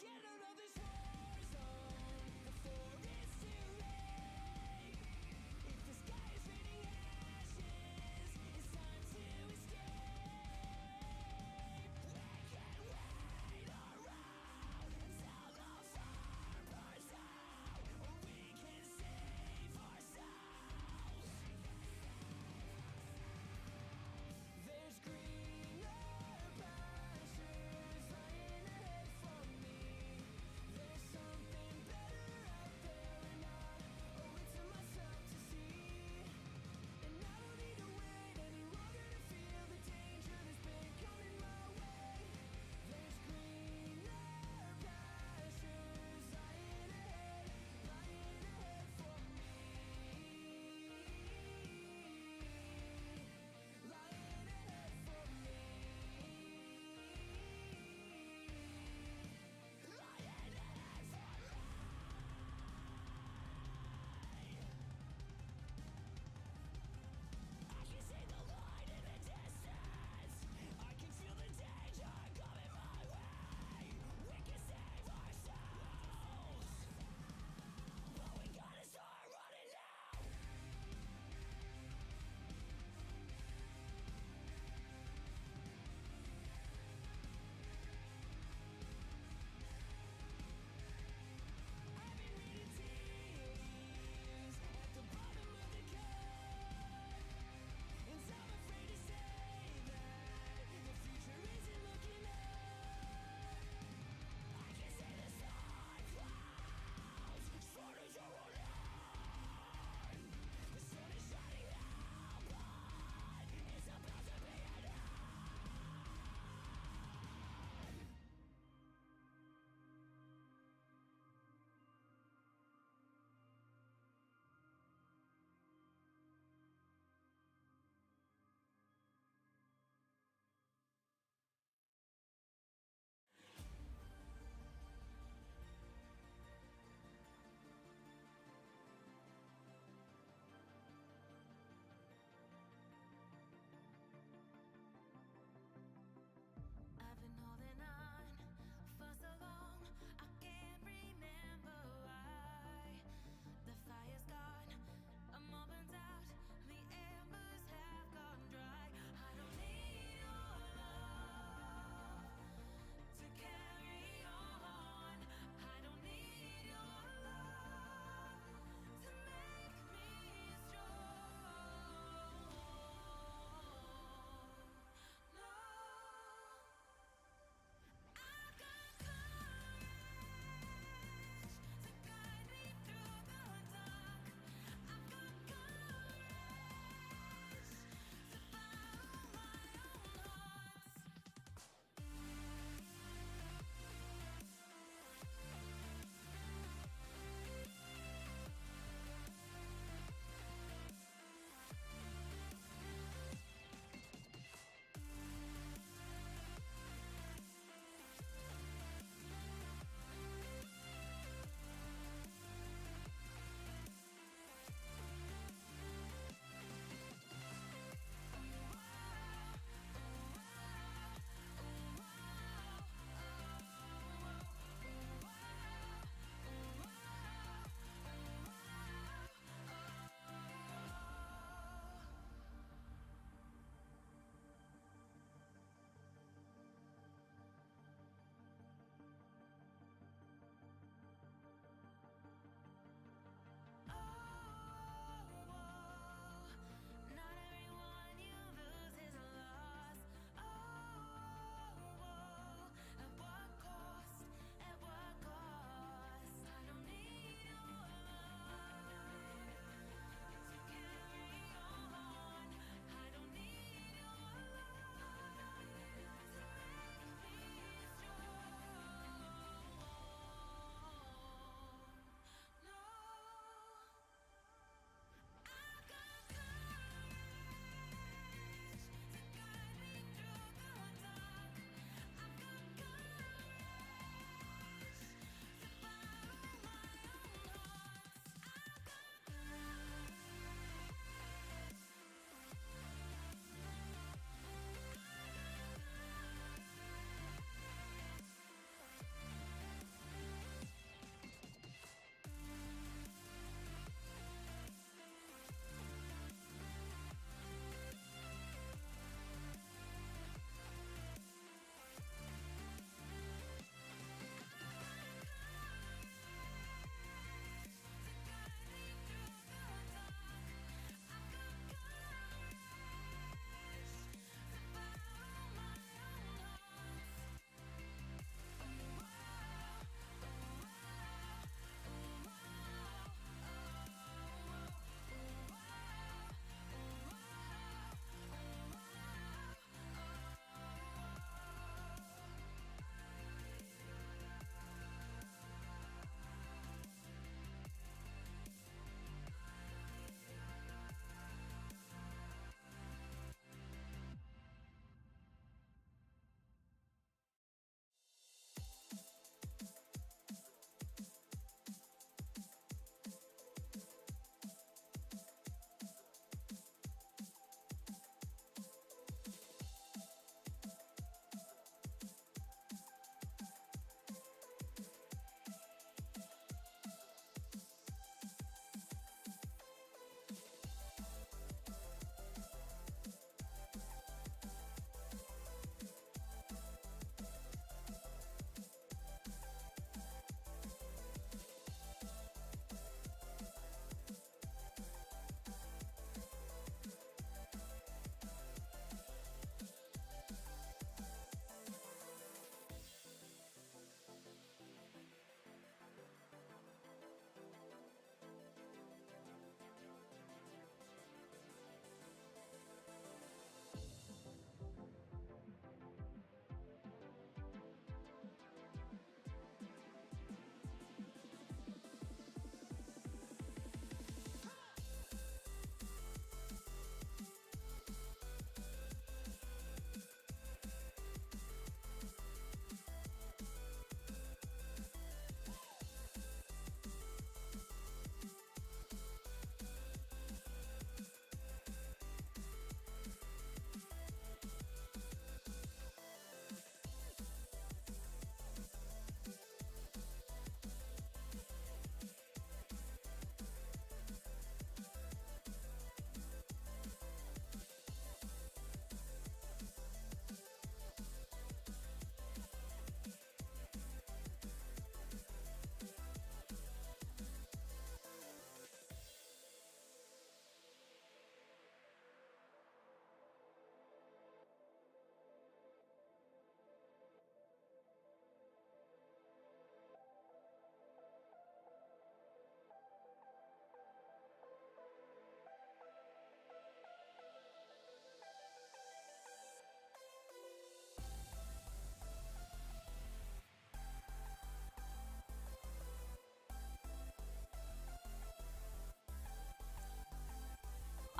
get out of this war zone before it's too late. If the sky is raining ashes, it's time to escape. We can wait around until the fire burns out, or we can save ourselves. There's greener pastures lying ahead for me.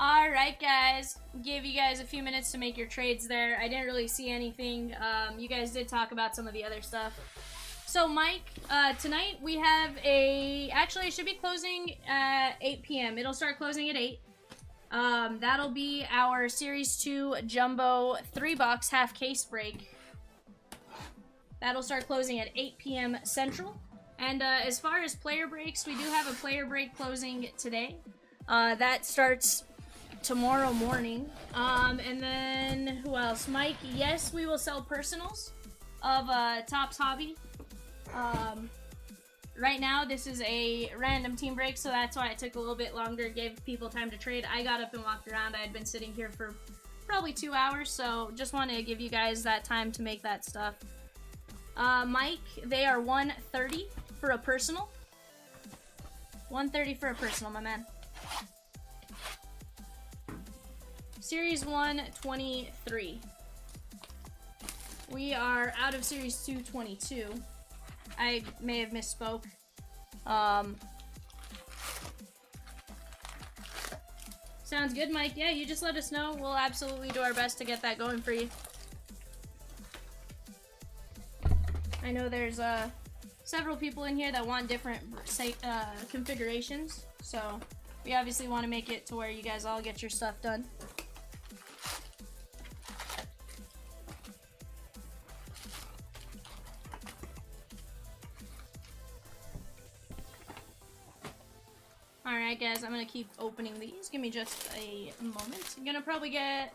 Alright, guys. Give you guys a few minutes to make your trades there. I didn't really see anything. You guys did talk about some of the other stuff. So, Mike, tonight we have a... Actually, it should be closing at 8 p.m. It'll start closing at 8. That'll be our Series 2 Jumbo 3-box half case break. That'll start closing at 8 p.m. Central. And as far as player breaks, we do have a player break closing today. That starts tomorrow morning. And then, who else? Mike, yes, we will sell personals of Topps Hobby. Right now, this is a random team break, so that's why it took a little bit longer, gave people time to trade. I got up and walked around. I had been sitting here for probably 2 hours, so just wanted to give you guys that time to make that stuff. Mike, they are $130 for a personal. $130 for a personal, my man. Series 123. We are out of Series 222. I may have misspoke. Sounds good, Mike. Yeah, you just let us know. We'll absolutely do our best to get that going for you. I know there's several people in here that want different configurations, so we obviously want to make it to where you guys all get your stuff done. Alright guys, I'm gonna keep opening these. Give me just a moment. I'm gonna probably get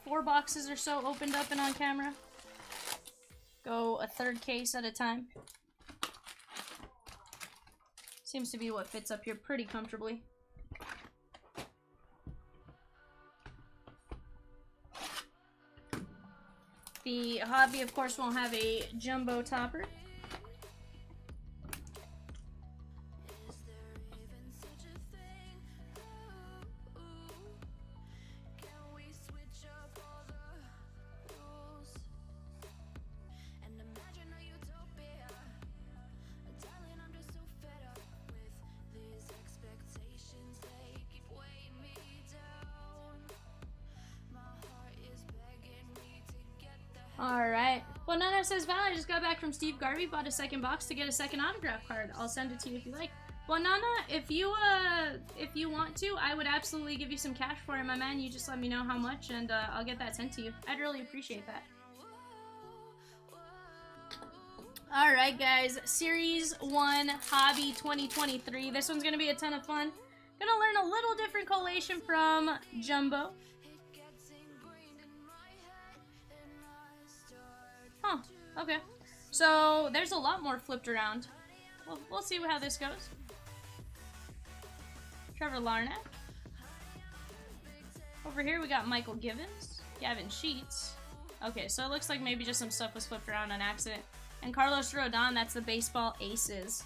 4 boxes or so opened up and on camera. Go a third case at a time. Seems to be what fits up here pretty comfortably. The hobby, of course, won't have a jumbo topper. Alright. Well, Nana says, Val, I just got back from Steve Garvey, bought a second box to get a second autograph card. I'll send it to you if you like. Well, Nana, if you want to, I would absolutely give you some cash for it, my man. You just let me know how much, and I'll get that sent to you. I'd really appreciate that. Alright, guys. Series 1 Hobby 2023. This one's going to be a ton of fun. Gonna learn a little different collation from Jumbo. Huh, okay. So, there's a lot more flipped around. We'll see how this goes. Trevor Larnach. Over here we got Michael Givens. Gavin Sheets. Okay, so it looks like maybe just some stuff was flipped around on accident. And Carlos Rodon, that's the baseball aces.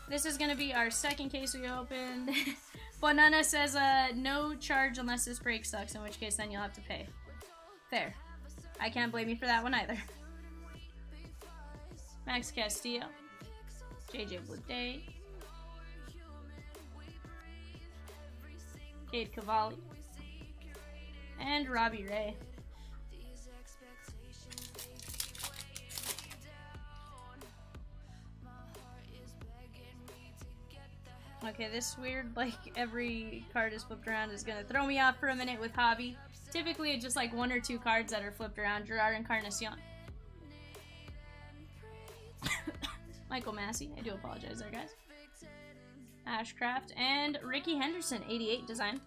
This is going to be our second case we opened. Bonana says, no charge unless this break sucks, in which case then you'll have to pay. Fair. I can't blame you for that one either. Max Castillo. JJ Bleday. Cade Cavalli. And Robbie Ray. Okay, this weird, like, every card is flipped around is gonna throw me off for a minute with Hobby. Typically, it's just like 1 or 2 cards that are flipped around. Gerard Encarnacion. Michael Massey. I do apologize there, guys. Ashcraft. And Ricky Henderson, 88 design.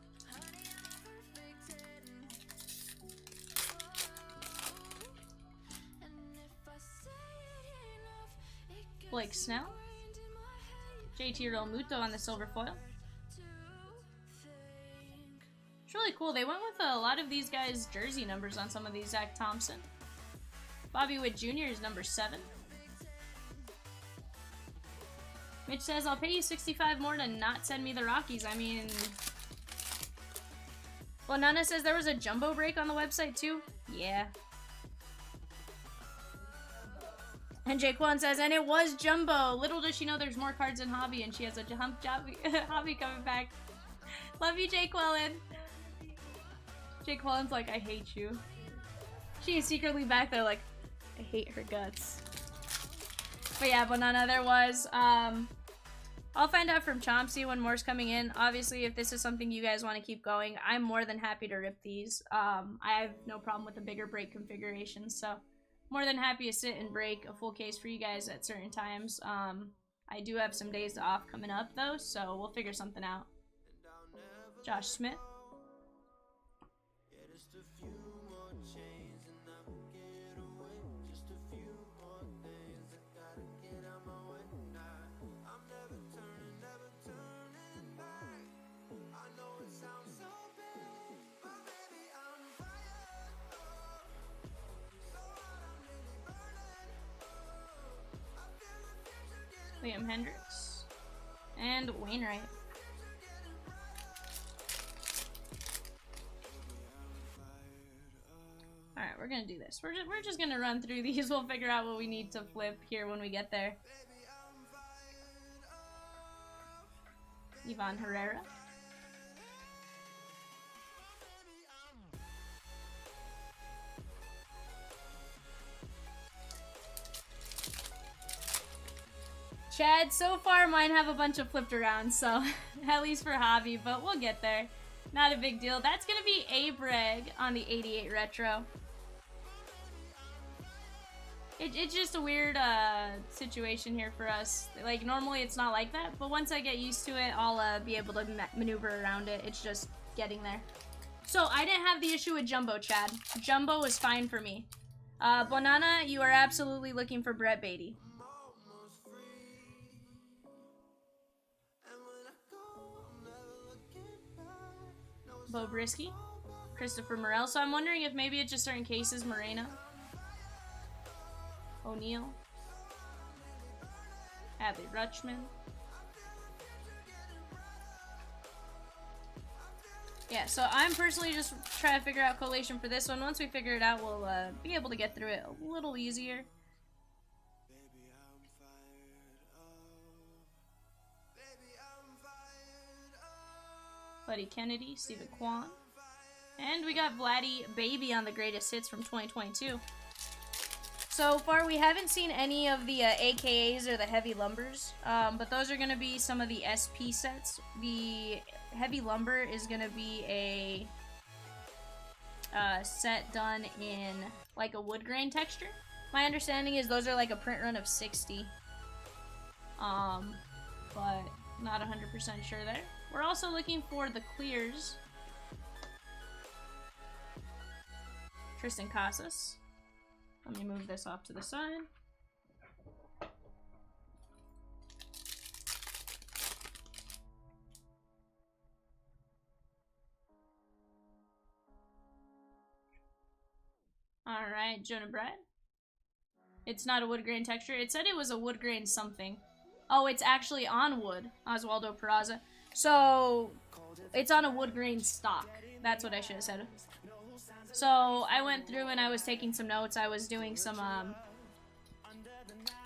Blake Snell. JT Realmuto on the silver foil. It's really cool. They went with a lot of these guys' jersey numbers on some of these. Zach Thompson. Bobby Witt Jr. is number 7. Mitch says, I'll pay you $65 more to not send me the Rockies. I mean... Well, Nana says there was a jumbo break on the website too. Yeah. And Jaquan says, and it was Jumbo. Little does she know there's more cards in Hobby, and she has a Hobby coming back. Love you, Jaqueline. Jaquelin's like, I hate you. She is secretly back there like, I hate her guts. But yeah, Banana, there was. I'll find out from Chomsky when more's coming in. Obviously, if this is something you guys want to keep going, I'm more than happy to rip these. I have no problem with the bigger break configurations, so more than happy to sit and break a full case for you guys at certain times. I do have some days off coming up, though, so we'll figure something out. Josh Smith. Liam Hendricks. And Wainwright. Alright, we're gonna do this. We're just gonna run through these. We'll figure out what we need to flip here when we get there. Ivan Herrera. Chad, so far mine have a bunch of flipped around, so at least for Hobby, but we'll get there. Not a big deal. That's gonna be Abreg on the 88 Retro. It's just a weird situation here for us. Like, normally it's not like that, but once I get used to it, I'll be able to maneuver around it. It's just getting there. So, I didn't have the issue with Jumbo, Chad. Jumbo was fine for me. Bonana, you are absolutely looking for Brett Beatty. Bo Brisky, Christopher Morel. So I'm wondering if maybe it's just certain cases. Moreno, O'Neal, Adley Rutschman. Yeah, so I'm personally just trying to figure out collation for this one. Once we figure it out, we'll be able to get through it a little easier. Buddy Kennedy, Stephen Kwan. And we got Vladdy Baby on the greatest hits from 2022. So far, we haven't seen any of the AKAs or the heavy lumbers, but those are going to be some of the SP sets. The heavy lumber is going to be a set done in like a wood grain texture. My understanding is those are like a print run of 60. But not 100% sure there. We're also looking for the clears. Tristan Casas. Let me move this off to the side. Alright, Jonah Brett. It's not a wood grain texture. It said it was a wood grain something. Oh, it's actually on wood. Oswaldo Peraza. So, it's on a wood grain stock. That's what I should have said. So, I went through and I was taking some notes. I was doing some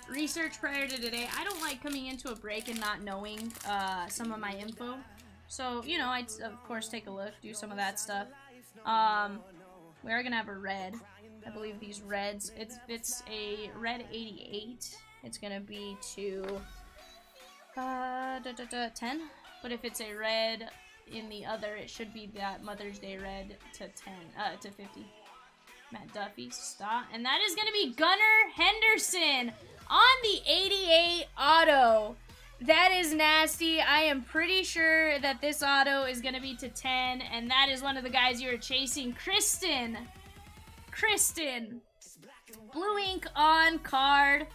research prior to today. I don't like coming into a break and not knowing some of my info. So, you know, I'd of course take a look, do some of that stuff. We are going to have a red. I believe these reds. It's a red 88. It's going to be to 10. But if it's a red in the other, it should be that Mother's Day red to 50. Matt Duffy, stop. And that is going to be Gunnar Henderson on the 88 auto. That is nasty. I am pretty sure that this auto is going to be to 10. And that is one of the guys you were chasing. Kristen. Blue ink on card.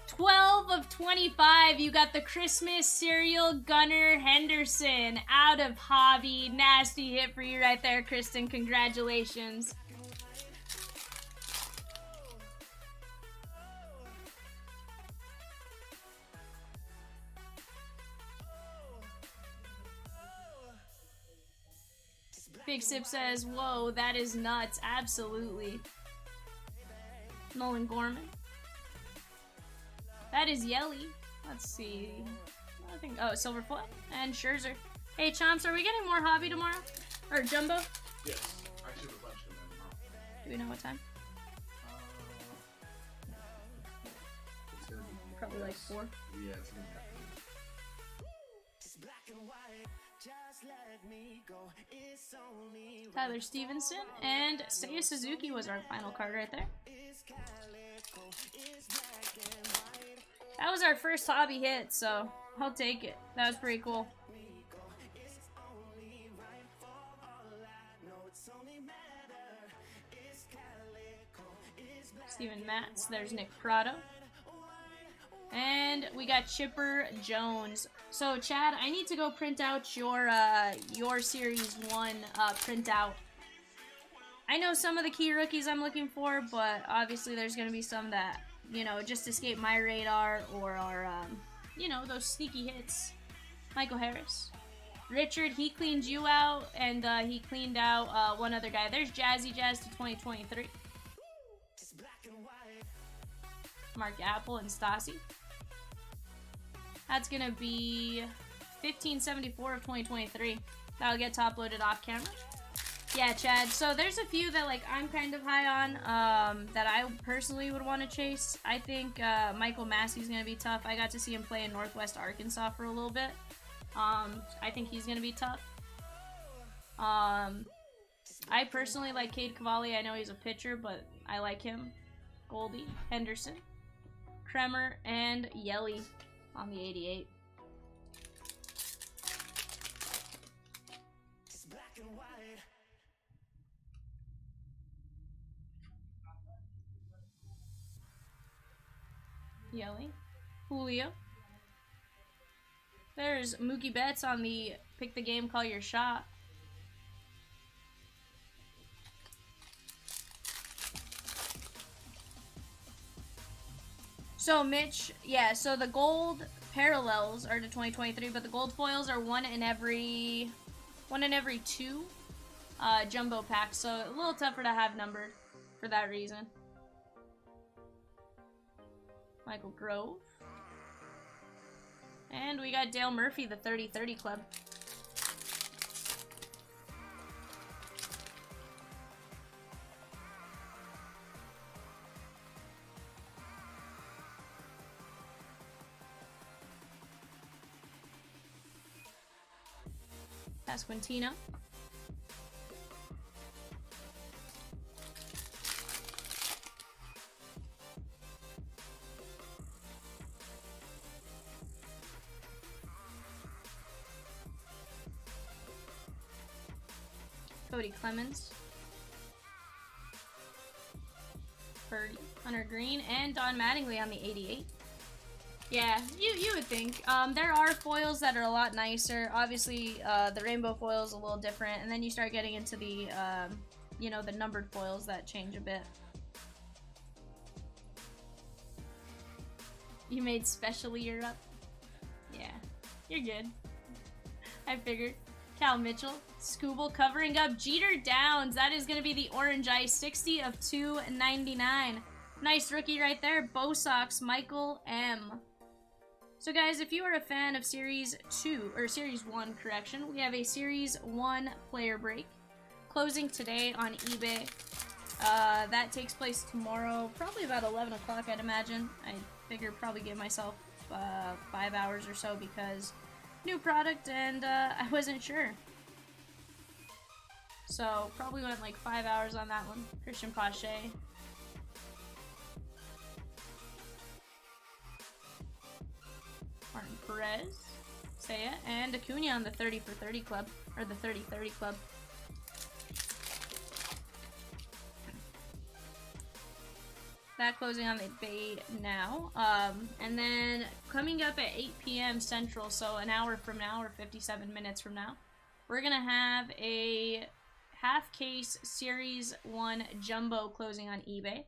12 of 25, you got the Christmas cereal Gunnar Henderson out of Hobby. Nasty hit for you right there, Kristen. Congratulations. Big Sip says, whoa, that is nuts. Absolutely. Nolan Gorman. That is Yelly. Let's see. I think, oh, silver foil and Scherzer. Hey, Chomps, are we getting more hobby tomorrow? Or Jumbo? Yes. Actually, a bunch of them tomorrow. Do we know what time? It's gonna be Probably like 4. Yeah, it's gonna be afternoon. It's black and white. Just let me go. It's only right. Tyler Stevenson and Seiya Suzuki was our final card right there. It's calico. It's black and white. That was our first hobby hit, so I'll take it. That was pretty cool. It's only right for all I know. It's only matter. It's calico. It's black. Steven Matz. There's Nick Prado. And we got Chipper Jones. So, Chad, I need to go print out your Series 1 printout. I know some of the key rookies I'm looking for, but obviously there's going to be some that, you know, just escape my radar or are, you know, those sneaky hits. Michael Harris. Richard, he cleaned you out, and he cleaned out one other guy. There's Jazzy Jazz to 2023. It's black and white. Mark Apple and Stassi. That's going to be 1574 of 2023. That'll get top loaded off camera. Yeah, Chad. So there's a few that like I'm kind of high on that I personally would want to chase. I think Michael Massey's going to be tough. I got to see him play in Northwest Arkansas for a little bit. I think he's going to be tough. I personally like Cade Cavalli. I know he's a pitcher, but I like him. Goldie, Henderson, Kremer, and Yelly on the 88. It's black and white. Yelly, Julio. There's Mookie Betts on the pick the game, call your shot. So Mitch, yeah, so the gold parallels are to 2023, but the gold foils are one in every 2 jumbo packs, so a little tougher to have numbered for that reason. Michael Grove. And we got Dale Murphy, the 30-30 club. Pasquantino. Cody Clemens. Birdie, Hunter Green, and Don Mattingly on the 88. Yeah, you would think. There are foils that are a lot nicer. Obviously, the rainbow foil is a little different, and then you start getting into the, you know, the numbered foils that change a bit. You made specially Europe? Yeah, you're good. I figured. Cal Mitchell, Scooble covering up Jeter Downs. That is going to be the Orange Ice, 60 of 299. Nice rookie right there. Bo Sox, Michael M. So guys, if you are a fan of Series 2, or Series 1, correction, we have a Series 1 player break closing today on eBay. That takes place tomorrow, probably about 11 o'clock, I'd imagine. I figure probably give myself 5 hours or so because new product and I wasn't sure. So probably went like 5 hours on that one. Christian Pache. Martin Perez, Seiya, and Acuna on the 30 for 30 club, or the 30-30 club. That closing on the bay now. And then coming up at 8 p.m. Central, so an hour from now, or 57 minutes from now, we're going to have a half case Series 1 Jumbo closing on eBay.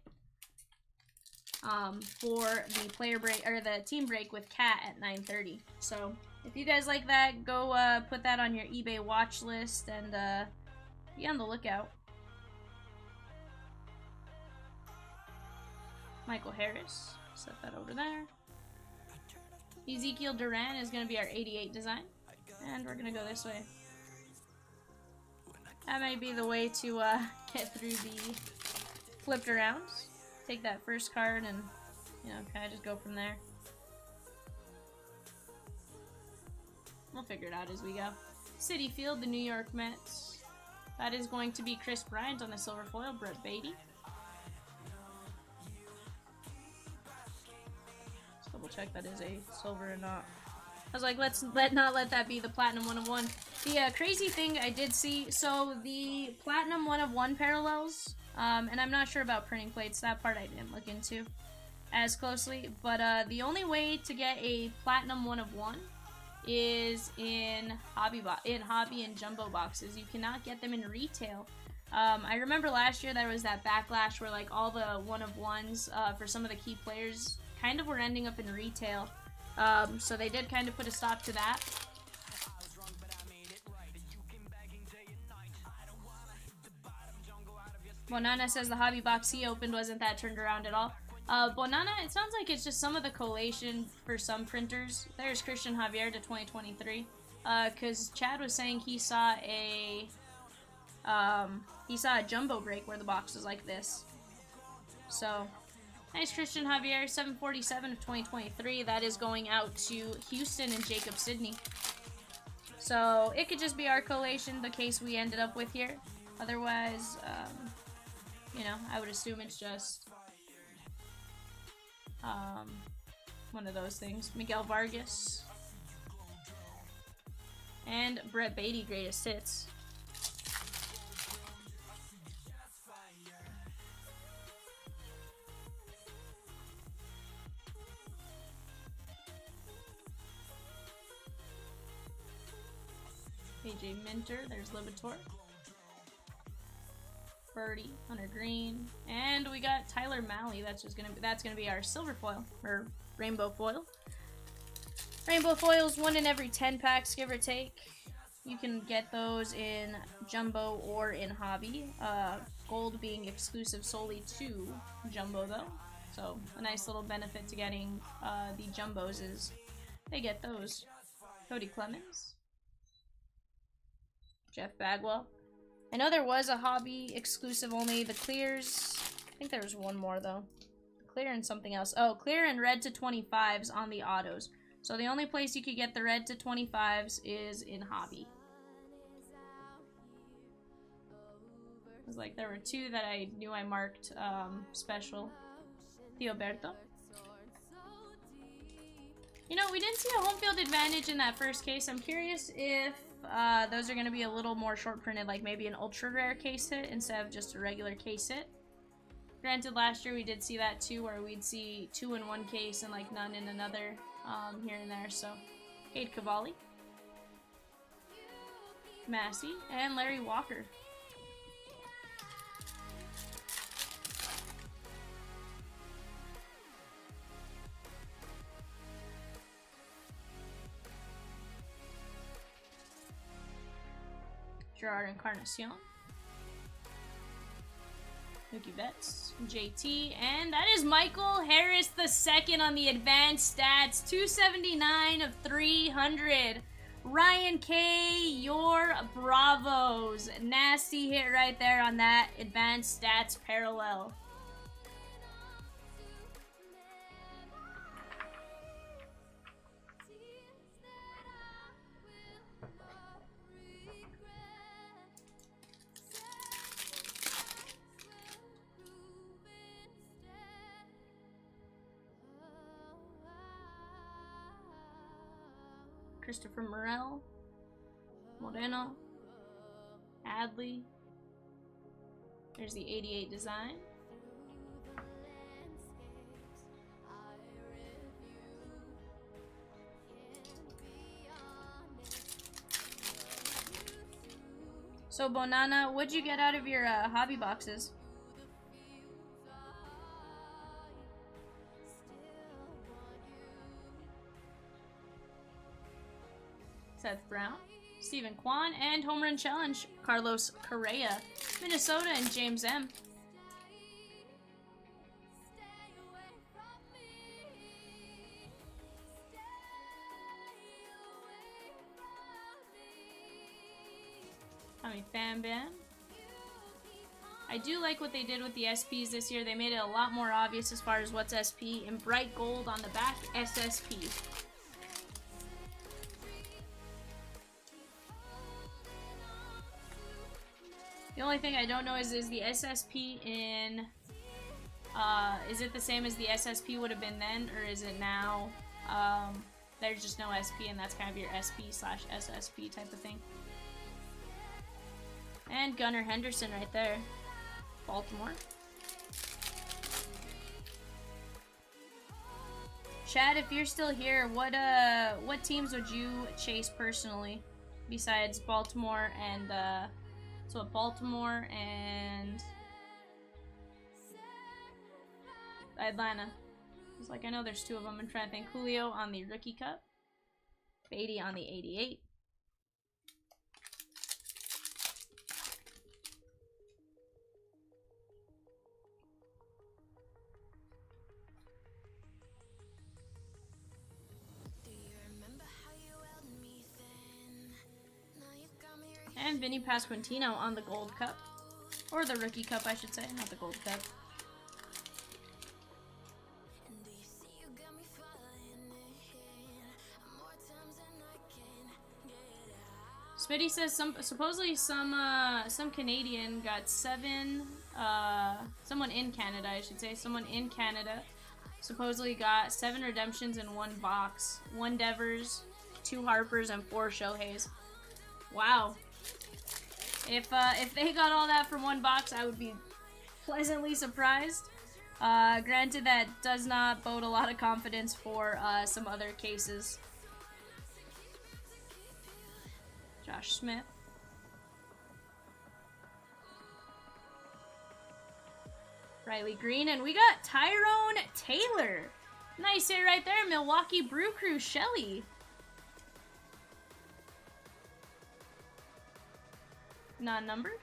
For the player break or the team break with Cat at 9:30. So if you guys like that, go put that on your eBay watch list and be on the lookout. Michael Harris, set that over there. Ezekiel Duran is going to be our 88 design. And we're going to go this way. That might be the way to get through the flipped around. Take that first card and, you know, kind of just go from there. We'll figure it out as we go. Citi Field, the New York Mets. That is going to be Chris Bryant on the silver foil, Brett Beatty. Let's double check that is a silver or not. I was like, let's not let that be the Platinum 1 of 1. The crazy thing I did see, so the Platinum 1 of 1 parallels, and I'm not sure about printing plates, that part I didn't look into as closely, but the only way to get a Platinum 1 of 1 is in hobby and jumbo boxes. You cannot get them in retail. I remember last year there was that backlash where like all the 1 of 1s for some of the key players kind of were ending up in retail. So they did kind of put a stop to that. Bonana says the hobby box he opened wasn't that turned around at all. Bonana, it sounds like it's just some of the collation for some printers. There's Christian Javier to 2023. Because Chad was saying he saw a jumbo break where the box was like this. So, nice Christian Javier, 747 of 2023. That is going out to Houston and Jacob Sidney. So, it could just be our collation, the case we ended up with here. Otherwise, you know, I would assume it's just one of those things. Miguel Vargas. And Brett Beatty, greatest hits. AJ Minter, there's Libator. Birdie, Hunter Green, and we got Tyler Malley. That's gonna be our silver foil or rainbow foil. Rainbow foils 1 in every 10 packs, give or take. You can get those in jumbo or in hobby. Gold being exclusive solely to jumbo though. So a nice little benefit to getting the jumbos is they get those. Cody Clemens, Jeff Bagwell. I know there was a hobby exclusive only, the clears. I think there was one more though. Clear and something else. Oh, clear and red to 25s on the autos. So the only place you could get the red to 25s is in hobby. It was like there were 2 that I knew I marked special. Theoberto. You know, we didn't see a home field advantage in that first case. I'm curious if those are going to be a little more short printed, like maybe an ultra rare case hit instead of just a regular case hit. Granted, last year we did see that too, where we'd see 2 in one case and like none in another here and there. So, Cade Cavalli, Massey, and Larry Walker. Gerard Encarnacion, Mookie Betts, JT, and that is Michael Harris II on the advanced stats, 279 of 300. Ryan K, your bravos. Nasty hit right there on that advanced stats parallel. Christopher Moreno, Adley. There's the 88 design. So Bonana, what'd you get out of your hobby boxes? Seth Brown, Stephen Kwan, and Home Run Challenge, Carlos Correa, Minnesota, and James M. Tommy Fan Bam. I do like what they did with the SPs this year. They made it a lot more obvious as far as what's SP. In bright gold on the back, SSP. The only thing I don't know is the SSP in... is it the same as the SSP would have been then, or is it now? There's just no SP, and that's kind of your SP/SSP type of thing. And Gunnar Henderson right there. Baltimore. Chad, if you're still here, what teams would you chase personally besides Baltimore and so Baltimore and Atlanta? It's like I know there's two of them. I'm trying to think. Julio on the Rookie Cup, Beatty on the 88. And Vinny Pasquantino on the Gold Cup. Or the Rookie Cup, I should say, not the Gold Cup. Smitty says supposedly some Canadian got someone in Canada, I should say, someone in Canada supposedly got 7 redemptions in one box. 1 Devers, 2 Harpers, and 4 Shoheis. Wow. If they got all that from one box, I would be pleasantly surprised. Granted, that does not bode a lot of confidence for some other cases. Josh Smith. Riley Green, and we got Tyrone Taylor. Nice hit right there, Milwaukee Brew Crew Shelley. Not numbered.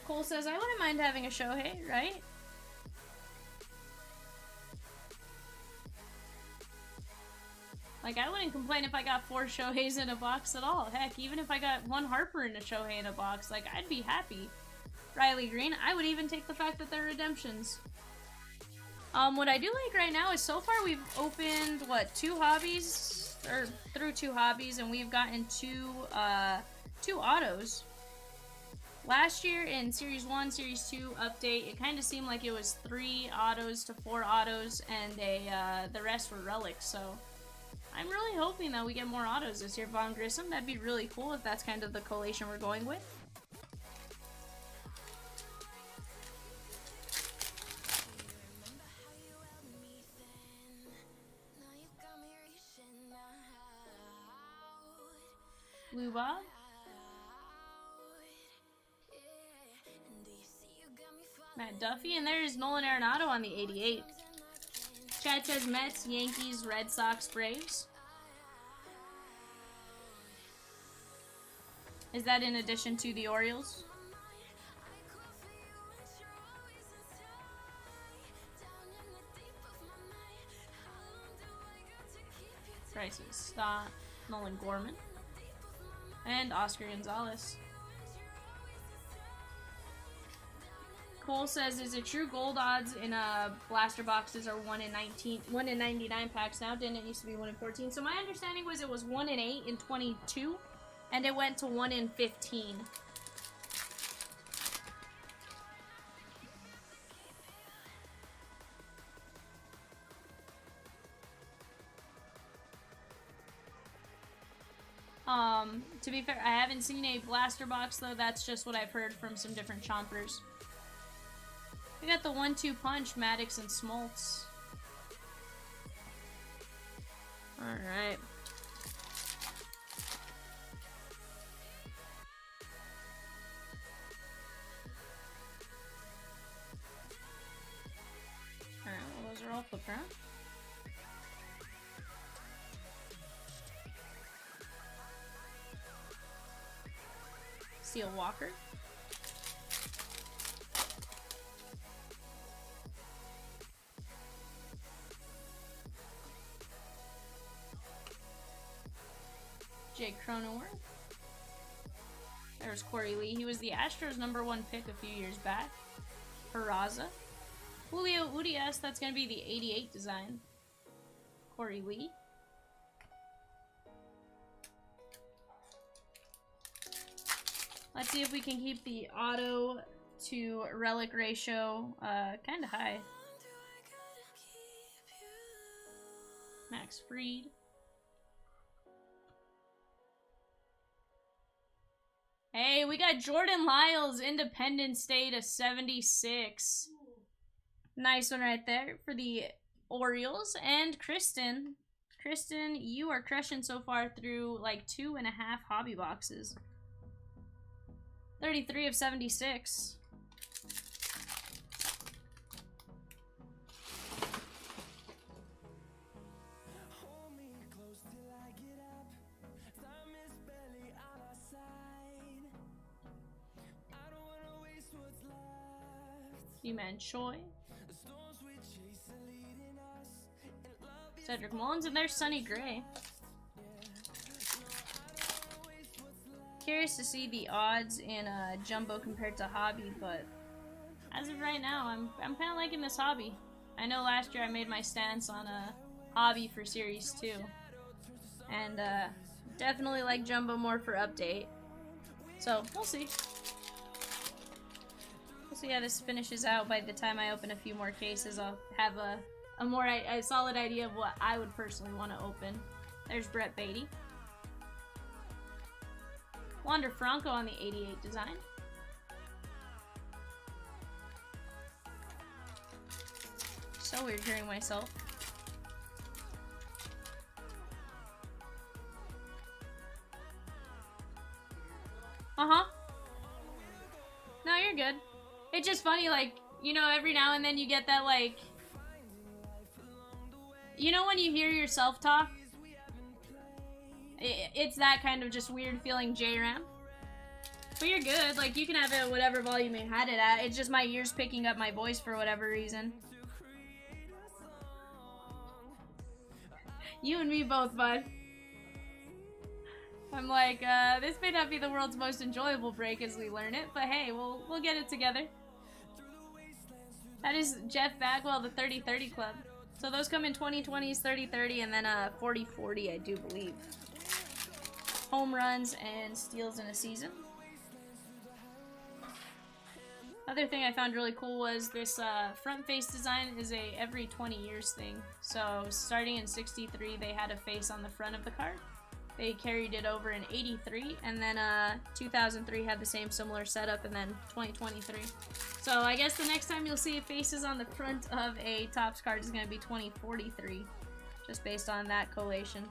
Cole says, I wouldn't mind having a Shohei, right? Like, I wouldn't complain if I got 4 Shoheis in a box at all. Heck, even if I got 1 Harper and a Shohei in a box, like, I'd be happy. Riley Green, I would even take the fact that they're redemptions. What I do like right now is so far we've opened, what, 2 hobbies? Or through 2 hobbies, and we've gotten 2 autos. Last year in Series 1, Series 2 update, it kind of seemed like it was 3 autos to 4 autos, and the rest were relics, so I'm really hoping that we get more autos this year. Von Grissom, that'd be really cool if that's kind of the collation we're going with. Blue Bob. Matt Duffy, and there's Nolan Arenado on the 88. Chad says Mets, Yankees, Red Sox, Braves. Is that in addition to the Orioles? Prices. Stott, Nolan Gorman. And Oscar Gonzalez. Cole says, is it true gold odds in blaster boxes are 1 in 99 packs now? Didn't it used to be 1 in 14? So my understanding was it was 1 in 8 in 22, and it went to 1 in 15. To be fair, I haven't seen a blaster box though. That's just what I've heard from some different chompers. We got the 1-2 punch, Maddox and Smoltz. Alright. Alright, well those are all flipped around. Seal Walker. Jake Cronenworth. There's Corey Lee. He was the Astros #1 pick a few years back. Peraza. Julio Urias, that's going to be the 88 design. Corey Lee. Let's see if we can keep the auto to relic ratio kind of high. Max Fried. Hey, we got Jordan Lyles, Independence Day to 76. Nice one right there for the Orioles. And Kristen. Kristen, you are crushing so far through like 2.5 hobby boxes. 33 of 76. Man Choi. Cedric Mullins, and there's Sonny Gray. Curious to see the odds in Jumbo compared to Hobby, but as of right now, I'm kind of liking this Hobby. I know last year I made my stance on a Hobby for Series 2, and definitely like Jumbo more for Update. So we'll see. We'll see how this finishes out. By the time I open a few more cases, I'll have a more solid idea of what I would personally want to open. There's Brett Beatty. Wander Franco on the 88 design. So weird hearing myself. Uh-huh. No, you're good. It's just funny, like, you know, every now and then you get that, like, you know when you hear yourself talk? It's that kind of just weird feeling J-Ram. But you're good, like, you can have it at whatever volume you had it at. It's just my ears picking up my voice for whatever reason. You and me both, bud. I'm like, this may not be the world's most enjoyable break as we learn it, but hey, we'll get it together. That is Jeff Bagwell, the 30-30 Club. So those come in 20-20s, 30-30, and then 40-40, I do believe. Home runs and steals in a season. Other thing I found really cool was this front face design is a every 20 years thing. So starting in 63, they had a face on the front of the card. They carried it over in 83, and then 2003 had the same similar setup, and then 2023. So I guess the next time you'll see faces on the front of a Topps card is going to be 2043, just based on that collation.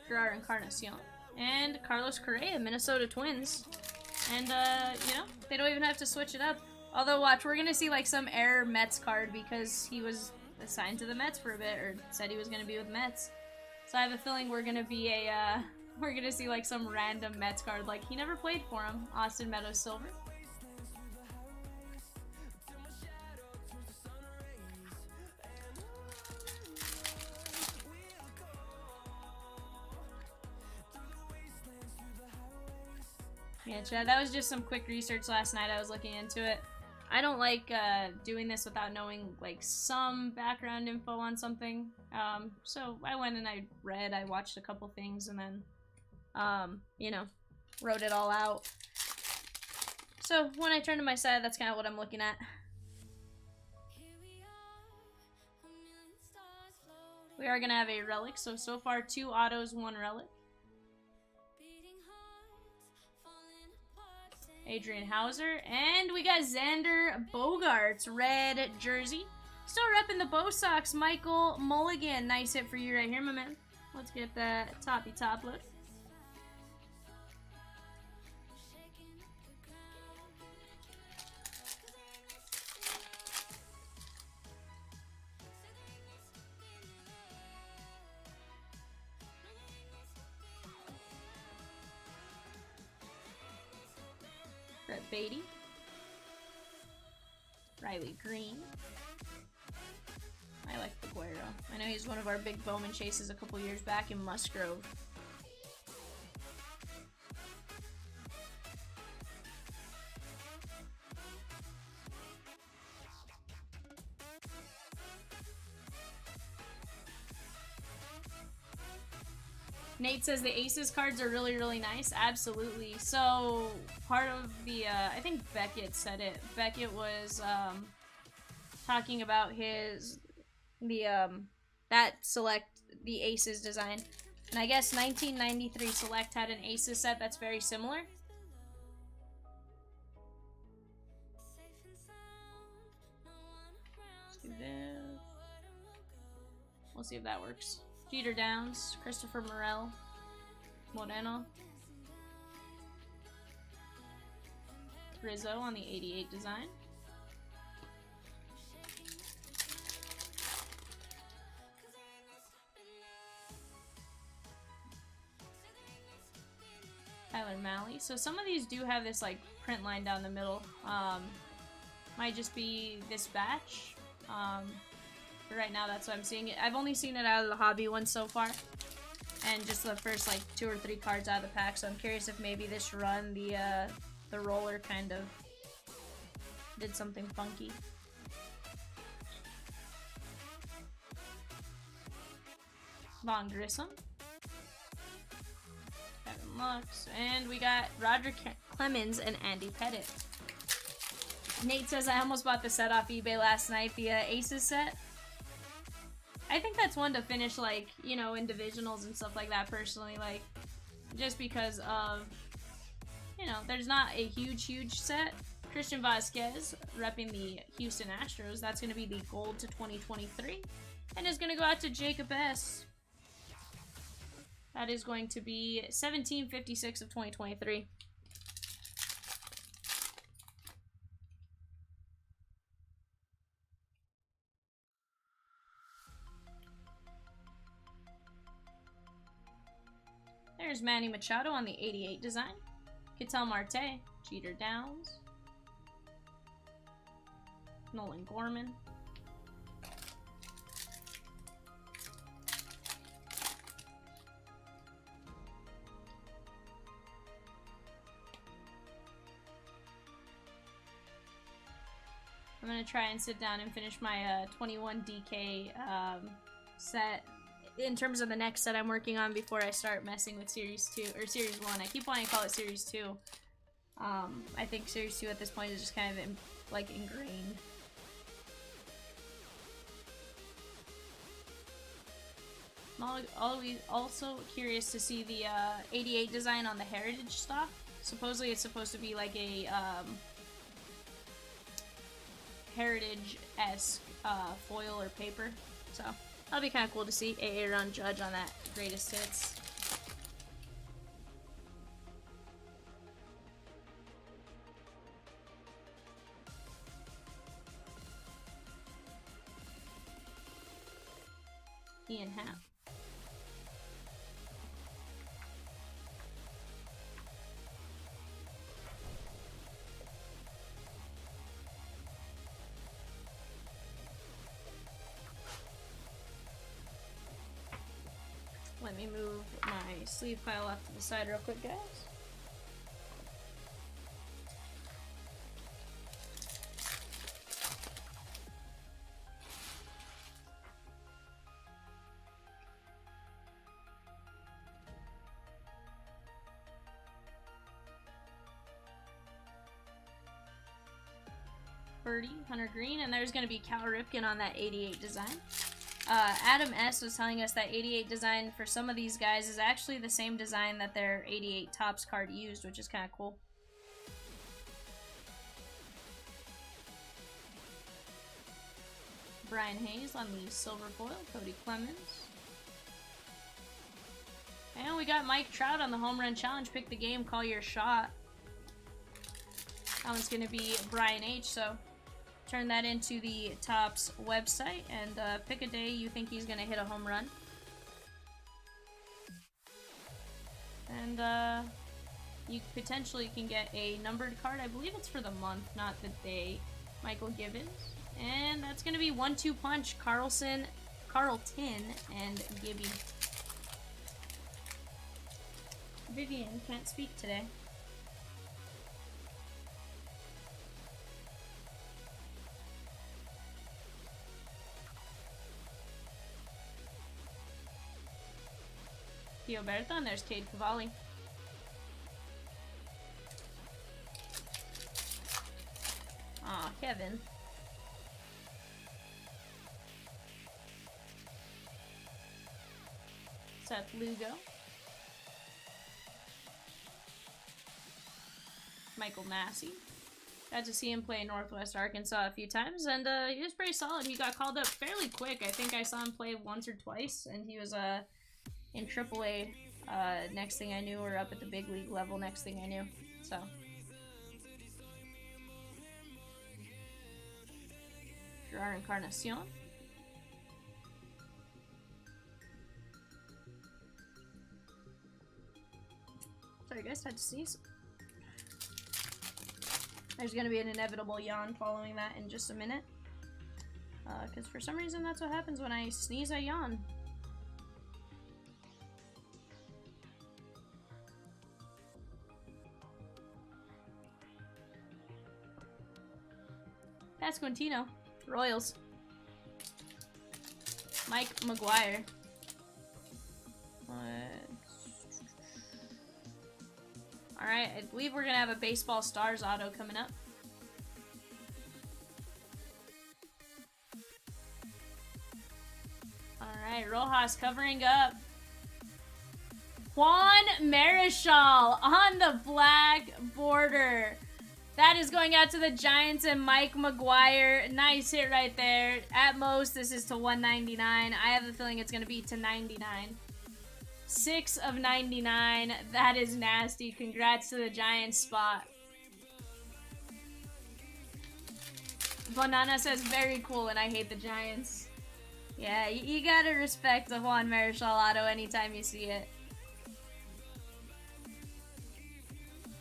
Gerard Encarnacion. And Carlos Correa, Minnesota Twins. And, you know, they don't even have to switch it up. Although, watch, we're going to see, like, some Air Mets card because he was assigned to the Mets for a bit, or said he was going to be with Mets. So I have a feeling we're going to be we're going to see, like, some random Mets card. Like, he never played for him. Austin Meadows Silver. Yeah, Chad, that was just some quick research last night. I was looking into it. I don't like doing this without knowing, like, some background info on something. So I went and I read, I watched a couple things, and then, you know, wrote it all out. So when I turn to my side, that's kind of what I'm looking at. We are going to have a relic. So far, 2 autos, 1 relic. Adrian Hauser, and we got Xander Bogaerts, red jersey. Still repping the Bo Sox, Michael Mulligan. Nice hit for you right here, my man. Let's get that toppy top load. Brett Beatty. Riley Green. I like Figueroa. I know he's one of our big Bowman chases a couple years back in Musgrove. Nate says the Aces cards are really, really nice. Absolutely. So, part of the, I think Beckett said it. Beckett was talking about that Select, the Aces design. And I guess 1993 Select had an Aces set that's very similar. Let's do this. We'll see if that works. Jeter Downs, Christopher Morel, Moreno, Rizzo on the 88 design. Tyler Malley. So some of these do have this like print line down the middle. Might just be this batch. But right now, that's what I'm seeing. I've only seen it out of the hobby one so far, and just the first like 2 or 3 cards out of the pack. So I'm curious if maybe this run the roller kind of did something funky. Von Grissom, Kevin Lux, and we got Roger Clemens and Andy Pettit. Nate says I almost bought the set off eBay last night, the Aces set. I think that's one to finish, like, you know, in divisionals and stuff like that, personally, like, just because of, you know, there's not a huge set. Christian Vasquez, repping the Houston Astros, that's going to be the gold to 2023, and is going to go out to Jacob S. That is going to be 1756 of 2023. There's Manny Machado on the 88 design. Ketel Marte, Jeter Downs, Nolan Gorman, I'm gonna try and sit down and finish my 21 DK set in terms of the next set I'm working on before I start messing with Series 2, or Series 1. I keep wanting to call it Series 2. I think Series 2 at this point is just kind of, like, ingrained. I'm always also curious to see the 88 design on the Heritage stock. Supposedly it's supposed to be like a Heritage-esque foil or paper, so that'll be kind of cool to see AA Run Judge on that greatest hits. Ian Happ. Let me move my sleeve pile off to the side real quick, guys. Birdie, Hunter Green, and there's going to be Cal Ripken on that 88 design. Adam S. was telling us that 88 design for some of these guys is actually the same design that their 88 Topps card used, which is kind of cool. Brian Hayes on the silver foil, Cody Clemens. And we got Mike Trout on the home run challenge. Pick the game, call your shot. That one's going to be Brian H. So turn that into the Topps website and pick a day you think he's going to hit a home run. And you potentially can get a numbered card. I believe it's for the month, not the day. Michael Gibbons. And that's going to be 1-2 punch, Carlton, and Gibby. Vivian can't speak today. Gilberto, and there's Cade Cavalli. Aw, Kevin. Seth Lugo. Michael Massey. Got to see him play in Northwest Arkansas a few times, and he was pretty solid. He got called up fairly quick. I think I saw him play once or twice, and he was in AAA next thing I knew, or up at the big league level next thing I knew. So. Gerard Encarnacion. Sorry guys, had to sneeze. There's gonna be an inevitable yawn following that in just a minute. Because for some reason that's what happens when I sneeze, I yawn. Pasquantino, Royals. Mike McGuire. Alright, I believe we're gonna have a Baseball Stars auto coming up. Alright, Rojas covering up. Juan Marichal on the black border. That is going out to the Giants and Mike McGuire. Nice hit right there. At most, this is to 199. I have a feeling it's going to be to 99. 6 of 99. That is nasty. Congrats to the Giants spot. Banana says, very cool, and I hate the Giants. Yeah, you gotta respect the Juan Marichal auto anytime you see it.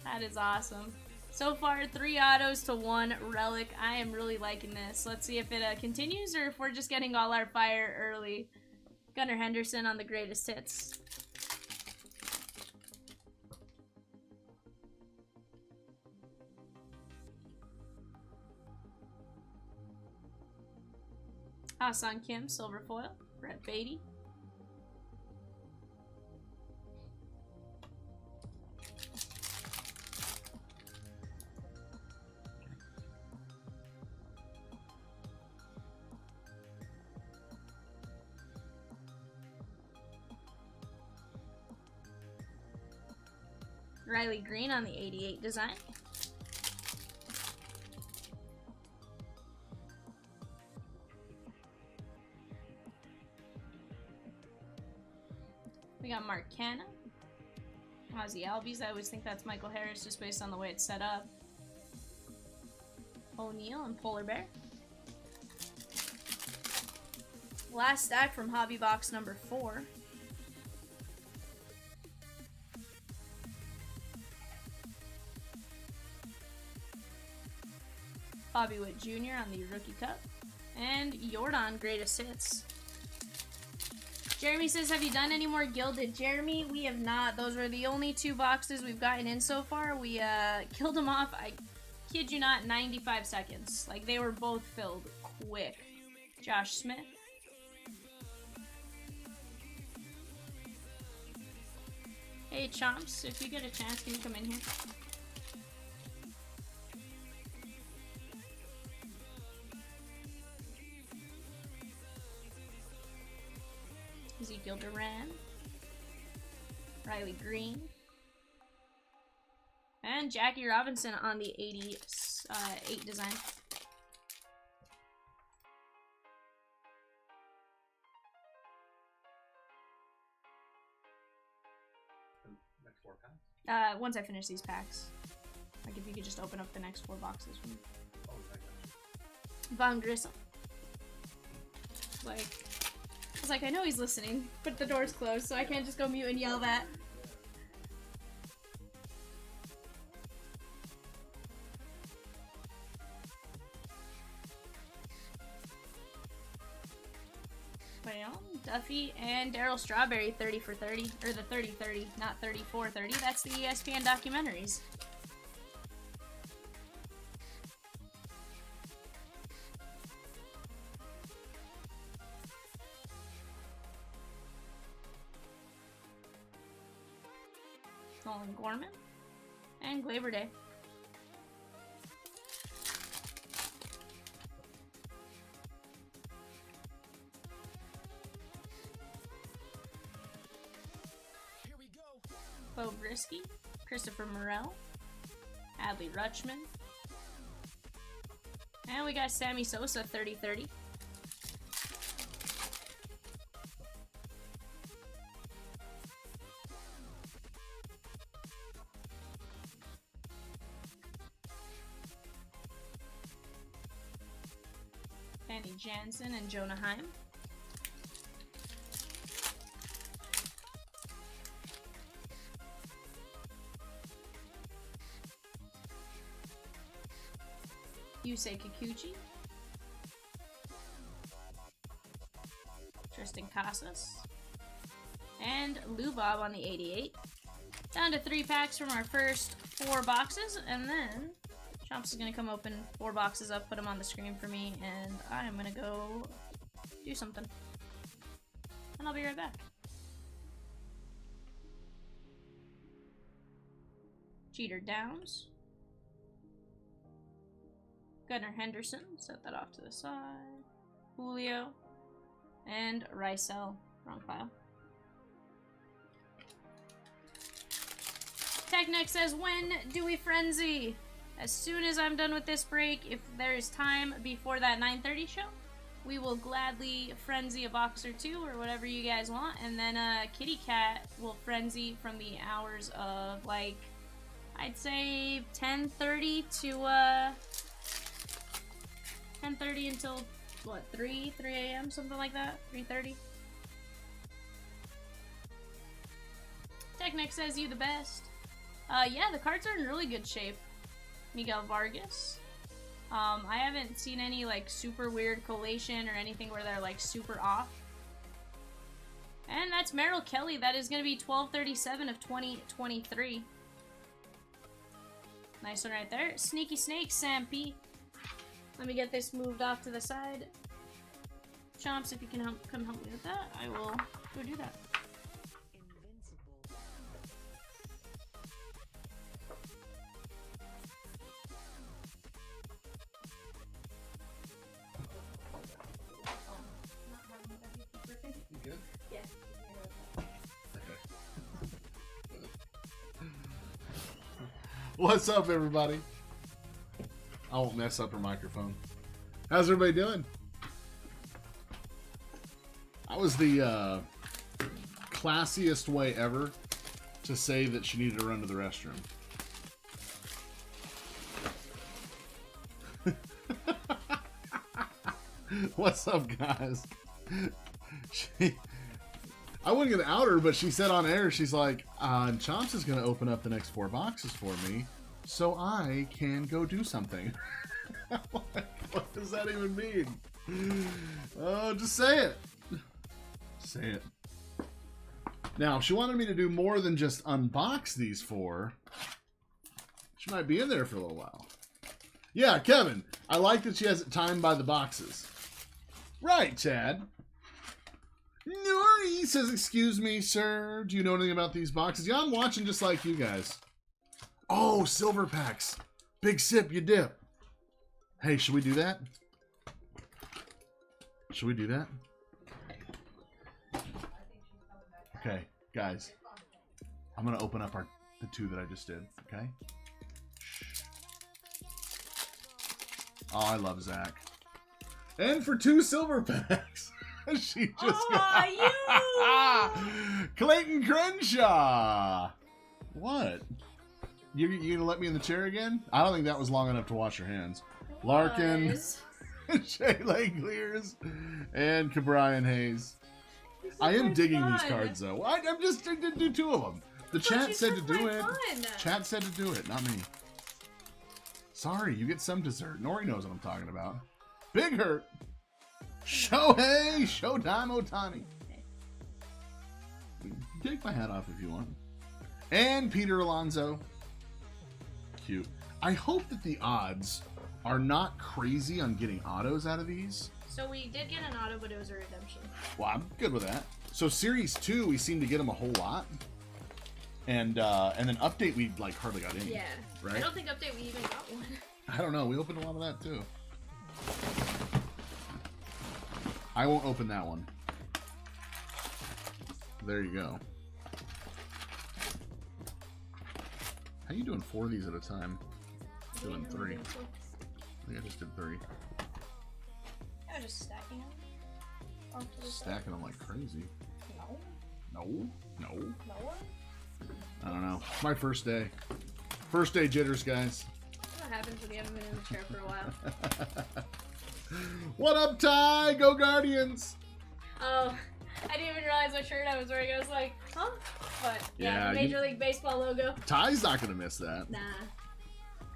That is awesome. So far, 3 autos to 1 relic. I am really liking this. Let's see if it continues or if we're just getting all our fire early. Gunnar Henderson on the greatest hits. Ha-Seong Kim, silver foil. Brett Beatty. Riley Green on the 88 design. We got Mark Canna. Ozzy Albies. I always think that's Michael Harris just based on the way it's set up. O'Neal and Polar Bear. Last stack from Hobby Box number 4. Bobby Witt Jr. on the Rookie Cup. And Jordan Greatest Hits. Jeremy says, have you done any more Gilded? Jeremy, we have not. Those were the only 2 boxes we've gotten in so far. We killed them off, I kid you not, 95 seconds. Like, they were both filled quick. Josh Smith. Hey, Chomps, if you get a chance, can you come in here? Ezekiel Duran, Riley Green, and Jackie Robinson on the 88 design. Next 4 packs? Once I finish these packs. Like if you could just open up the next 4 boxes for me. Oh, okay. Von Grissom. Like... I was like, I know he's listening, but the door's closed, so I can't just go mute and yell that. Duffy, and Daryl Strawberry 30 for 30. Or the 30-30, not 34-30. That's the ESPN documentaries. Nolan Gorman, and Glaber Day. Bo Brisky, Christopher Morel, Adley Rutschman, and we got Sammy Sosa 30-30. Danny Jansen and Jonah Heim. Yusei Kikuchi. Tristan Casas. And Lou Bob on the 88. Down to 3 packs from our first 4 boxes, and then Chomps is going to come open 4 boxes up, put them on the screen for me, and I am going to go do something. And I'll be right back. Jeter Downs. Gunnar Henderson, set that off to the side. Julio. And Rysel, wrong file. Technic says, when do we frenzy? As soon as I'm done with this break, if there's time before that 9:30 show, we will gladly frenzy a box or 2 or whatever you guys want, and then Kitty Cat will frenzy from the hours of, like, I'd say 10:30 to 10:30 until what, 3 a.m., something like that, 3:30. Technic says, you the best. Yeah, the cards are in really good shape. Miguel Vargas. I haven't seen any like super weird collation or anything where they're like super off. And that's Merrill Kelly. That is going to be 12/37 of 2023. Nice one right there. Sneaky Snake, Sam P. Let me get this moved off to the side. Chomps, if you can come help me with that, I will go do that. What's up, everybody? I won't mess up her microphone. How's everybody doing? That was the classiest way ever to say that she needed to run to the restroom. What's up, guys? I wasn't going to out her, but she said on air, she's like, Chomps is going to open up the next 4 boxes for me so I can go do something. What does that even mean? Oh, just say it. Say it. Now, if she wanted me to do more than just unbox these 4, she might be in there for a little while. Yeah, Kevin, I like that she has it timed by the boxes. Right, Chad. Nori says, excuse me, sir. Do you know anything about these boxes? Yeah, I'm watching just like you guys. Oh, silver packs. Big sip, you dip. Hey, should we do that? Should we do that? Okay, guys. I'm going to open up the 2 that I just did, okay? Oh, I love Zach. And for 2 silver packs. She just got Clayton Crenshaw. What? You gonna let me in the chair again? I don't think that was long enough to wash your hands. Larkin, Shayla Clears, and Cabrian Hayes. I am digging these cards though. I'm just to do 2 of them. The chat said to do it. Chat said to do it, not me. Sorry, you get some dessert. Nori knows what I'm talking about. Big Hurt. Shohei Showtime Otani. Take my hat off if you want. And Peter Alonso. Cute. I hope that the odds are not crazy on getting autos out of these. So we did get an auto, but it was a redemption. Well, I'm good with that. So Series 2, we seem to get them a whole lot. And then Update, we like hardly got any. Yeah. Right? I don't think Update we even got one. I don't know. We opened a lot of that too. I won't open that one. There you go. How you doing 4 of these at a time? Doing 3. I think I just did 3. I was just stacking them. Onto the Stacking them like crazy. No. No. No. No. I don't know. It's my first day. First day jitters, guys. What happens when you haven't been in the chair for a while? What up, Ty? Go Guardians! Oh, I didn't even realize what shirt I was wearing. I was like, huh? But yeah, Yeah, the Major League Baseball logo. Ty's not gonna miss that. Nah.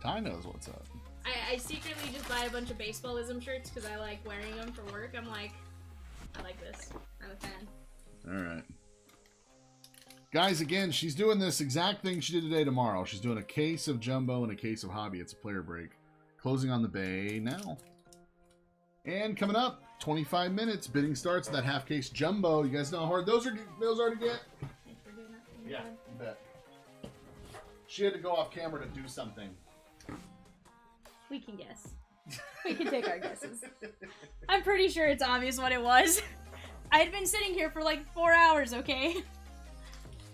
Ty knows what's up. I secretly just buy a bunch of baseballism shirts because I like wearing them for work. I'm like, I like this. I'm a fan. Alright. Guys, again, she's doing this exact thing she did today tomorrow. She's doing a case of Jumbo and a case of Hobby. It's a player break. Closing on the bay now. And coming up, 25 minutes. Bidding starts. That half case Jumbo. You guys know how hard those are to get? Thanks for doing that. Yeah, you bet. She had to go off camera to do something. We can guess. We can take our guesses. I'm pretty sure it's obvious what it was. I had been sitting here for like 4 hours, okay?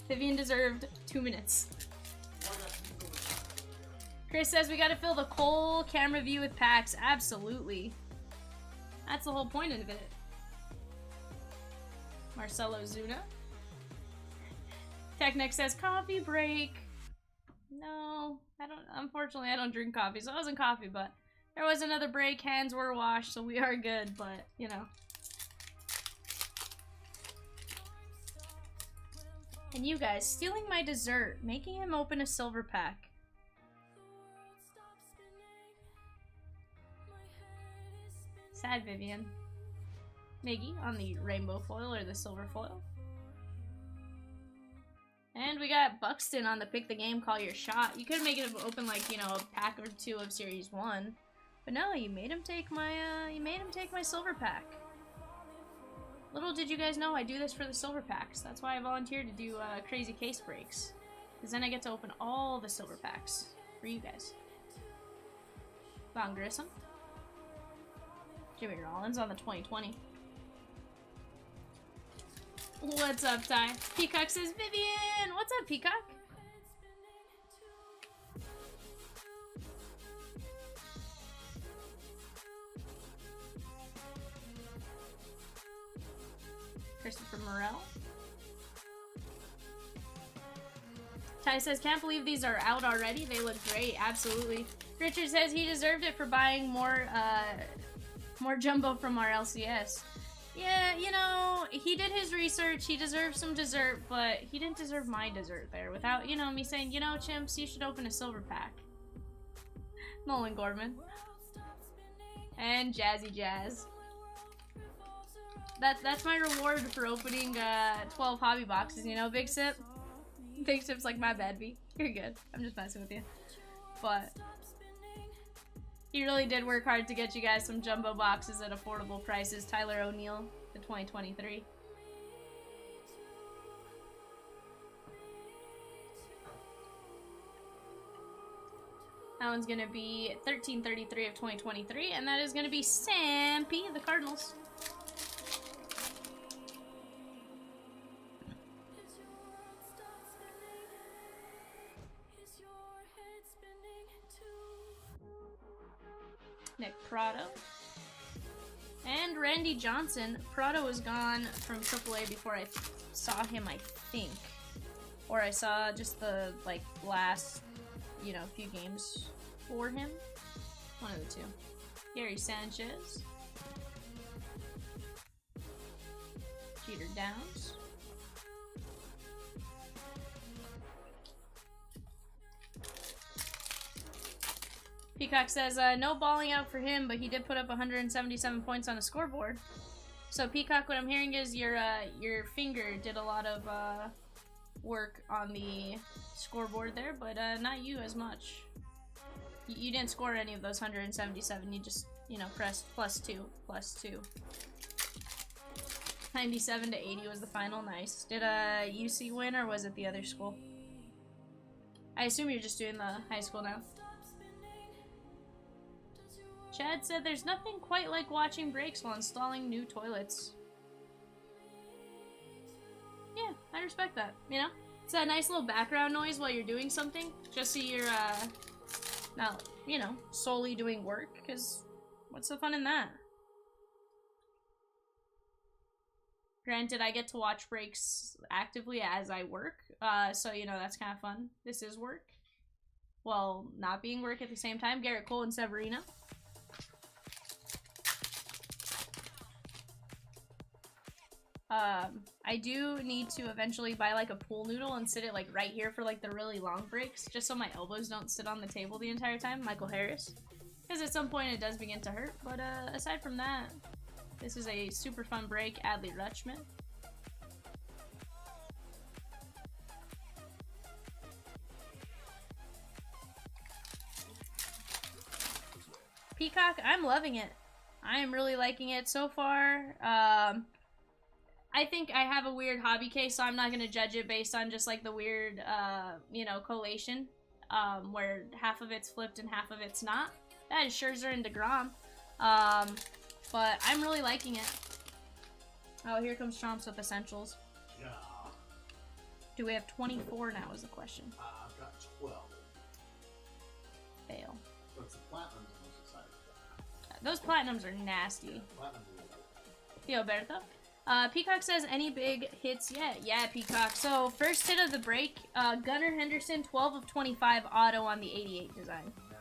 Vivian deserved 2 minutes. Chris says we gotta fill the Cole camera view with packs. Absolutely. That's the whole point of it. Marcelo Zuna. Technic says coffee break. No, I don't. Unfortunately, I don't drink coffee, so it wasn't coffee, but there was another break. Hands were washed, so we are good, but you know. And you guys stealing my dessert, making him open a silver pack. Sad Vivian. Miggy on the rainbow foil or the silver foil. And we got Buxton on the pick the game, call your shot. You could make it open like, you know, a pack or 2 of Series 1. But no, you made him take my silver pack. Little did you guys know I do this for the silver packs. That's why I volunteered to do crazy case breaks. Because then I get to open all the silver packs for you guys. Von Grissom. Jimmy Rollins on the 2020. What's up, Ty? Peacock says, Vivian! What's up, Peacock? Christopher Morel. Ty says, can't believe these are out already. They look great. Absolutely. Richard says he deserved it for buying more Jumbo from our LCS. Yeah, you know, he did his research. He deserves some dessert, but he didn't deserve my dessert there without, you know, me saying, you know, Chimps, you should open a silver pack. Nolan Gorman. And Jazzy Jazz. That's my reward for opening 12 hobby boxes, you know, Big Sip? Big Sip's like, my bad, B. You're good. I'm just messing with you. But he really did work hard to get you guys some jumbo boxes at affordable prices. Tyler O'Neill, the 2023. That one's gonna be 1333 of 2023, and that is gonna be Sam P, the Cardinals. Nick Prado. And Randy Johnson. Prado was gone from AAA before I saw him, I think. Or I saw just the, like, last, you know, few games for him. One of the two. Gary Sanchez. Jeter Downs. Peacock says, no balling out for him, but he did put up 177 points on the scoreboard. So Peacock, what I'm hearing is your finger did a lot of work on the scoreboard there, but not you as much. You didn't score any of those 177. You just, you know, pressed +2, +2. 97 to 80 was the final. Nice. Did UC win, or was it the other school? I assume you're just doing the high school now. Chad said there's nothing quite like watching breaks while installing new toilets. Yeah, I respect that, you know? It's a nice little background noise while you're doing something, just so you're, not, you know, solely doing work, because what's so fun in that? Granted, I get to watch breaks actively as I work, so, you know, that's kind of fun. This is work, while not being work at the same time. Garrett Cole and Severino. I do need to eventually buy like a pool noodle and sit it like right here for like the really long breaks, just so my elbows don't sit on the table the entire time. Michael Harris. Because at some point it does begin to hurt, but aside from that, this is a super fun break. Adley Rutschman. Peacock, I'm loving it. I am really liking it so far. I think I have a weird hobby case, so I'm not going to judge it based on just like the weird, you know, collation, where half of it's flipped and half of it's not. That is Scherzer and DeGrom. But I'm really liking it. Oh, here comes Chomps with Essentials. Yeah. Do we have 24 now is the question. I've got 12. Fail. What's the platinum I'm most excited for? Those platinums are nasty. Platinum's a little bit. Theoberto. Peacock says, any big hits yet? Yeah, Peacock. So, first hit of the break, Gunnar Henderson, 12 of 25 auto on the 88 design. Yeah.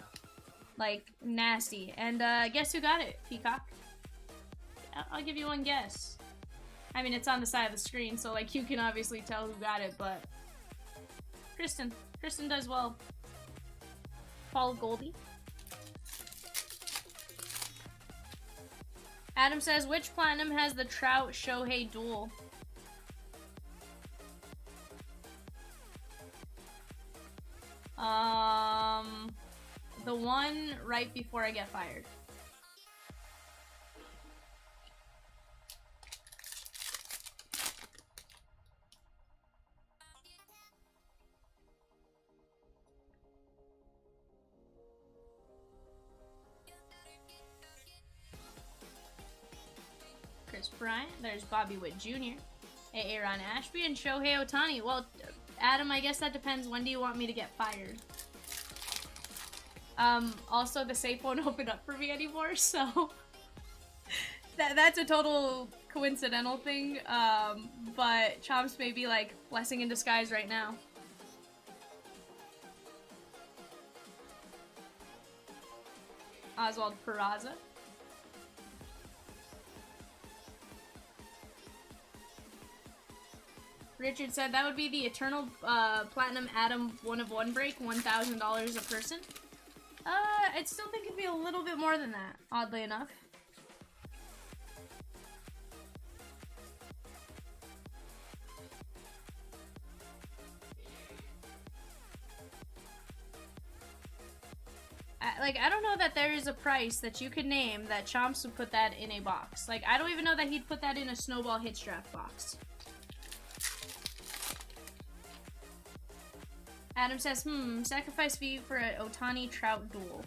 Like, nasty. And guess who got it, Peacock? I'll give you one guess. I mean, it's on the side of the screen, so, like, you can obviously tell who got it, but... Kristen. Kristen does well. Paul Goldie. Adam says, which platinum has the Trout Shohei duel? The one right before I get fired. Chris Bryant, there's Bobby Witt Jr., A.A. Ron Ashby, and Shohei Ohtani. Well, Adam, I guess that depends. When do you want me to get fired? Also, the safe won't open up for me anymore, so... that's a total coincidental thing, but Chomps may be, like, blessing in disguise right now. Oswald Peraza. Richard said that would be the Eternal Platinum Adam 1 of 1 break, $1,000 a person. I still think it'd be a little bit more than that, oddly enough. I don't know that there is a price that you could name that Chomps would put that in a box. Like, I don't even know that he'd put that in a Snowball Hits Draft box. Adam says, sacrifice fee for an Ohtani Trout duel.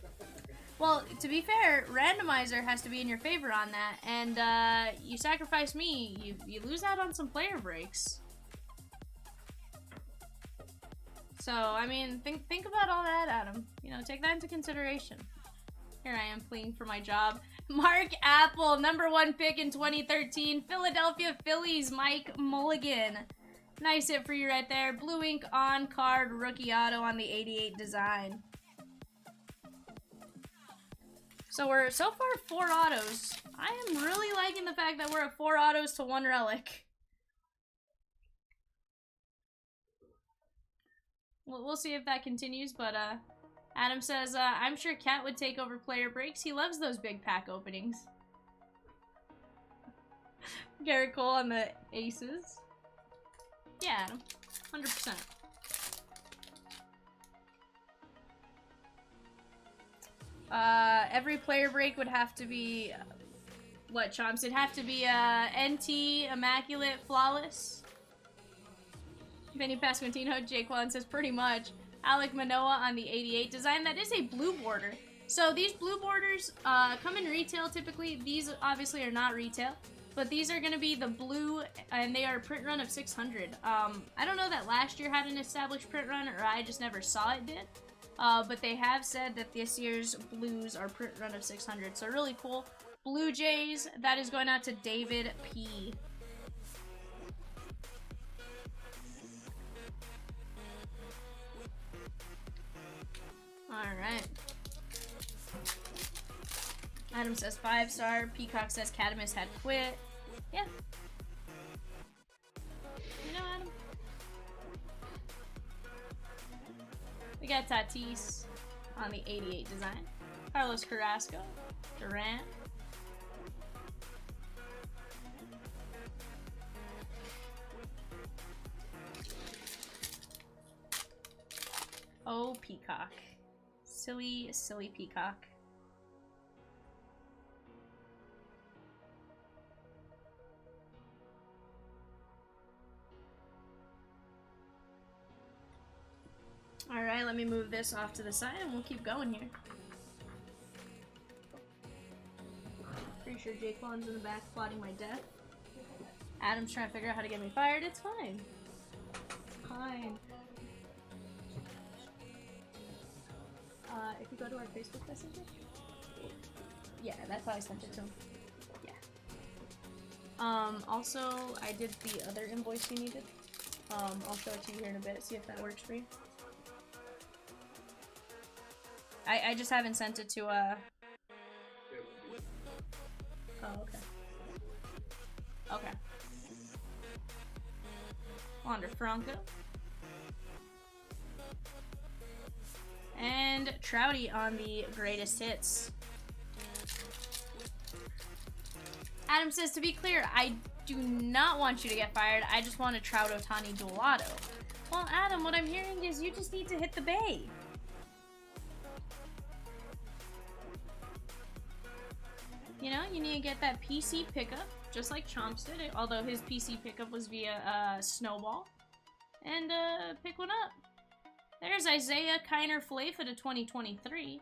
Well, to be fair, randomizer has to be in your favor on that, and you sacrifice me, you lose out on some player breaks. So, I mean, think about all that, Adam. You know, take that into consideration. Here I am pleading for my job. Mark Apple, #1 pick in 2013. Philadelphia Phillies, Mike Mulligan. Nice hit for you right there. Blue ink on card rookie auto on the 88 design. So we're so far 4 autos. I am really liking the fact that we're at 4 autos to 1 relic. We'll see if that continues, but Adam says, I'm sure Cat would take over player breaks. He loves those big pack openings. Garrett Cole on the aces. Yeah, Adam. 100%. Every player break would have to be... what, Chomps? It'd have to be NT, Immaculate, Flawless. Vinny Pasquantino, Jaquan says pretty much. Alec Manoa on the 88 design. That is a blue border. So these blue borders come in retail typically. These obviously are not retail. But these are going to be the blue, and they are a print run of 600. I don't know that last year had an established print run, or I just never saw it did. But they have said that this year's blues are print run of 600. So really cool. Blue Jays, that is going out to David P. Alright. Adam says 5-star. Peacock says Cadamus had quit. Yeah. You know, Adam. We got Tatis on the 88 design. Carlos Carrasco. Durant. Oh, Peacock. Silly, silly Peacock. Alright, let me move this off to the side and we'll keep going here. Pretty sure Jaquan's in the back plotting my death. Adam's trying to figure out how to get me fired. It's fine. Fine. If you go to our Facebook Messenger? Yeah, that's how I sent it to him. Yeah. Also, I did the other invoice you needed. I'll show it to you here in a bit, see if that works for you. I just haven't sent it to, Oh, okay. Okay. Wander Franco. And Trouty on the greatest hits. Adam says, to be clear, I do not want you to get fired. I just want a Trout Ohtani dual auto. Well, Adam, what I'm hearing is you just need to hit the bay. You know, you need to get that PC pickup, just like Chomps did it, although his PC pickup was via Snowball. And pick one up. There's Isaiah Kiner Flafa to 2023.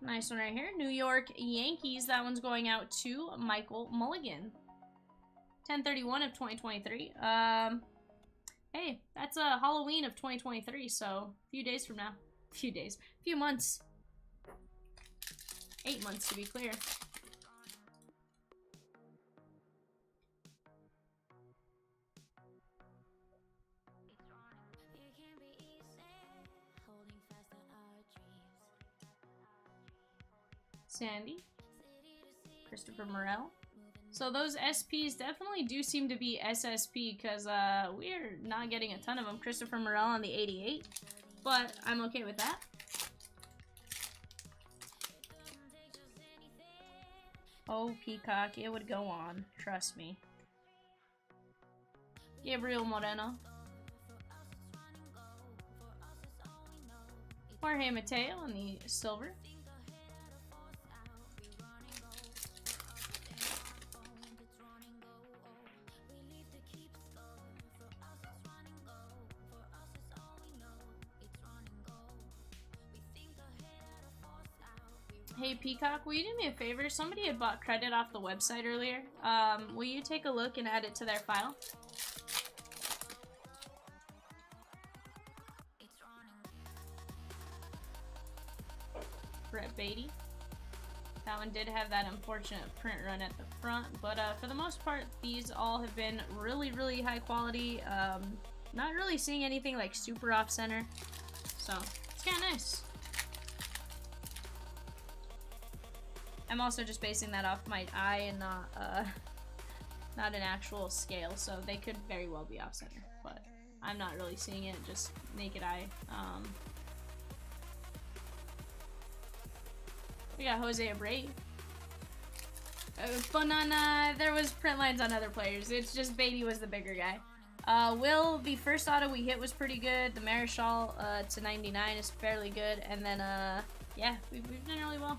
Nice one right here. New York Yankees. That one's going out to Michael Mulligan. 10/31 of 2023. Hey, that's Halloween of 2023, so a few days from now. Few months. 8 months to be clear. Sandy. Christopher Morel. So those SPs definitely do seem to be SSP because we're not getting a ton of them. Christopher Morel on the 88, but I'm okay with that. Oh, Peacock, it would go on. Trust me. Gabriel Moreno. Jorge Mateo on the silver. Hey Peacock, will you do me a favor? Somebody had bought credit off the website earlier. Will you take a look and add it to their file? Brett Beatty. That one did have that unfortunate print run at the front, but for the most part, these all have been really, really high quality. Not really seeing anything like super off center, so it's kind of nice. I'm also just basing that off my eye and not an actual scale, so they could very well be off center, but I'm not really seeing it, just naked eye. We got Jose Abreu. Banana, there was print lines on other players. It's just Beatty was the bigger guy. Will, the first auto we hit was pretty good. The Marischal to 99 is fairly good. And then, yeah, we've done really well.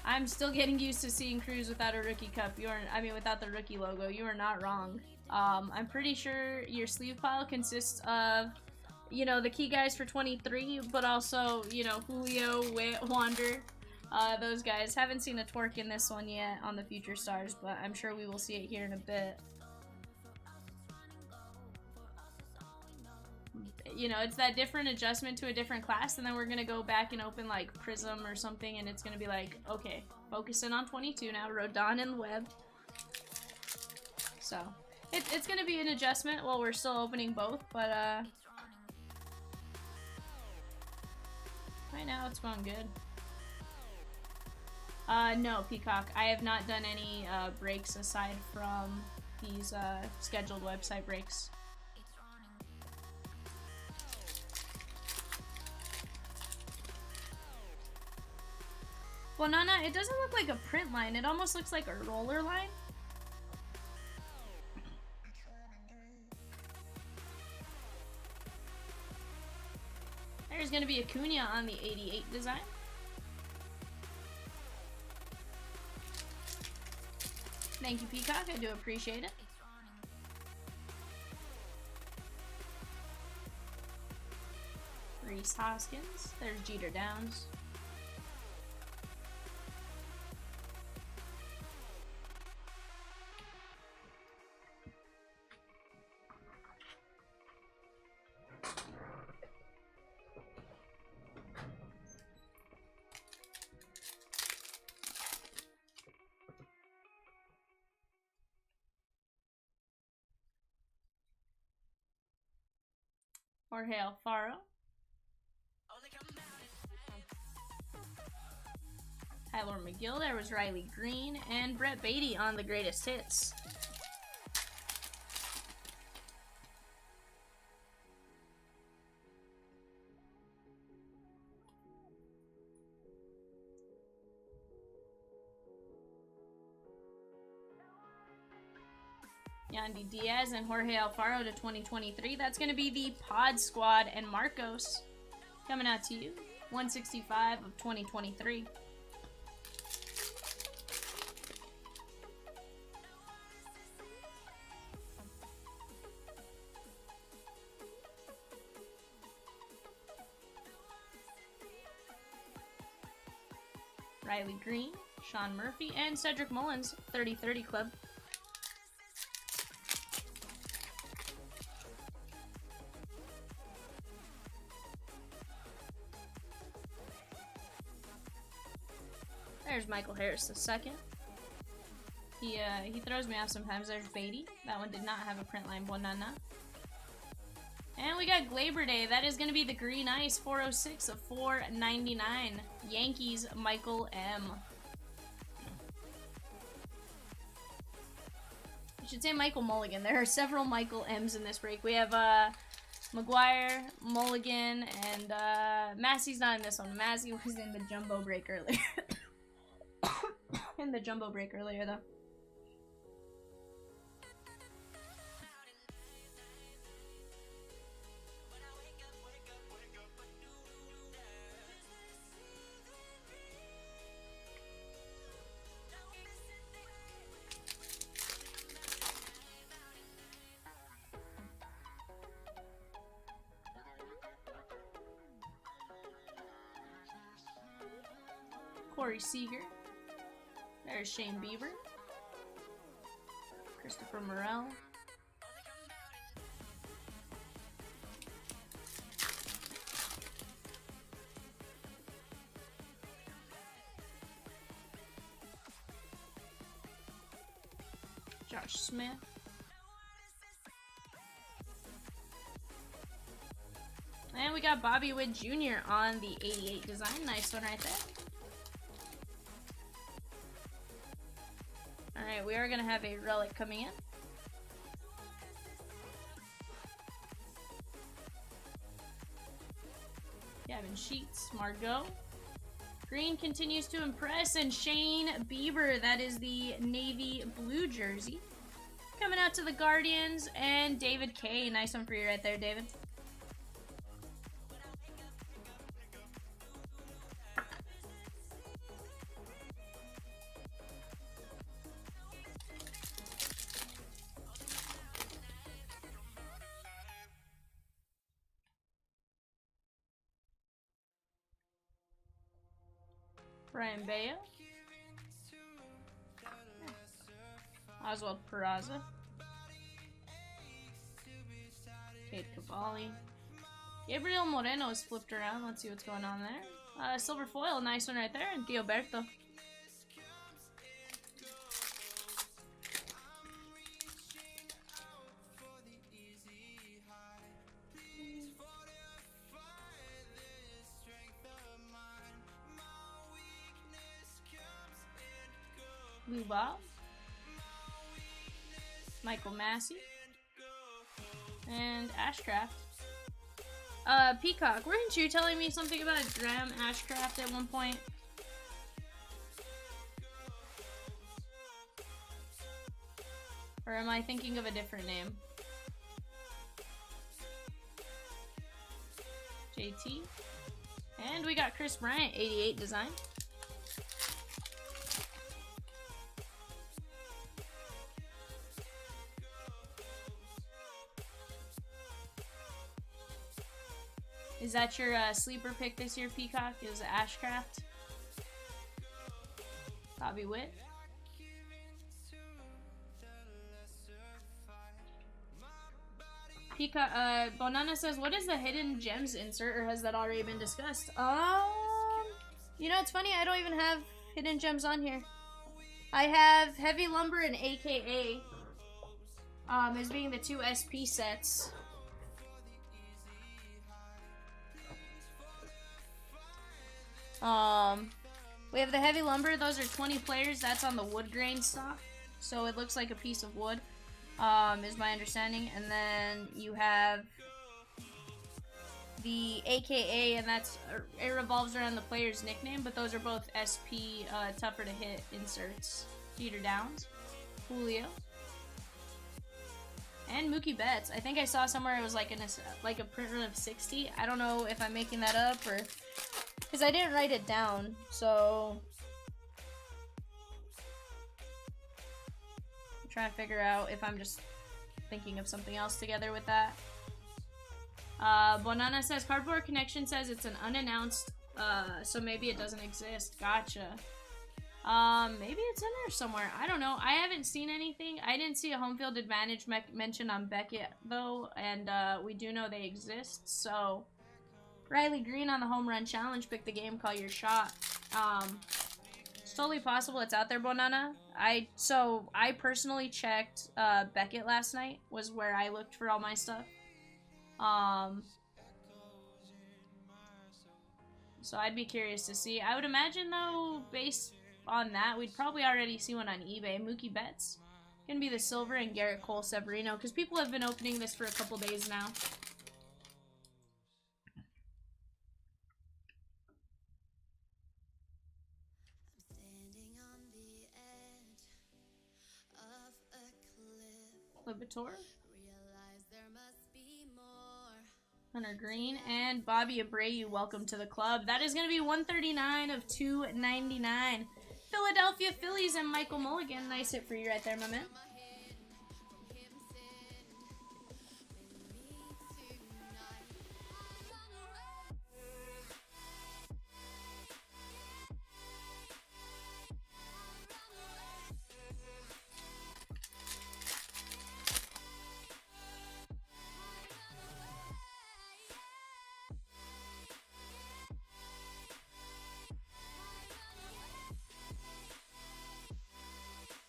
I'm still getting used to seeing crews without a rookie cup. Without the rookie logo. You are not wrong. I'm pretty sure your sleeve pile consists of, you know, the key guys for 23, but also, you know, Julio, Wit, Wander. Those guys. Haven't seen a twerk in this one yet on the Future Stars, but I'm sure we will see it here in a bit. You know, it's that different adjustment to a different class, and then we're gonna go back and open like Prism or something, and it's gonna be like, okay, focus in on 22 now, Rodon and Webb. So, it's gonna be an adjustment while we're still opening both, but right now it's going good. No, Peacock, I have not done any breaks aside from these scheduled website breaks. Well, Nana, it doesn't look like a print line. It almost looks like a roller line. There's going to be Acuna on the 88 design. Thank you, Peacock. I do appreciate it. Reese Hoskins. There's Jeter Downs. Jorge Alfaro. Tyler McGill, there was Riley Green, and Brett Beatty on the greatest hits. Yandy Diaz and Jorge Alfaro to 2023. That's going to be the Pod Squad and Marcos coming out to you. 165 of 2023. Riley Green, Sean Murphy, and Cedric Mullins, 30-30 club. There's Michael Harris II. He throws me off sometimes. There's Beatty. That one did not have a print line. Bonana. And we got Glaber Day. That is going to be the Green Ice 406 of 499. Yankees Michael M. I should say Michael Mulligan. There are several Michael M's in this break. We have McGuire, Mulligan, and Massey's not in this one. Massey was in the jumbo break earlier. In the jumbo break earlier, though. Corey Seager. There's Shane Bieber. Christopher Morel. Josh Smith. And we got Bobby Witt Jr. on the 88 design. Nice one right there. Alright, we are going to have a relic coming in. Gavin Sheets, Margot, Green continues to impress, and Shane Bieber, that is the navy blue jersey. Coming out to the Guardians, and David K. Nice one for you right there, David. Brian Bayo. Oswald Peraza. Kate Cavalli. Gabriel Moreno is flipped around. Let's see what's going on there. Silver foil, nice one right there. And Gilberto. Blue Bob. Michael Massey. And Ashcraft. Peacock, weren't you telling me something about Graham Ashcraft at one point? Or am I thinking of a different name? JT. And we got Chris Bryant, 88 design. Is that your sleeper pick this year, Peacock? Is Ashcraft? Bobby Witt? Peacock, Bonana says, what is the hidden gems insert, or has that already been discussed? You know, it's funny, I don't even have hidden gems on here. I have Heavy Lumber and AKA, as being the two SP sets. We have the Heavy Lumber, those are 20 players, that's on the wood grain stock. So it looks like a piece of wood, is my understanding. And then you have the AKA, and that's, it revolves around the player's nickname, but those are both SP, tougher to hit inserts. Jeter Downs, Julio, and Mookie Betts. I think I saw somewhere it was like a print run of 60. I don't know if I'm making that up or... because I didn't write it down, so I'm trying to figure out if I'm just thinking of something else together with that. Bonana says, Cardboard Connection says it's an unannounced, so maybe it doesn't exist. Gotcha. Maybe it's in there somewhere. I don't know. I haven't seen anything. I didn't see a home field advantage mentioned on Beckett, though, and we do know they exist, so... Riley Green on the home run challenge. Pick the game, call your shot. It's totally possible it's out there, Bonana. So I personally checked Beckett last night, was where I looked for all my stuff. So I'd be curious to see. I would imagine, though, based on that, we'd probably already see one on eBay. Mookie Betts. Gonna be the silver, and Garrett Cole Severino, because people have been opening this for a couple days now. Libator, Hunter Green, and Bobby Abreu, welcome to the club. That is going to be 139 of 299. Philadelphia Phillies and Michael Mulligan. Nice hit for you right there, my man.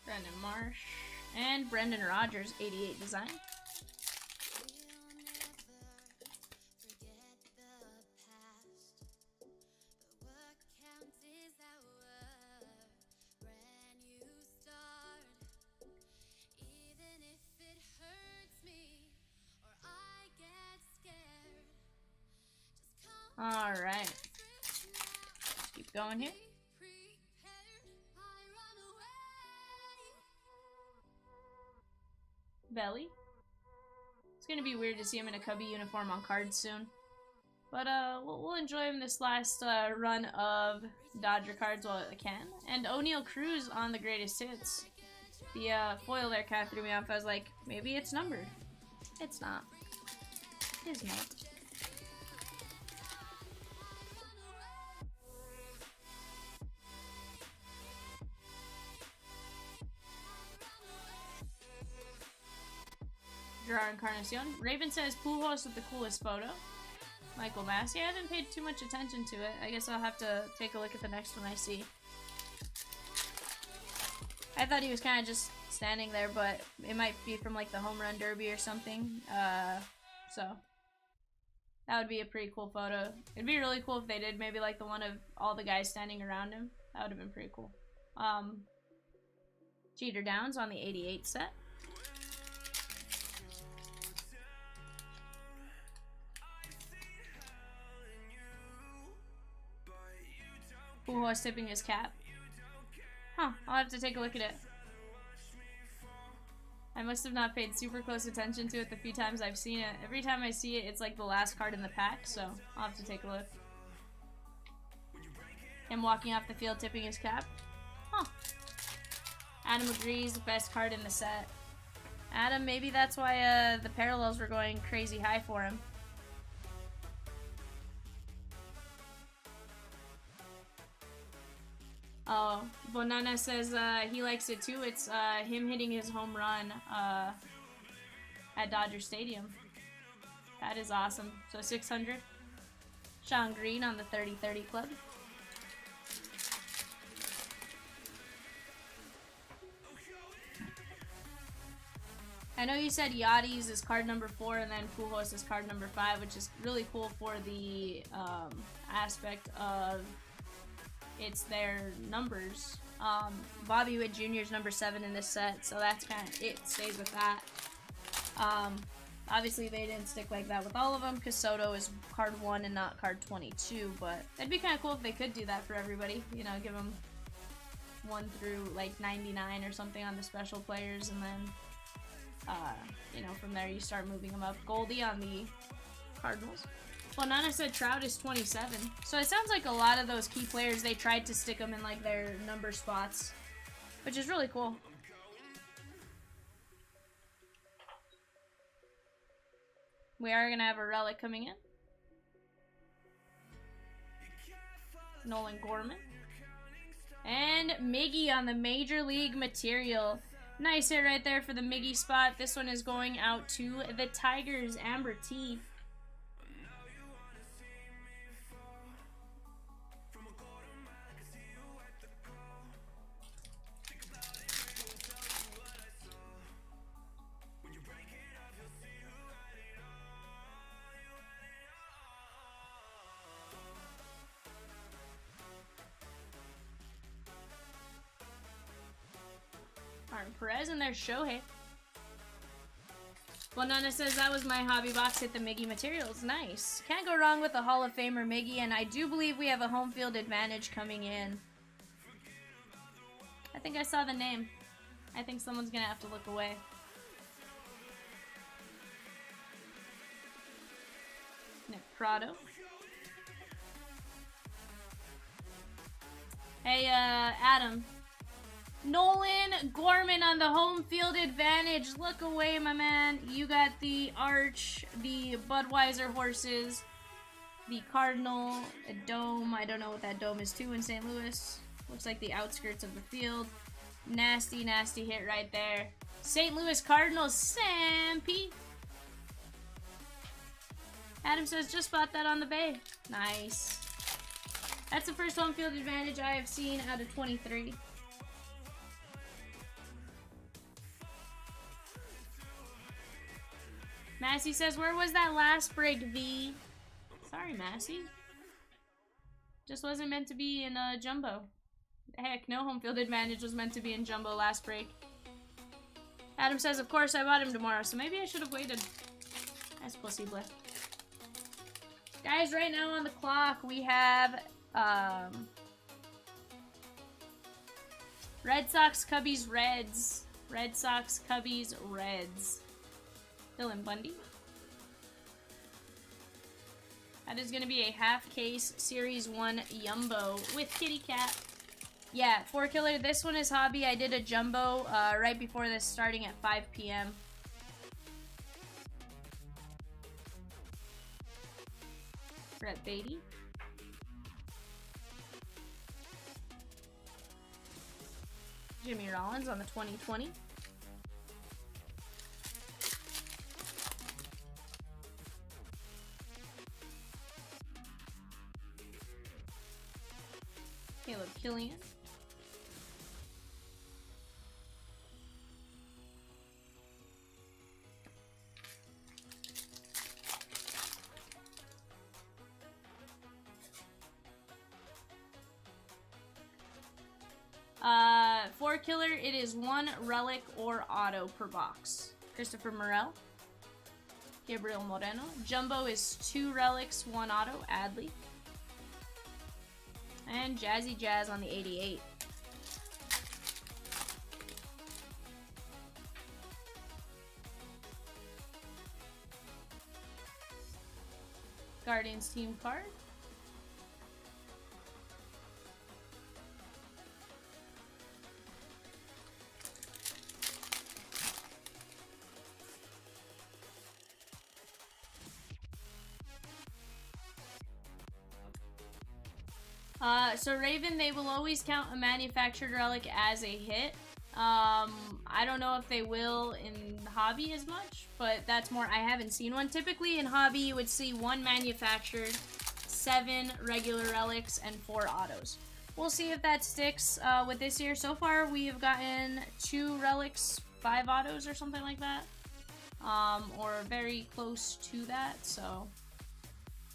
Brandon Marsh, and Brendan Rodgers, 88 design. All right. Keep keep going here. Belly. It's gonna be weird to see him in a Cubby uniform on cards soon. But we'll enjoy him this last run of Dodger cards while I can. And O'Neal Cruz on the greatest hits. The foil there kind of threw me off. I was like, maybe it's numbered. It's not. It is not. Gerard Encarnacion. Raven says Pujols with the coolest photo. Michael Massey. I haven't paid too much attention to it. I guess I'll have to take a look at the next one I see. I thought he was kind of just standing there, but it might be from like the home run derby or something. So that would be a pretty cool photo. It'd be really cool if they did maybe like the one of all the guys standing around him. That would have been pretty cool. Jeter Downs on the 88 set. Pujols tipping his cap. Huh, I'll have to take a look at it. I must have not paid super close attention to it the few times I've seen it. Every time I see it, it's like the last card in the pack, so I'll have to take a look. Him walking off the field tipping his cap. Huh. Adam agrees, best card in the set. Adam, maybe that's why the parallels were going crazy high for him. Oh, Bonana says he likes it too. It's him hitting his home run at Dodger Stadium. That is awesome. So 600. Sean Green on the 30-30 club. I know you said Yachty's is card number 4 and then Pujols is card number 5, which is really cool for the aspect of it's their numbers. Bobby Witt Jr. is number 7 in this set, so that's kind of it. Stays with that. Obviously, they didn't stick like that with all of them because Soto is card 1 and not card 22, but it'd be kind of cool if they could do that for everybody. You know, give them 1 through like 99 or something on the special players, and then, you know, from there you start moving them up. Goldie on the Cardinals. Well, Nana said Trout is 27. So it sounds like a lot of those key players, they tried to stick them in like their number spots, which is really cool. We are going to have a relic coming in. Nolan Gorman. And Miggy on the Major League material. Nice hit right there for the Miggy spot. This one is going out to the Tigers, Amber T. Martin Perez, and there's Shohei. Bonana says that was my hobby box, hit the Miggy materials. Nice. Can't go wrong with a Hall of Famer Miggy, and I do believe we have a home field advantage coming in. I think I saw the name. I think someone's gonna have to look away. Nick Prado. Hey, Adam. Nolan Gorman on the home field advantage. Look away, my man. You got the Arch, the Budweiser horses, the Cardinal, a dome. I don't know what that dome is too in St. Louis. Looks like the outskirts of the field. Nasty, nasty hit right there. St. Louis Cardinals, Sampy. Adam says, just bought that on the Bay. Nice. That's the first home field advantage I have seen out of 23. Massey says, where was that last break, V? Sorry, Massey. Just wasn't meant to be in Jumbo. Heck, no home field advantage was meant to be in Jumbo last break. Adam says, of course, I bought him tomorrow, so maybe I should have waited. That's possible. Guys, right now on the clock, we have Red Sox, Cubbies, Reds. Red Sox, Cubbies, Reds. Dylan Bundy. That is going to be a half case Series 1 Jumbo with Kitty Cat. Yeah, 4-Killer, this one is hobby. I did a Jumbo right before this, starting at 5 p.m. Brett Beatty. Jimmy Rollins on the 2020. Caleb Killian. For Killer, it is 1 relic or auto per box. Christopher Morel. Gabriel Moreno. Jumbo is 2 relics, 1 auto, Adley. And Jazzy Jazz on the 88. Guardians team card. So Raven, they will always count a manufactured relic as a hit. I don't know if they will in hobby as much, but that's more, I haven't seen one. Typically in hobby, you would see 1 manufactured, 7 regular relics, and 4 autos. We'll see if that sticks with this year. So far, we have gotten 2 relics, 5 autos, or something like that. Or very close to that, so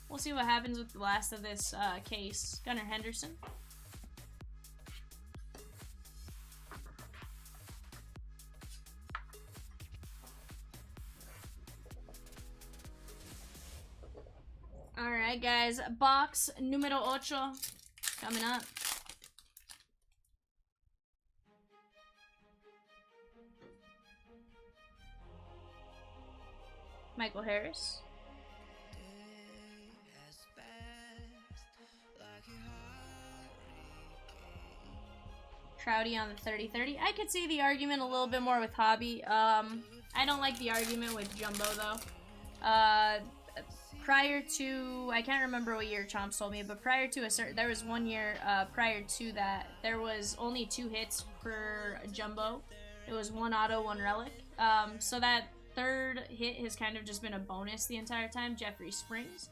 we'll see what happens with the last of this case. Gunnar Henderson. Alright, guys. Box numero 8 coming up. Michael Harris. Trouty on the 30-30. I could see the argument a little bit more with hobby. I don't like the argument with Jumbo though. Prior to, I can't remember what year Chomps told me, but prior to there was 1 year prior to that, there was only 2 hits per Jumbo. It was 1 auto, 1 relic. So that 3rd hit has kind of just been a bonus the entire time. Jeffrey Springs.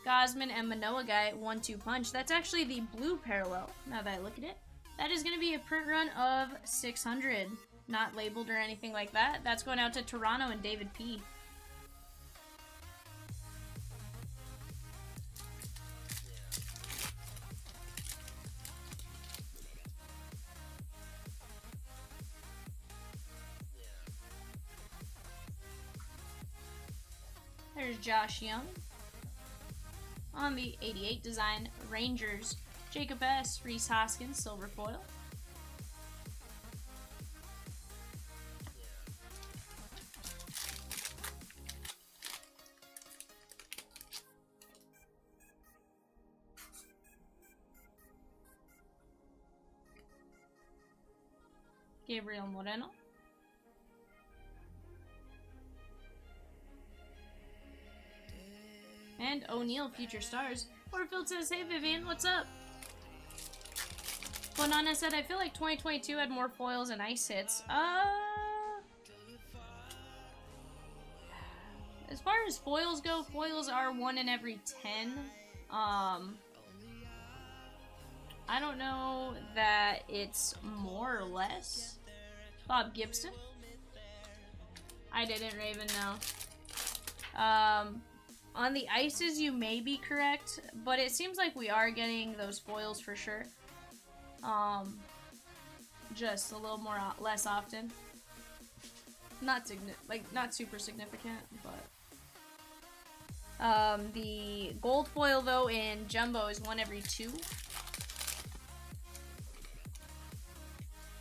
Gosman and Manoa guy, 1-2 punch. That's actually the blue parallel, now that I look at it. That is going to be a print run of 600. Not labeled or anything like that. That's going out to Toronto and David P. There's Josh Young. On the 88 design, Rangers, Jacob S., Reese Hoskins, silver foil. Gabriel Moreno. And O'Neal, Future Stars. Warfield says, hey Vivian, what's up? Bonana said, I feel like 2022 had more foils and ice hits. As far as foils go, foils are 1 in every 10. I don't know that it's more or less. Bob Gibson. I didn't, Raven, no. On the ices, you may be correct, but it seems like we are getting those foils for sure. Just a little more, less often. Not super significant, but the gold foil though in Jumbo is 1 every 2.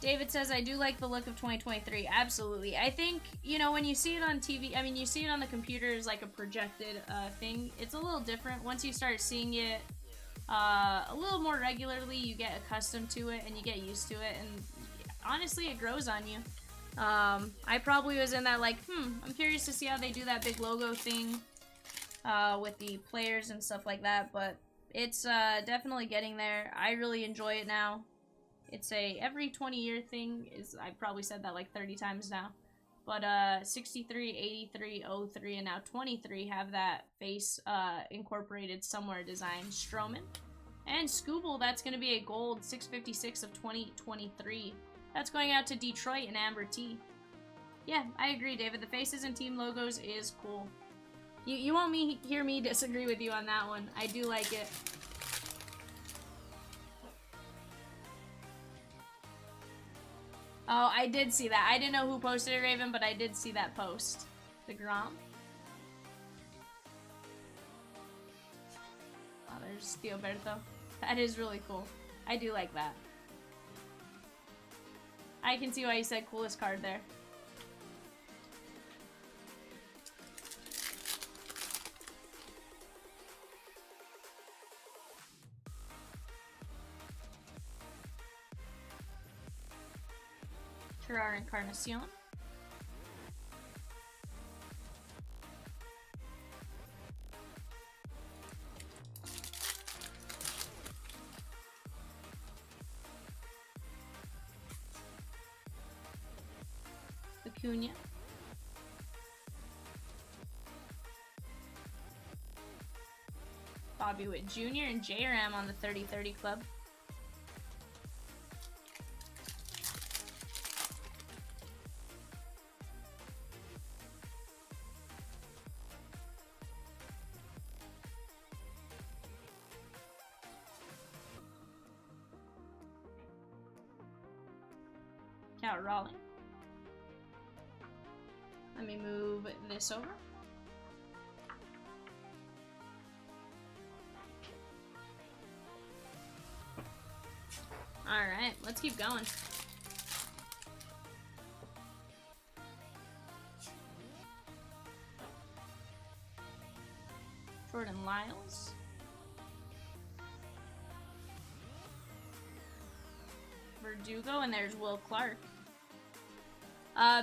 David says, I do like the look of 2023. Absolutely. I think, you know, when you see it on TV, I mean, you see it on the computer as like a projected thing. It's a little different. Once you start seeing it a little more regularly, you get accustomed to it and you get used to it. And honestly, it grows on you. I probably was in that like, I'm curious to see how they do that big logo thing with the players and stuff like that. But it's definitely getting there. I really enjoy it now. It's a every 20-year thing. I've probably said that like 30 times now. But 63, 83, 03, and now 23 have that face incorporated somewhere design. Stroman. And Scooble, that's going to be a gold 656 of 2023. That's going out to Detroit and Amber T. Yeah, I agree, David. The faces and team logos is cool. You won't hear me disagree with you on that one. I do like it. Oh, I did see that. I didn't know who posted it, Raven, but I did see that post. The Grom. Oh, there's Theoberto. That is really cool. I do like that. I can see why you said coolest card there. Our Encarnacion. Acuna. Bobby Witt Jr. and J-Ram on the 30-30 club. Cal Raleigh. Let me move this over. Alright, let's keep going. Jordan Lyles. Verdugo, and there's Will Clark.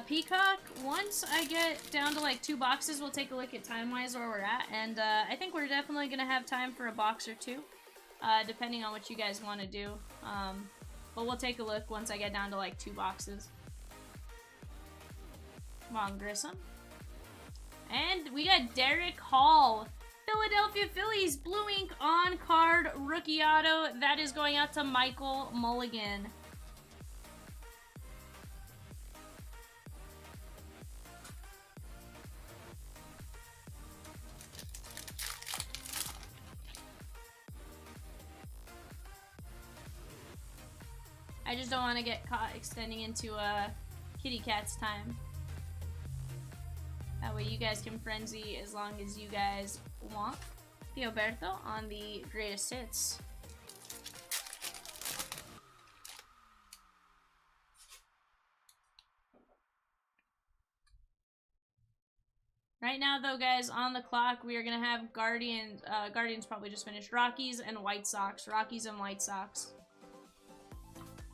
Peacock, once I get down to like 2 boxes, we'll take a look at time-wise where we're at, and I think we're definitely going to have time for a box or two, depending on what you guys want to do. But we'll take a look once I get down to like 2 boxes. Vaughn Grissom. And we got Derek Hall. Philadelphia Phillies, blue ink on card rookie auto. That is going out to Michael Mulligan. I just don't want to get caught extending into Kitty Cat's time. That way you guys can frenzy as long as you guys want. Theoberto on the greatest hits. Right now, though, guys, on the clock, we are going to have Guardians. Guardians probably just finished. Rockies and White Sox. Rockies and White Sox.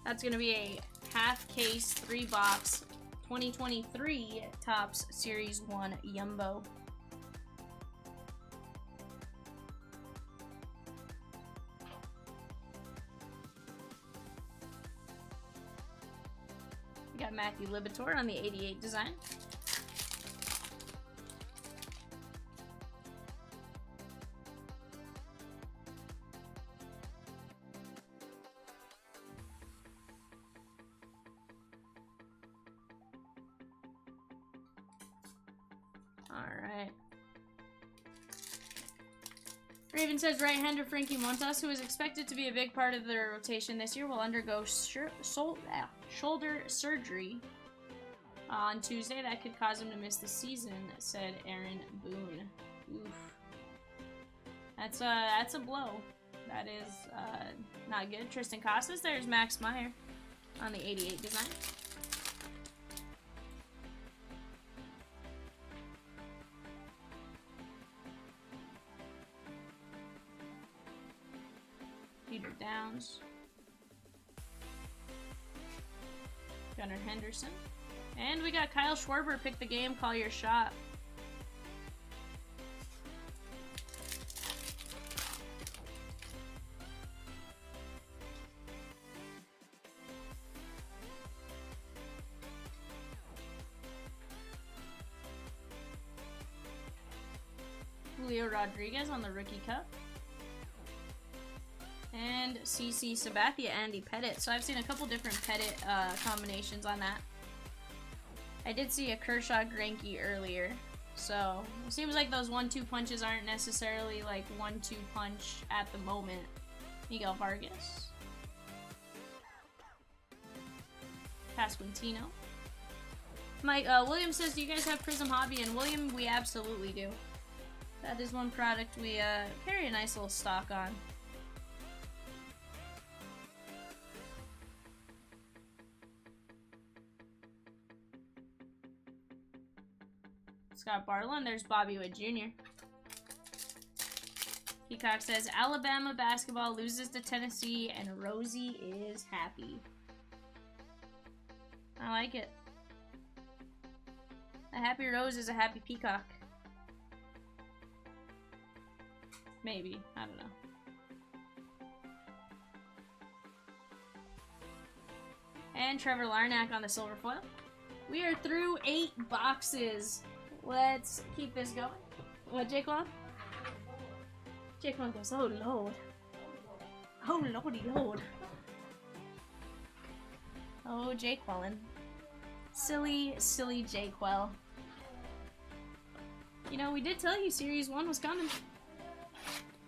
That's going to be a half-case, 3-box, 2023 Topps Series 1 Yumbo. We got Matthew Libator on the 88 design. Alright. Raven says right-hander Frankie Montas, who is expected to be a big part of their rotation this year, will undergo shoulder surgery on Tuesday. That could cause him to miss the season, said Aaron Boone. Oof. That's a blow. That is not good. Tristan Casas, there's Max Meyer. on the 88 design. Peter Downs. Gunnar Henderson. And we got Kyle Schwarber pick the game, call your shot. Julio Rodriguez on the Rookie Cup. And CC Sabathia, Andy Pettit. So I've seen a couple different Pettit combinations on that. I did see a Kershaw Greinke earlier. So it seems like those 1-2 punches aren't necessarily like 1-2 punch at the moment. Miguel Vargas. Pasquantino. Mike, William says, do you guys have Prism Hobby? And William, we absolutely do. That is one product we carry a nice little stock on. Scott Barlow, and there's Bobby Witt Jr. Peacock says, Alabama basketball loses to Tennessee, and Rosie is happy. I like it. A happy Rose is a happy peacock. Maybe. I don't know. And Trevor Larnack on the silver foil. We are through 8 boxes. Let's keep this going. What, Jaquan? Jaquan goes, oh lord. Oh lordy lord. Oh, Jaquan. Silly, silly Jaquel. You know, we did tell you Series 1 was coming.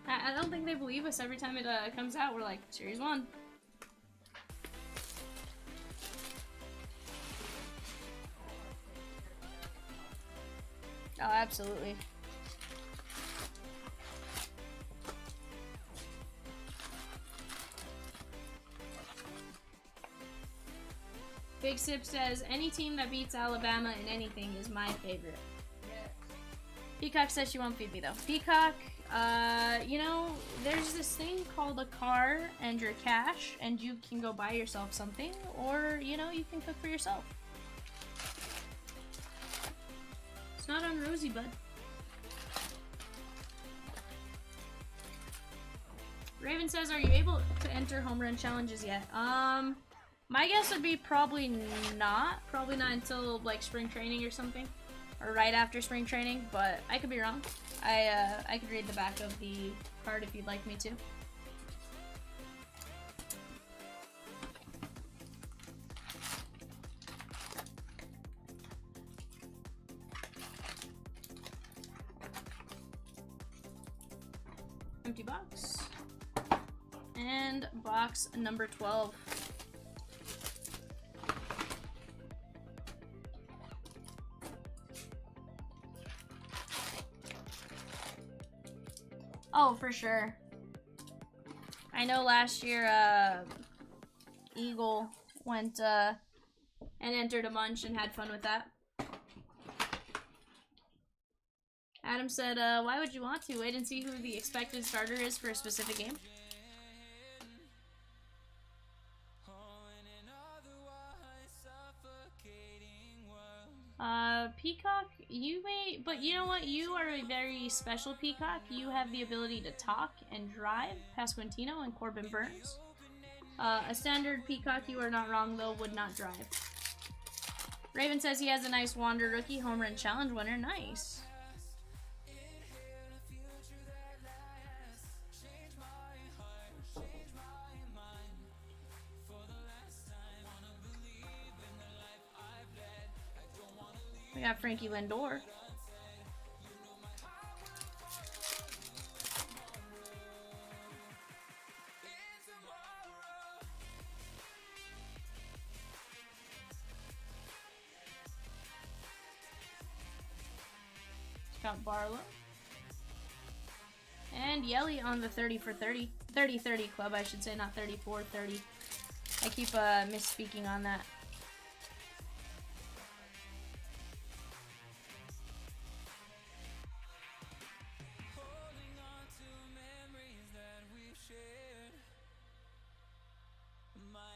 I don't think they believe us every time it comes out. We're like, Series 1. Oh, absolutely. Big Sip says, any team that beats Alabama in anything is my favorite. Yes. Peacock says she won't feed me though. Peacock, you know, there's this thing called a car and your cash, and you can go buy yourself something, or, you know, you can cook for yourself. It's not on Rosie, bud. Raven says, are you able to enter home run challenges yet? My guess would be probably not. Probably not until, like, spring training or something. Or right after spring training, but I could be wrong. I could read the back of the card if you'd like me to. Empty box. And box number 12. Oh, for sure. I know last year, Eagle went, and entered a munch and had fun with that. Adam said, why would you want to? Wait and see who the expected starter is for a specific game. Peacock, you may, but you know what? You are a very special Peacock. You have the ability to talk and drive, Pasquantino and Corbin Burns. A standard Peacock, you are not wrong though, would not drive. Raven says he has a nice Wander rookie home run challenge winner. Nice. We got Frankie Lindor. Got Barlow. And Yelly on the 30 for 30. 30-30 club, I should say, not 34-30. I keep misspeaking on that.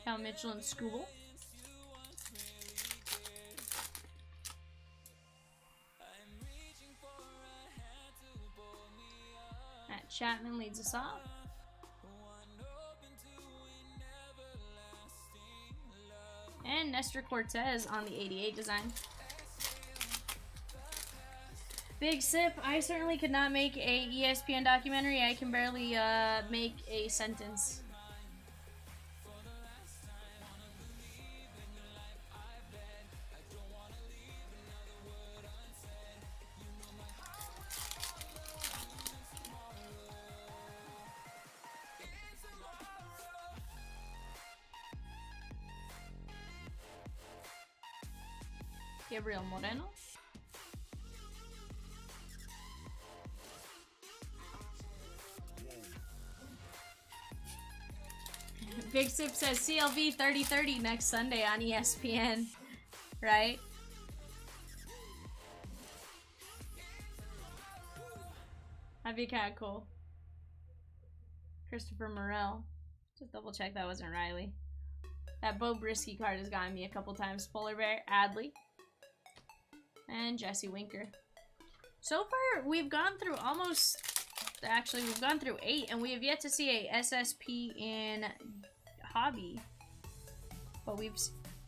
Cal Mitchell and Scooble. Matt Chapman leads us off. And Nestor Cortez on the 88 design. Big Sip, I certainly could not make a ESPN documentary. I can barely make a sentence. Gabriel Moreno. Big Sip says CLV 3030 next Sunday on ESPN, right? That'd be kind of cool. Christopher Morel. Just double check that wasn't Riley. That Bo Brisky card has gotten me a couple times. Polar Bear, Adley. And Jesse Winker. So far, we've gone through almost... Actually, we've gone through 8, and we have yet to see a SSP in Hobby. But we've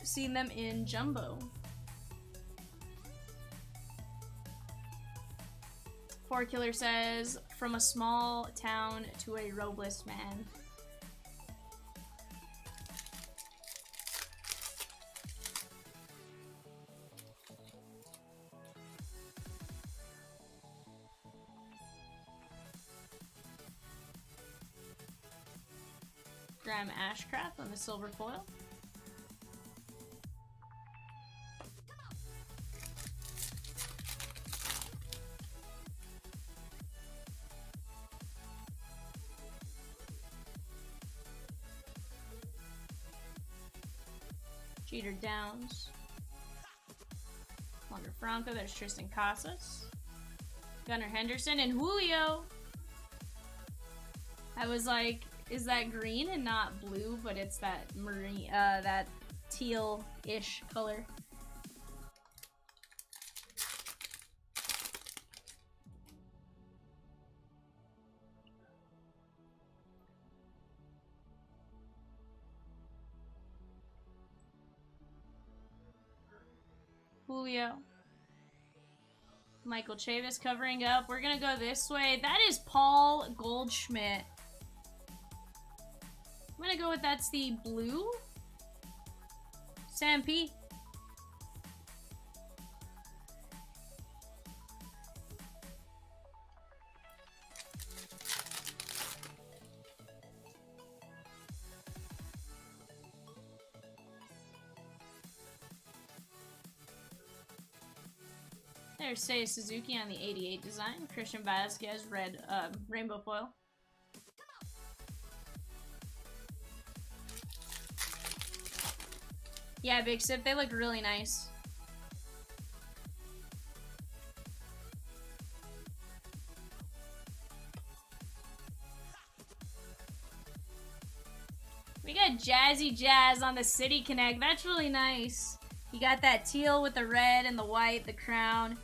seen them in Jumbo. Four Killer says, from a small town to a Robles man. Graham Ashcraft on the silver foil. Jeter Downs. Wander Franco, there's Tristan Casas. Gunnar Henderson and Julio. I was like, is that green and not blue, but it's that marine, that teal-ish color. Julio. Michael Chavis covering up. We're gonna go this way. That is Paul Goldschmidt. I'm gonna go with that's the blue. Sam P. There's Seiya Suzuki on the 88 design. Christian Vasquez, red rainbow foil. Yeah, Big Sip, they look really nice. We got Jazzy Jazz on the City Connect. That's really nice. You got that teal with the red and the white, the crown.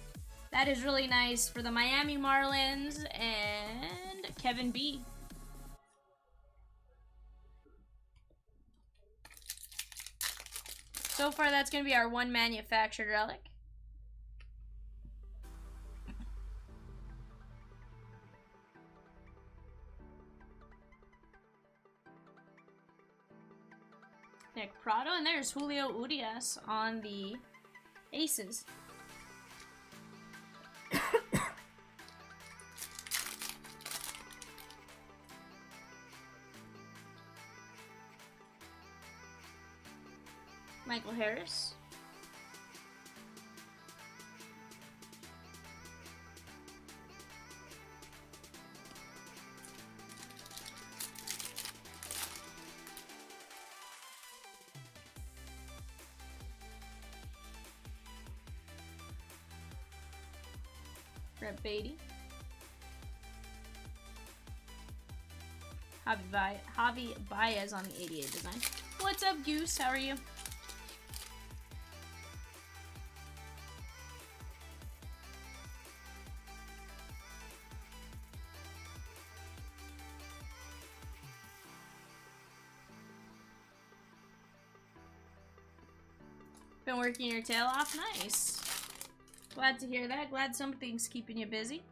That is really nice for the Miami Marlins and Kevin B. So far, that's going to be our one manufactured relic. Nick Prado, and there's Julio Urias on the Aces. Michael Harris. Rep Beatty. Javi Baez on the 88 design. What's up, Goose? How are you? Been working your tail off? Nice. Glad to hear that. Glad something's keeping you busy.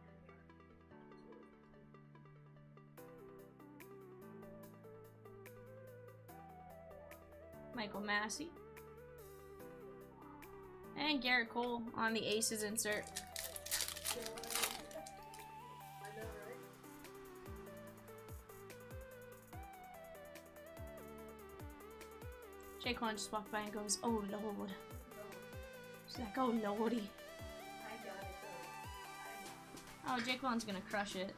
Michael Massey. And Garrett Cole on the Aces insert. Jaquan just walked by and goes, "Oh Lord." She's like, "Oh Lordy." Oh, Jaquan's gonna crush it.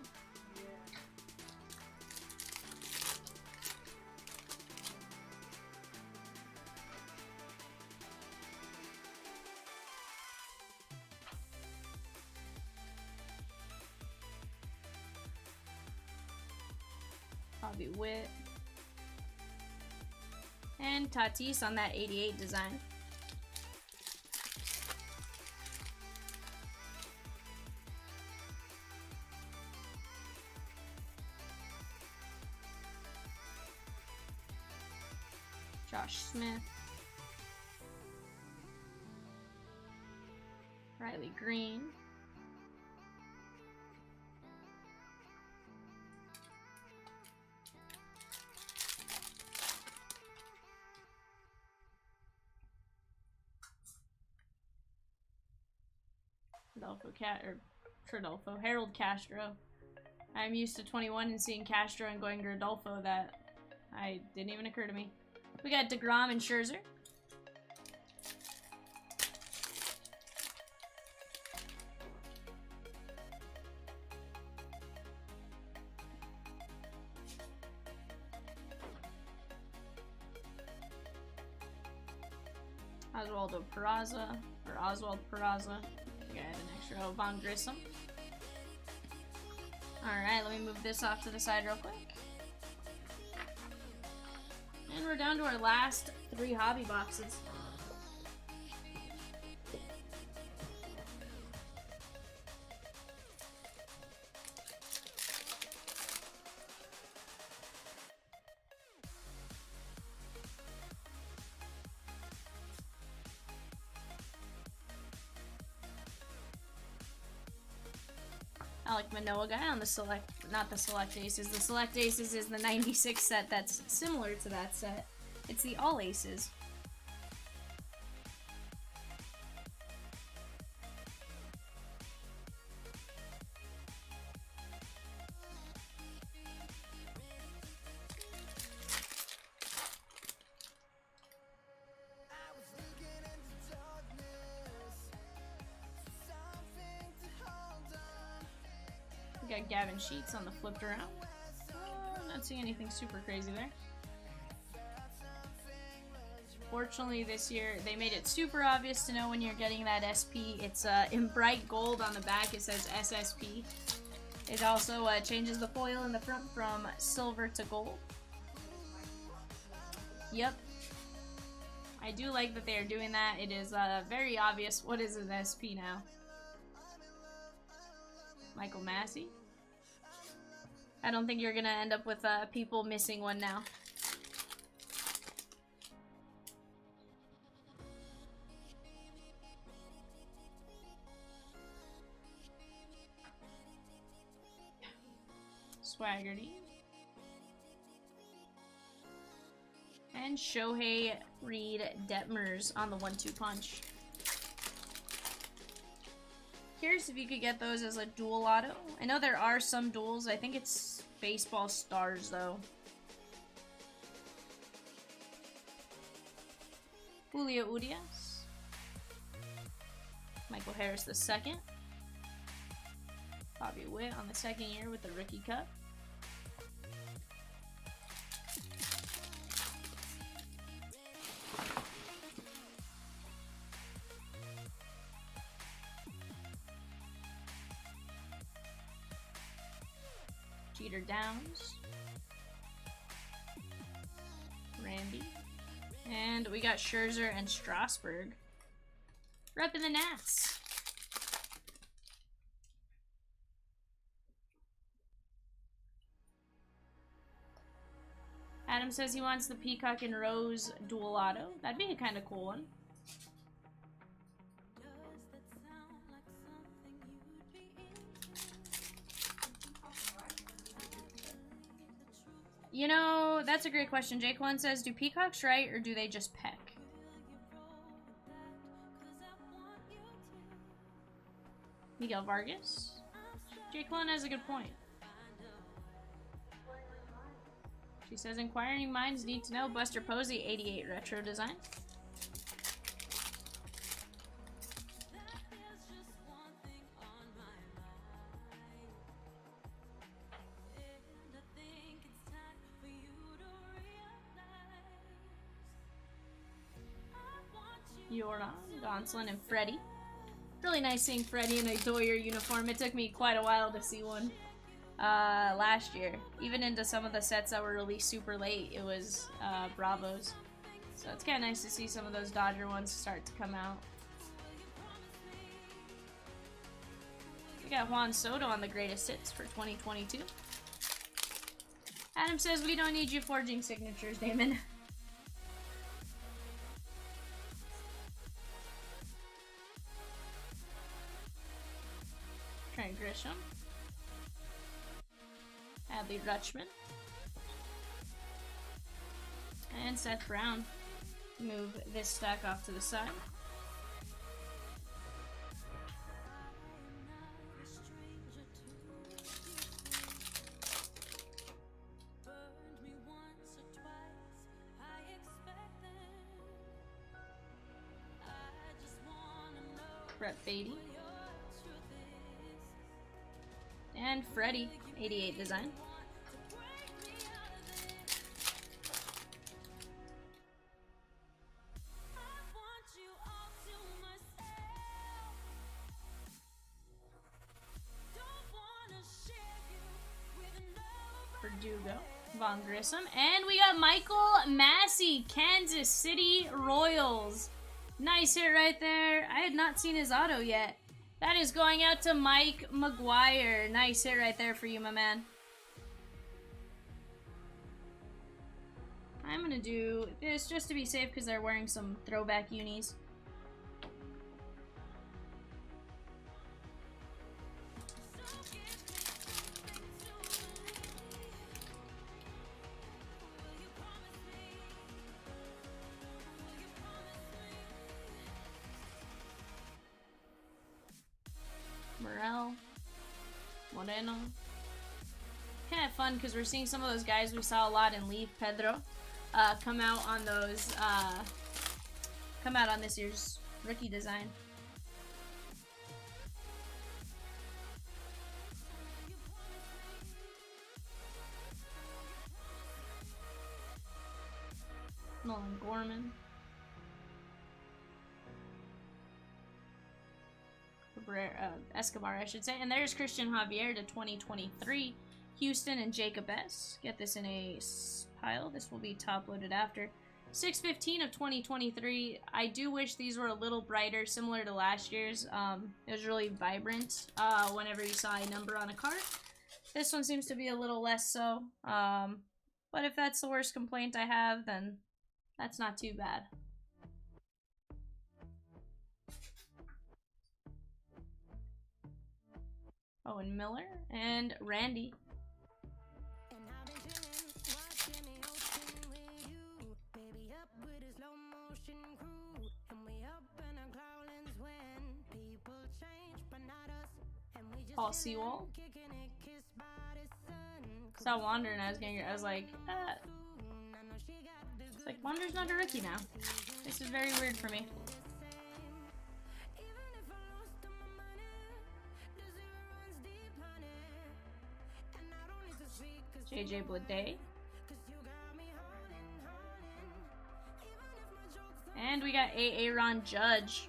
Bobby Witt. And Tatis on that 88 design. Josh Smith. Riley Green. Harold Castro. I'm used to 21 and seeing Castro and going to Rodolfo. That didn't even occur to me. We got DeGrom and Scherzer. Oswald Peraza. We got an extra Von Grissom. Alright, let me move this off to the side real quick. And we're down to our last 3 hobby boxes. Alec Manoa guy on the select, not the select aces. The select aces is the 96 set that's similar to that set. It's the all aces. Got Gavin Sheets on the flipped around. Not seeing anything super crazy there. Fortunately, this year they made it super obvious to know when you're getting that SP. It's in bright gold on the back. It says SSP. It also changes the foil in the front from silver to gold. Yep. I do like that they are doing that. It is very obvious what is an SP now. Michael Massey. I don't think you're gonna end up with people missing one now. Swaggerty. And Shohei Reed Detmers on the 1-2 punch. Curious if you could get those as a dual auto. I know there are some duals. I think it's baseball stars though. Julio Urias. Michael Harris II. Bobby Witt on the 2nd year with the Rookie Cup. Jeter Downs. Randy. And we got Scherzer and Strasburg. Repping the Nats. Adam says he wants the Peacock and Rose dual auto. That'd be a kind of cool one. You know, that's a great question. Jake One says, do peacocks write or do they just peck? Miguel Vargas. Jake One has a good point. She says, inquiring minds need to know. Buster Posey, 88 retro design. Jordan, Gonsolin, and Freddie. Really nice seeing Freddie in a Doyer uniform. It took me quite a while to see one last year. Even into some of the sets that were released super late, it was Bravos. So it's kind of nice to see some of those Dodger ones start to come out. We got Juan Soto on the greatest hits for 2022. Adam says, we don't need you forging signatures, Damon. Trent Grisham. Adley Rutschman. And Seth Brown. Move this stack off to the side. Brett Beatty. And Freddie, 88 design. Verdugo, Von Grissom, and we got Michael Massey, Kansas City Royals. Nice hit right there. I had not seen his auto yet. That is going out to Mike McGuire. Nice hit right there for you, my man. I'm gonna do this just to be safe because they're wearing some throwback unis. Morel, Moreno. Kind of fun because we're seeing some of those guys we saw a lot in Leaf, Pedro, come out on those, come out on this year's rookie design. Nolan Gorman. Escobar, I should say. And there's Christian Javier to 2023. Houston and Jacob S. Get this in a pile. This will be top loaded after. 615 of 2023. I do wish these were a little brighter, similar to last year's. It was really vibrant whenever you saw a number on a card. This one seems to be a little less so. But if that's the worst complaint I have, then that's not too bad. Owen Miller and Randy. Paul Sewell. Saw Wander and I was like, it's like Wander's not a rookie now. This is very weird for me. JJ Bleday. And we got Aaron Judge.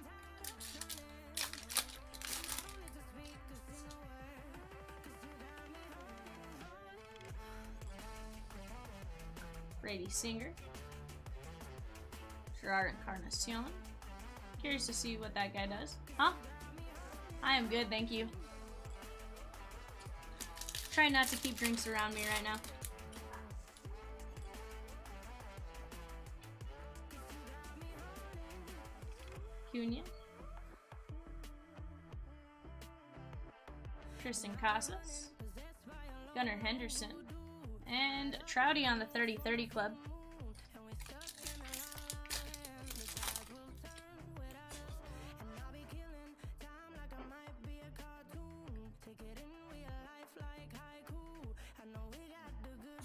Brady Singer. Gerard Encarnacion. Curious to see what that guy does. Huh? I am good, thank you. Try not to keep drinks around me right now. Cunha. Tristan Casas. Gunnar Henderson. And Trouty on the 30-30 club.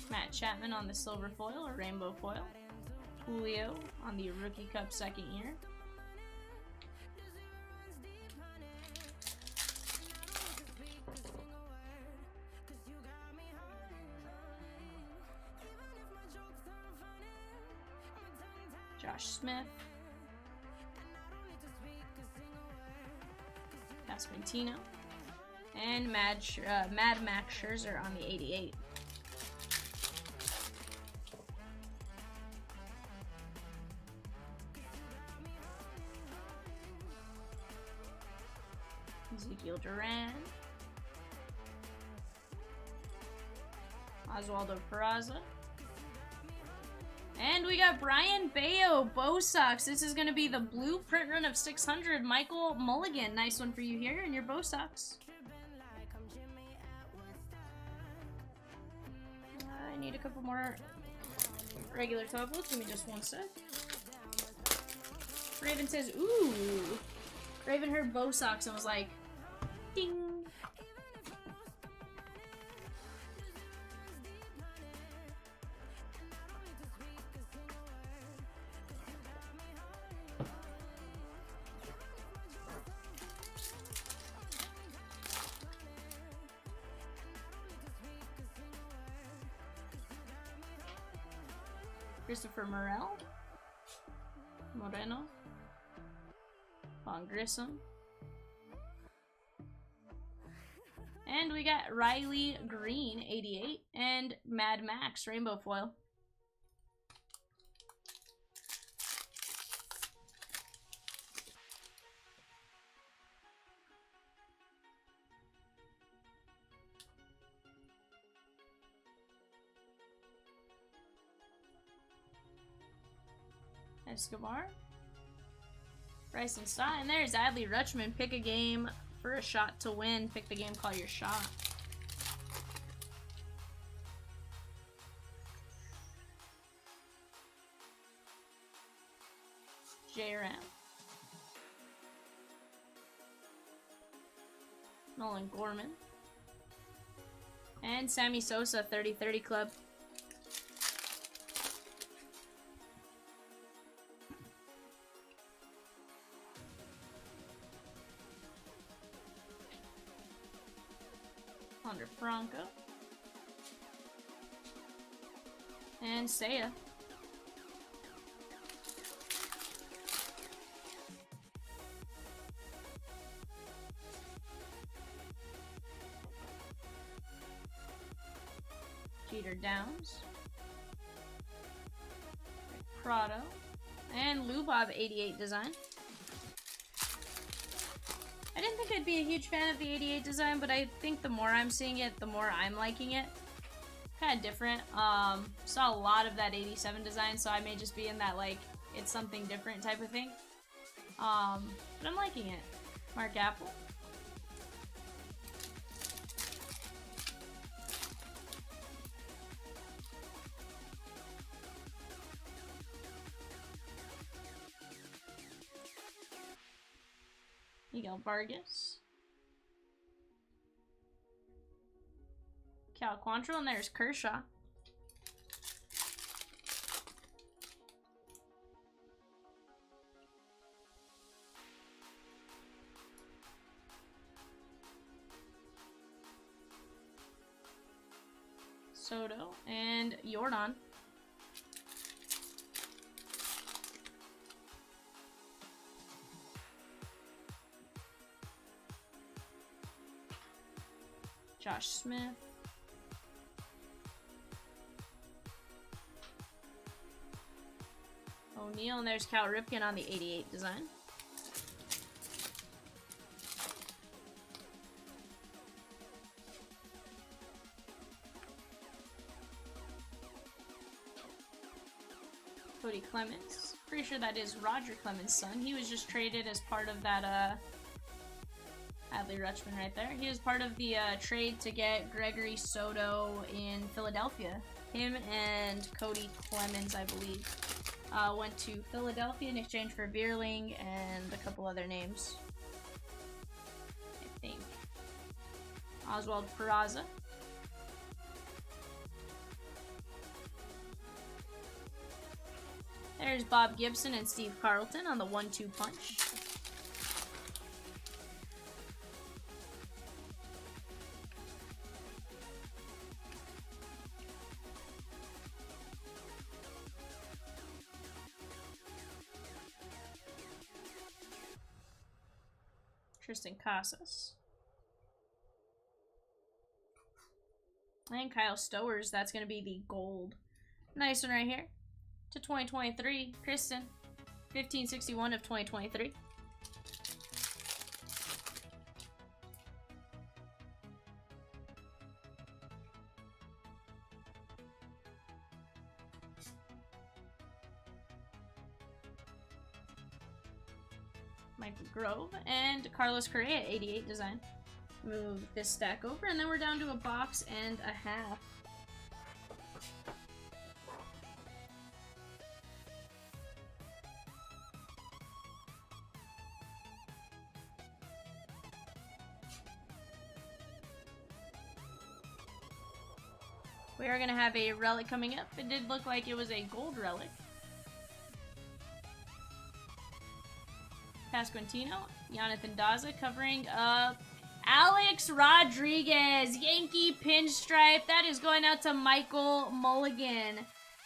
Matt Chapman on the silver foil or rainbow foil. Julio on the Rookie Cup second year. Josh Smith. Pasquantino. And Mad Max Scherzer on the 88. Ezekiel Duran. Oswaldo Peraza. And we got Brian Bayo, Bo Sox. This is going to be the blueprint run of 600. Michael Mulligan. Nice one for you here in your Bo Sox. I need a couple more regular topos. Give me just one sec. Raven says, ooh. Raven heard Bo Sox and was like, ding. Christopher Moreno, Von Grissom, and we got Riley Green, 88, and Mad Max, rainbow foil. Escobar, Bryson Stott, and there's Adley Rutschman. Pick a game for a shot to win. Pick the game, call your shot. J-Ram. Nolan Gorman. And Sammy Sosa, 30-30 club. Hunter Franco. And Seiya. Jeter Downs. Prado. And Lubov 88 design. I didn't think I'd be a huge fan of the 88 design, but I think the more I'm seeing it, the more I'm liking it. Kind of different. Saw a lot of that 87 design, so I may just be in that, like, it's something different type of thing. But I'm liking it. Mark Apple. Miguel Vargas. Cal Quantrill, and there's Kershaw. Soto and Jordan. Josh Smith. O'Neal, and there's Cal Ripken on the 88 design. Cody Clemens. Pretty sure that is Roger Clemens' son. He was just traded as part of that, Adley Rutschman right there. He was part of the trade to get Gregory Soto in Philadelphia. Him and Cody Clemens, I believe, went to Philadelphia in exchange for Bierling and a couple other names. I think. Oswald Peraza. There's Bob Gibson and Steve Carlton on the 1-2 punch. Tristan Casas. And Kyle Stowers, that's going to be the gold. Nice one right here. To 2023, Kristen, 1561 of 2023. Michael Grove and Carlos Correa, 88 design. Move this stack over, and then we're down to a box and a half. We are going to have a relic coming up. It did look like it was a gold relic. Pasquantino, Jonathan Daza covering up Alex Rodriguez, Yankee pinstripe. That is going out to Michael Mulligan.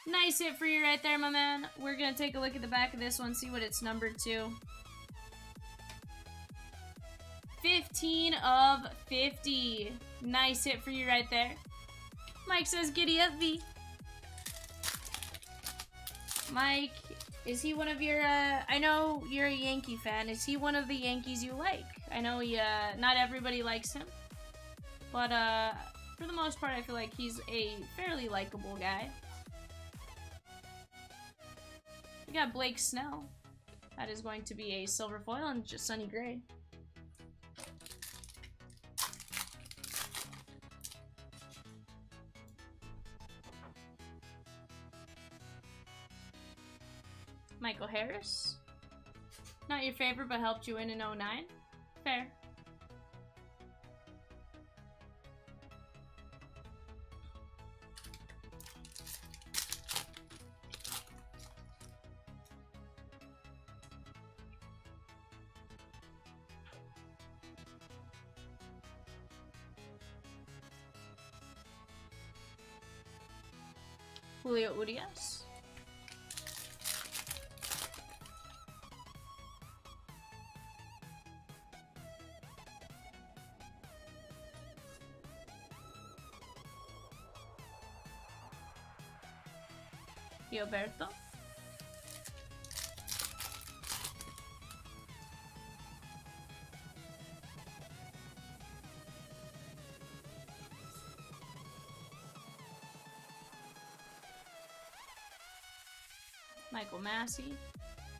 Nice hit for you right there, my man. We're going to take a look at the back of this one, see what it's numbered to. 15 of 50. Nice hit for you right there. Mike says, giddy up, V. Mike, is he one of your, I know you're a Yankee fan. Is he one of the Yankees you like? I know not everybody likes him. But, for the most part, I feel like he's a fairly likable guy. We got Blake Snell. That is going to be a silver foil and just Sonny Gray. Michael Harris. Not your favorite, but helped you in 09. Fair. Julio Urias. Gilberto. Michael Massey.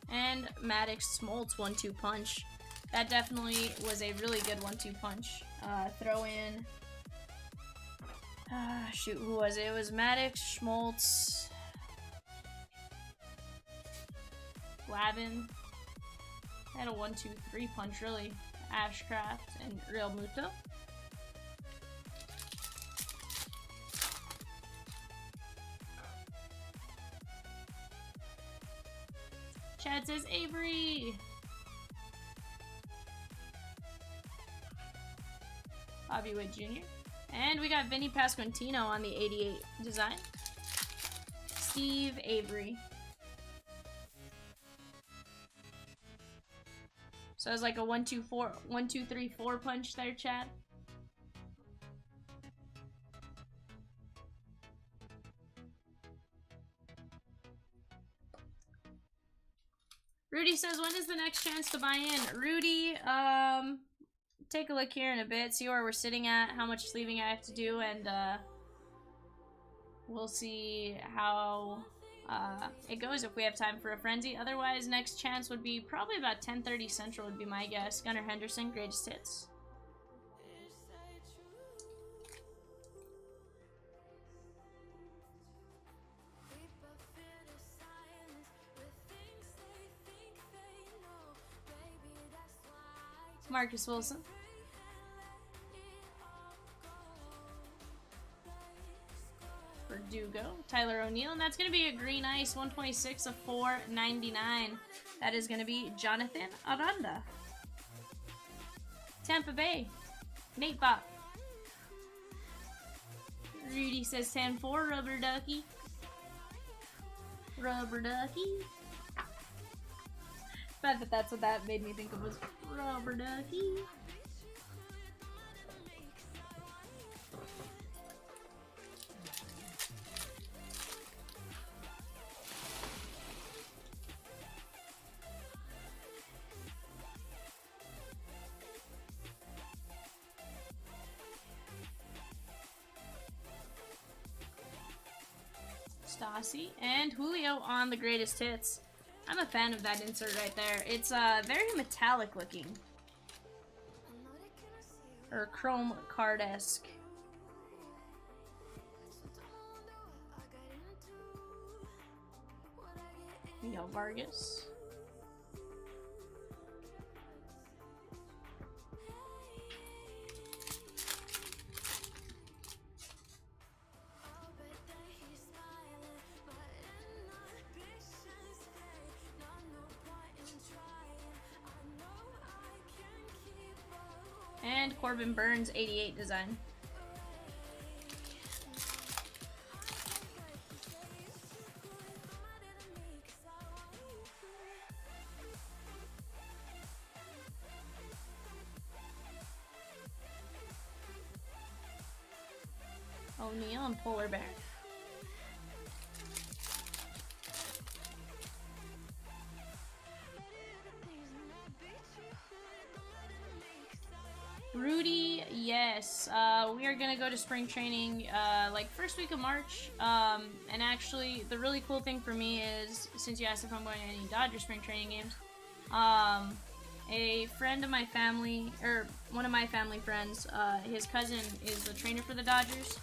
And Maddox Smoltz 1-2 punch. That definitely was a really good 1-2 punch. Throw in... shoot, who was it? It was Maddox, Schmaltz... Glavin. Had a 1-2-3 punch, really. Ashcraft and Real Muto. Chad says Avery. Bobby Witt Jr. And we got Vinny Pasquantino on the 88 design. Steve Avery. So it was like a 1-2-3-4 punch there, Chad. Rudy says, when is the next chance to buy in? Rudy, take a look here in a bit, see where we're sitting at, how much sleeving I have to do, and we'll see how it goes if we have time for a frenzy. Otherwise, next chance would be probably about 10:30 Central would be my guess. Gunnar Henderson, greatest hits. Marcus Wilson. Verdugo. Tyler O'Neill. And that's going to be a green ice. 126 of 499. That is going to be Jonathan Aranda. Tampa Bay. Nate Bop. Rudy says 10-4. Rubber Ducky. Rubber Ducky. I bet that's what that made me think of was Rubber Ducky. Stassi and Julio on the greatest hits. I'm a fan of that insert right there. It's very metallic looking. Or chrome card-esque. Miguel Vargas. And Corbin Burns 88 design. O'Neal and Polar Bear. Rudy, yes. We are gonna go to spring training like first week of March. And actually, the really cool thing for me is, since you asked if I'm going to any Dodger spring training games, a friend of my family, or one of my family friends, his cousin is the trainer for the Dodgers.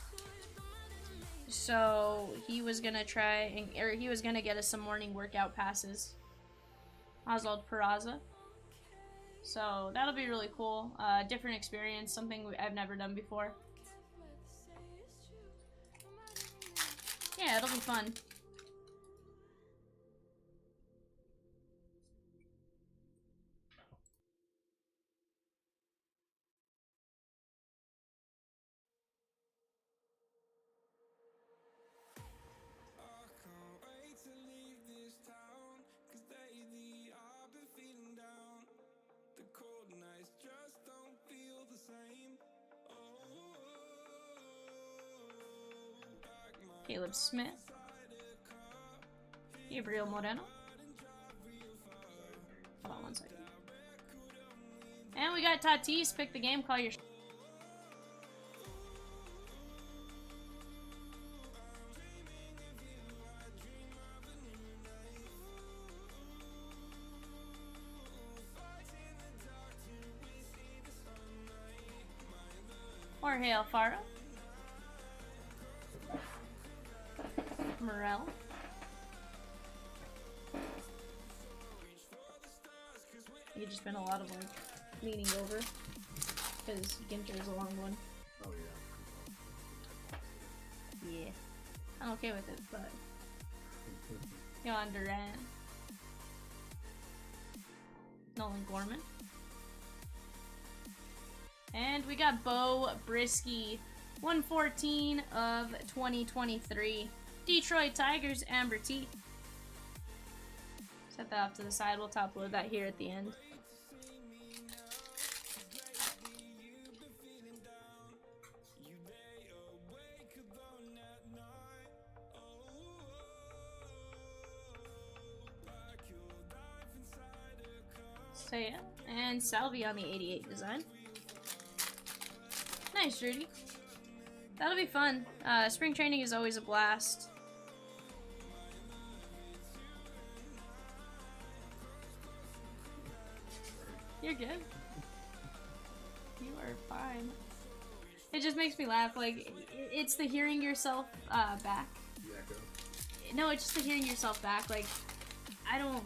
So he was gonna he was gonna get us some morning workout passes. Oswald Peraza. So that'll be really cool. Different experience, something I've never done before. Yeah, it'll be fun. Caleb Smith. Gabriel Moreno. Hold on one second. And we got Tatis. Pick the game. Call your Jorge Alfaro. Morel. You just been a lot of like leaning over because Ginter is a long one. Oh yeah. Yeah, I'm okay with it, but Yohan Duran, Nolan Gorman, and we got Bo Brisky, 114 of 2023. Detroit Tigers, Amber T. Set that off to the side. We'll top load that here at the end. Taya and Salvi on the 88 design. Nice, Rudy. That'll be fun. Spring training is always a blast. You're good. You are fine. It just makes me laugh. Like, it's the hearing yourself back. The echo. No, it's just the hearing yourself back. Like, I don't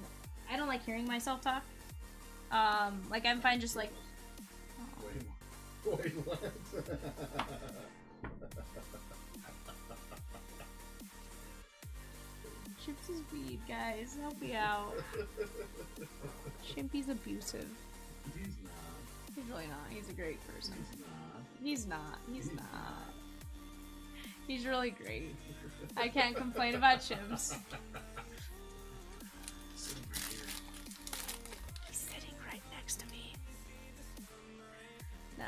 like hearing myself talk. Like I'm fine just like. Wait, what? Chips is weed, guys. Help me out. Chimpy's abusive. He's not. He's really not. He's a great person. He's not. He's not. He's really great. I can't complain about Chimps. He's sitting right next to me. Nah.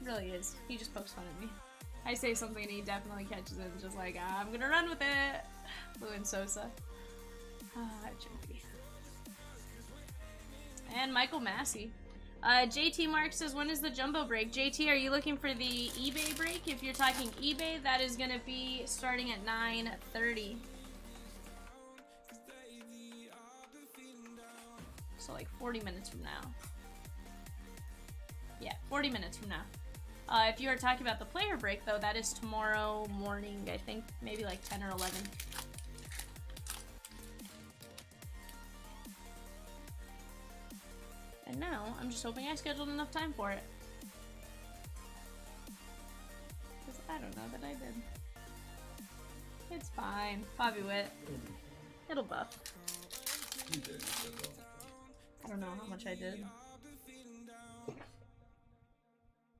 Really is. He just pokes fun at me. I say something and he definitely catches it and just like, I'm gonna run with it. Blue and Sosa. Chimpy. And Michael Massey. JT Mark says, when is the jumbo break? JT, are you looking for the eBay break? If you're talking eBay, that is going to be starting at 9:30. So like 40 minutes from now. Yeah, 40 minutes from now. If you are talking about the player break, though, that is tomorrow morning, I think. Maybe like 10 or 11. And now, I'm just hoping I scheduled enough time for it. Because I don't know that I did. It's fine. Bobby Witt. It'll buff. I don't know how much I did.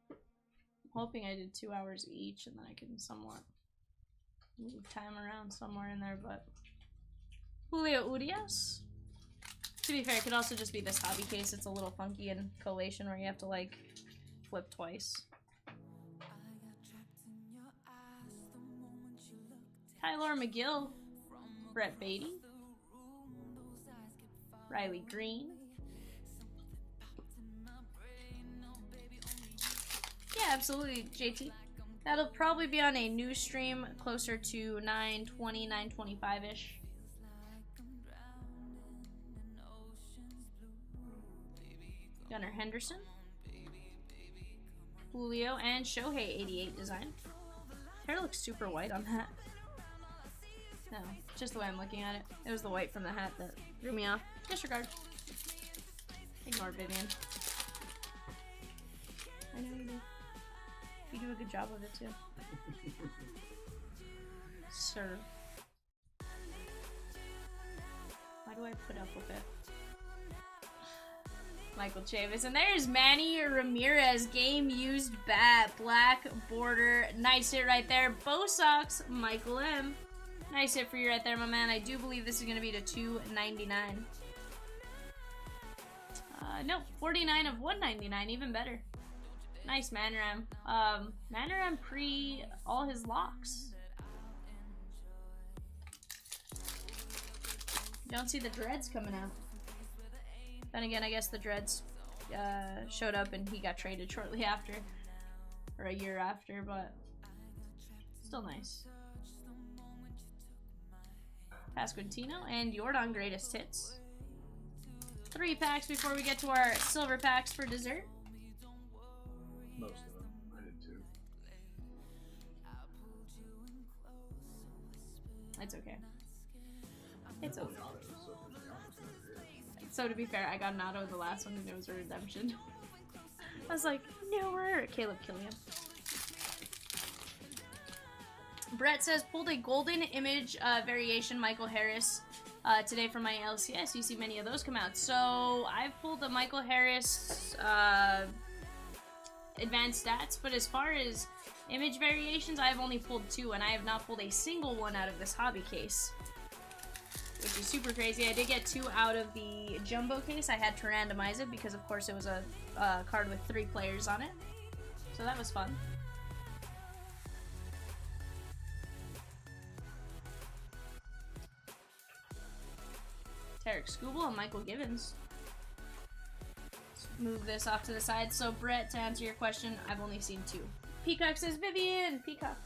I'm hoping I did 2 hours each and then I can somewhat move time around somewhere in there, but... Julio Urias? To be fair, it could also just be this hobby case. It's a little funky in collation where you have to, like, flip twice. Tyler McGill. Brett Beatty. Riley Green. Yeah, absolutely, JT. That'll probably be on a new stream closer to 9:20, 9:25-ish. Gunnar Henderson, Julio, and Shohei 88 design. Hair looks super white on that. No, just the way I'm looking at it. It was the white from the hat that threw me off. Disregard. Ignore Vivian. I know you do. You do a good job of it too. Sir. Why do I put up with it? Michael Chavis. And there's Manny Ramirez. Game used bat. Black border. Nice hit right there. Bo Sox. Michael M. Nice hit for you right there, my man. I do believe this is going to be to $2.99. No, 49 of 199. Even better. Nice Manoram. Manoram pre all his locks. Don't see the dreads coming out. Then again, I guess the dreads showed up and he got traded shortly after. Or a year after, but still nice. Pasquantino and Jordan greatest hits. 3 packs before we get to our silver packs for dessert. Most of them. I did too. It's okay. It's okay. So to be fair, I got an auto the last one and it was a redemption. I was like, no, we're Caleb Killian. Brett says, pulled a golden image variation Michael Harris today from my LCS. You see many of those come out. So I've pulled the Michael Harris advanced stats, but as far as image variations, I've only pulled 2 and I have not pulled a single one out of this hobby case, which is super crazy. I did get 2 out of the jumbo case. I had to randomize it because of course it was a card with 3 players on it, so that was fun. Tarek Skubal and Michael Givens. move this off to the side. So, Brett, to answer your question, I've only seen 2. Peacock says, Vivian! Peacock.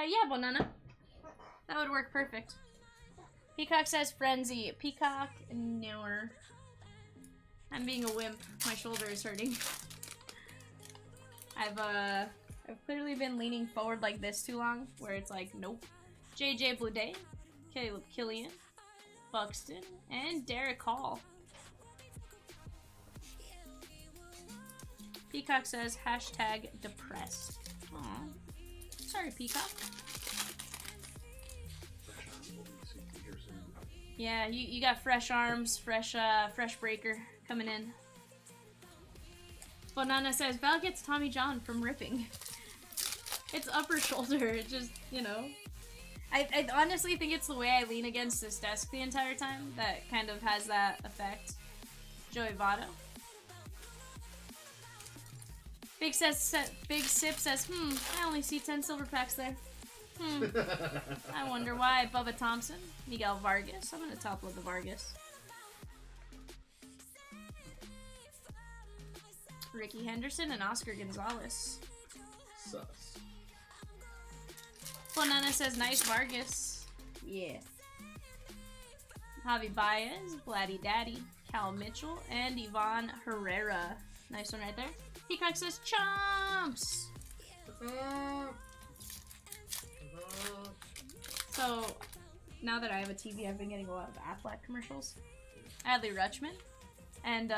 Yeah, Banana. That would work perfect. Peacock says Frenzy. Peacock, newer. I'm being a wimp. My shoulder is hurting. I've clearly been leaning forward like this too long, where it's like, nope. JJ Bluday, Caleb Killian, Buxton, and Derek Hall. Peacock says hashtag depressed. Aw. Sorry, Peacock. Yeah, you got fresh arms, fresh breaker coming in. Banana says Val gets Tommy John from ripping. It's upper shoulder. It just, you know. I honestly think it's the way I lean against this desk the entire time that kind of has that effect. Joey Votto. Big Sip says, I only see 10 silver packs there. I wonder why. Bubba Thompson, Miguel Vargas. I'm gonna top load the Vargas. Ricky Henderson and Oscar Gonzalez. Sus. Banana says nice Vargas. Yeah. Javi Baez, Blatty Daddy, Cal Mitchell, and Ivan Herrera. Nice one right there. Peacock says chomps. So, now that I have a TV, I've been getting a lot of Aflac commercials. Adley Rutschman. And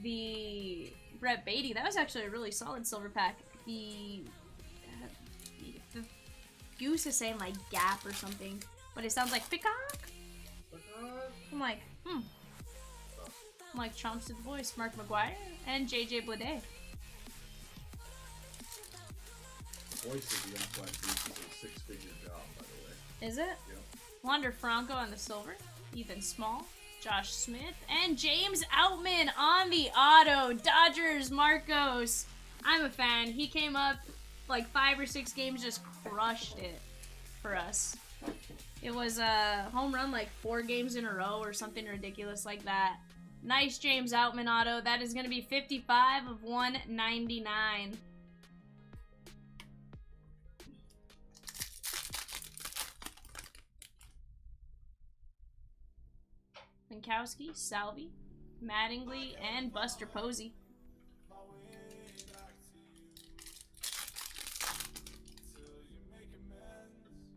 the Brett Beatty, that was actually a really solid silver pack. The goose is saying like gap or something, but it sounds like peacock. I'm like, I'm like chomps to the voice. Mark McGuire and JJ Blade. Voice of the Aflac Goose is a 6-figure job, by the way. Is it? Yep. Wander Franco on the silver. Ethan Small. Josh Smith. And James Outman on the auto. Dodgers Marcos. I'm a fan. He came up like 5 or 6 games, just crushed it for us. It was a home run like 4 games in a row or something ridiculous like that. Nice James Outman auto. That is going to be 55 of 199. Minkowski, Salvi, Mattingly, and Buster Posey.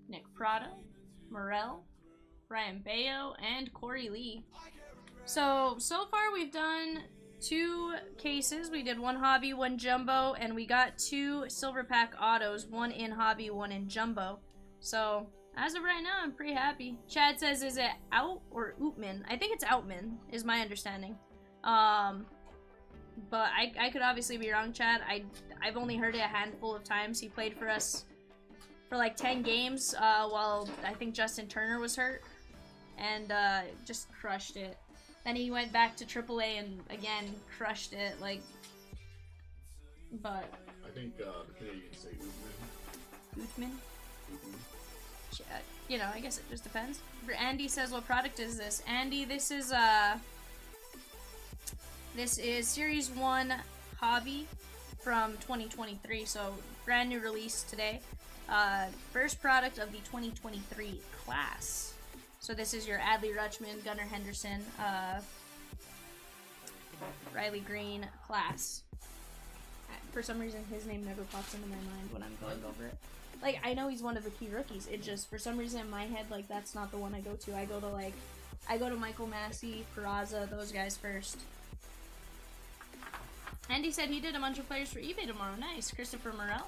Nick Prado, Morel, Brian Bayo, and Corey Lee. So far we've done 2 cases. We did 1 hobby, 1 jumbo, and we got 2 silver pack autos, 1 in hobby, 1 in jumbo. So as of right now, I'm pretty happy. Chad says, is it Out or Outman? I think it's Outman, is my understanding. But I could obviously be wrong, Chad. I've only heard it a handful of times. He played for us for like 10 games while I think Justin Turner was hurt. And just crushed it. Then he went back to AAA and again crushed it. Like, but I think the Canadians say Outman. Outman? You know, I guess it just depends. Andy says, what product is this? Andy, this is Series 1 Hobby from 2023, so brand new release today. First product of the 2023 class. So this is your Adley Rutschman, Gunnar Henderson, Riley Green class. For some reason, his name never pops into my mind when I'm going over it. Like, I know he's one of the key rookies. It just, for some reason in my head, like, that's not the one I go to. I go to Michael Massey, Peraza, those guys first. Andy said he did a bunch of players for eBay tomorrow. Nice. Christopher Morel,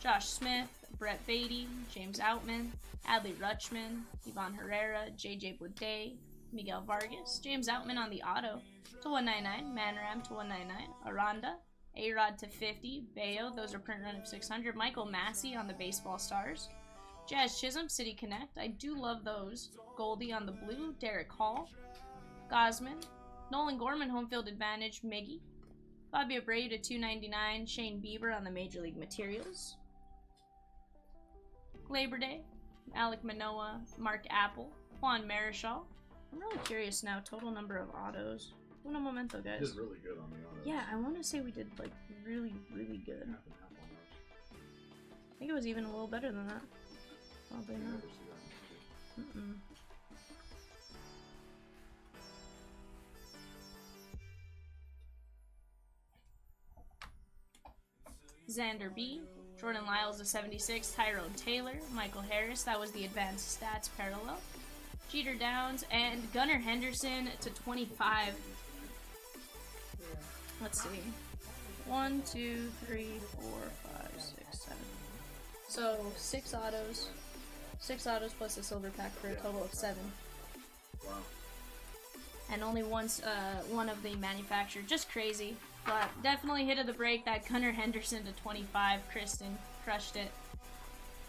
Josh Smith, Brett Beatty, James Outman, Adley Rutschman, Ivan Herrera, JJ Boudet, Miguel Vargas, James Outman on the auto to 199, Manram to 199, Aranda, A-Rod to 50, Bayo, those are print run of 600, Michael Massey on the baseball stars, Jazz Chisholm, City Connect, I do love those, Goldie on the blue, Derek Hall, Gosman, Nolan Gorman, home field advantage, Miggy, Bobby Abreu to 299, Shane Bieber on the Major League Materials, Labor Day, Alec Manoa, Mark Apple, Juan Marichal. I'm really curious now, total number of autos. Uno momento, You guys. did really good on the autos. Yeah, I want to say we did like really, really good. Half and half almost. I think it was even a little better than that. Probably You not. never see that. Mm-mm. Xander B, Jordan Lyles to 76, Tyrone Taylor, Michael Harris, that was the advanced stats parallel, Jeter Downs, and Gunnar Henderson to 25. Let's see. 1, 2, 3, 4, 5, 6, 7. So 6 autos. 6 autos plus a silver pack for a total of 7. Wow. And only once one of the manufacturer. Just crazy. But definitely hit of the break. That Gunnar Henderson to 25. Kristen crushed it.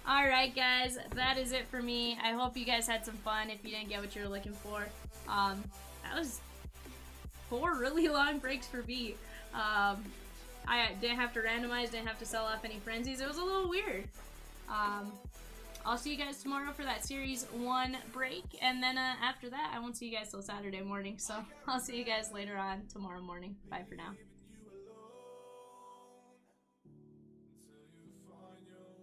Alright guys, that is it for me. I hope you guys had some fun if you didn't get what you were looking for. That was 4 really long breaks for B. I didn't have to randomize, didn't have to sell off any frenzies. It was a little weird. I'll see you guys tomorrow for that Series 1 break, and then after that, I won't see you guys till Saturday morning, so I'll see you guys later on tomorrow morning. Bye for now.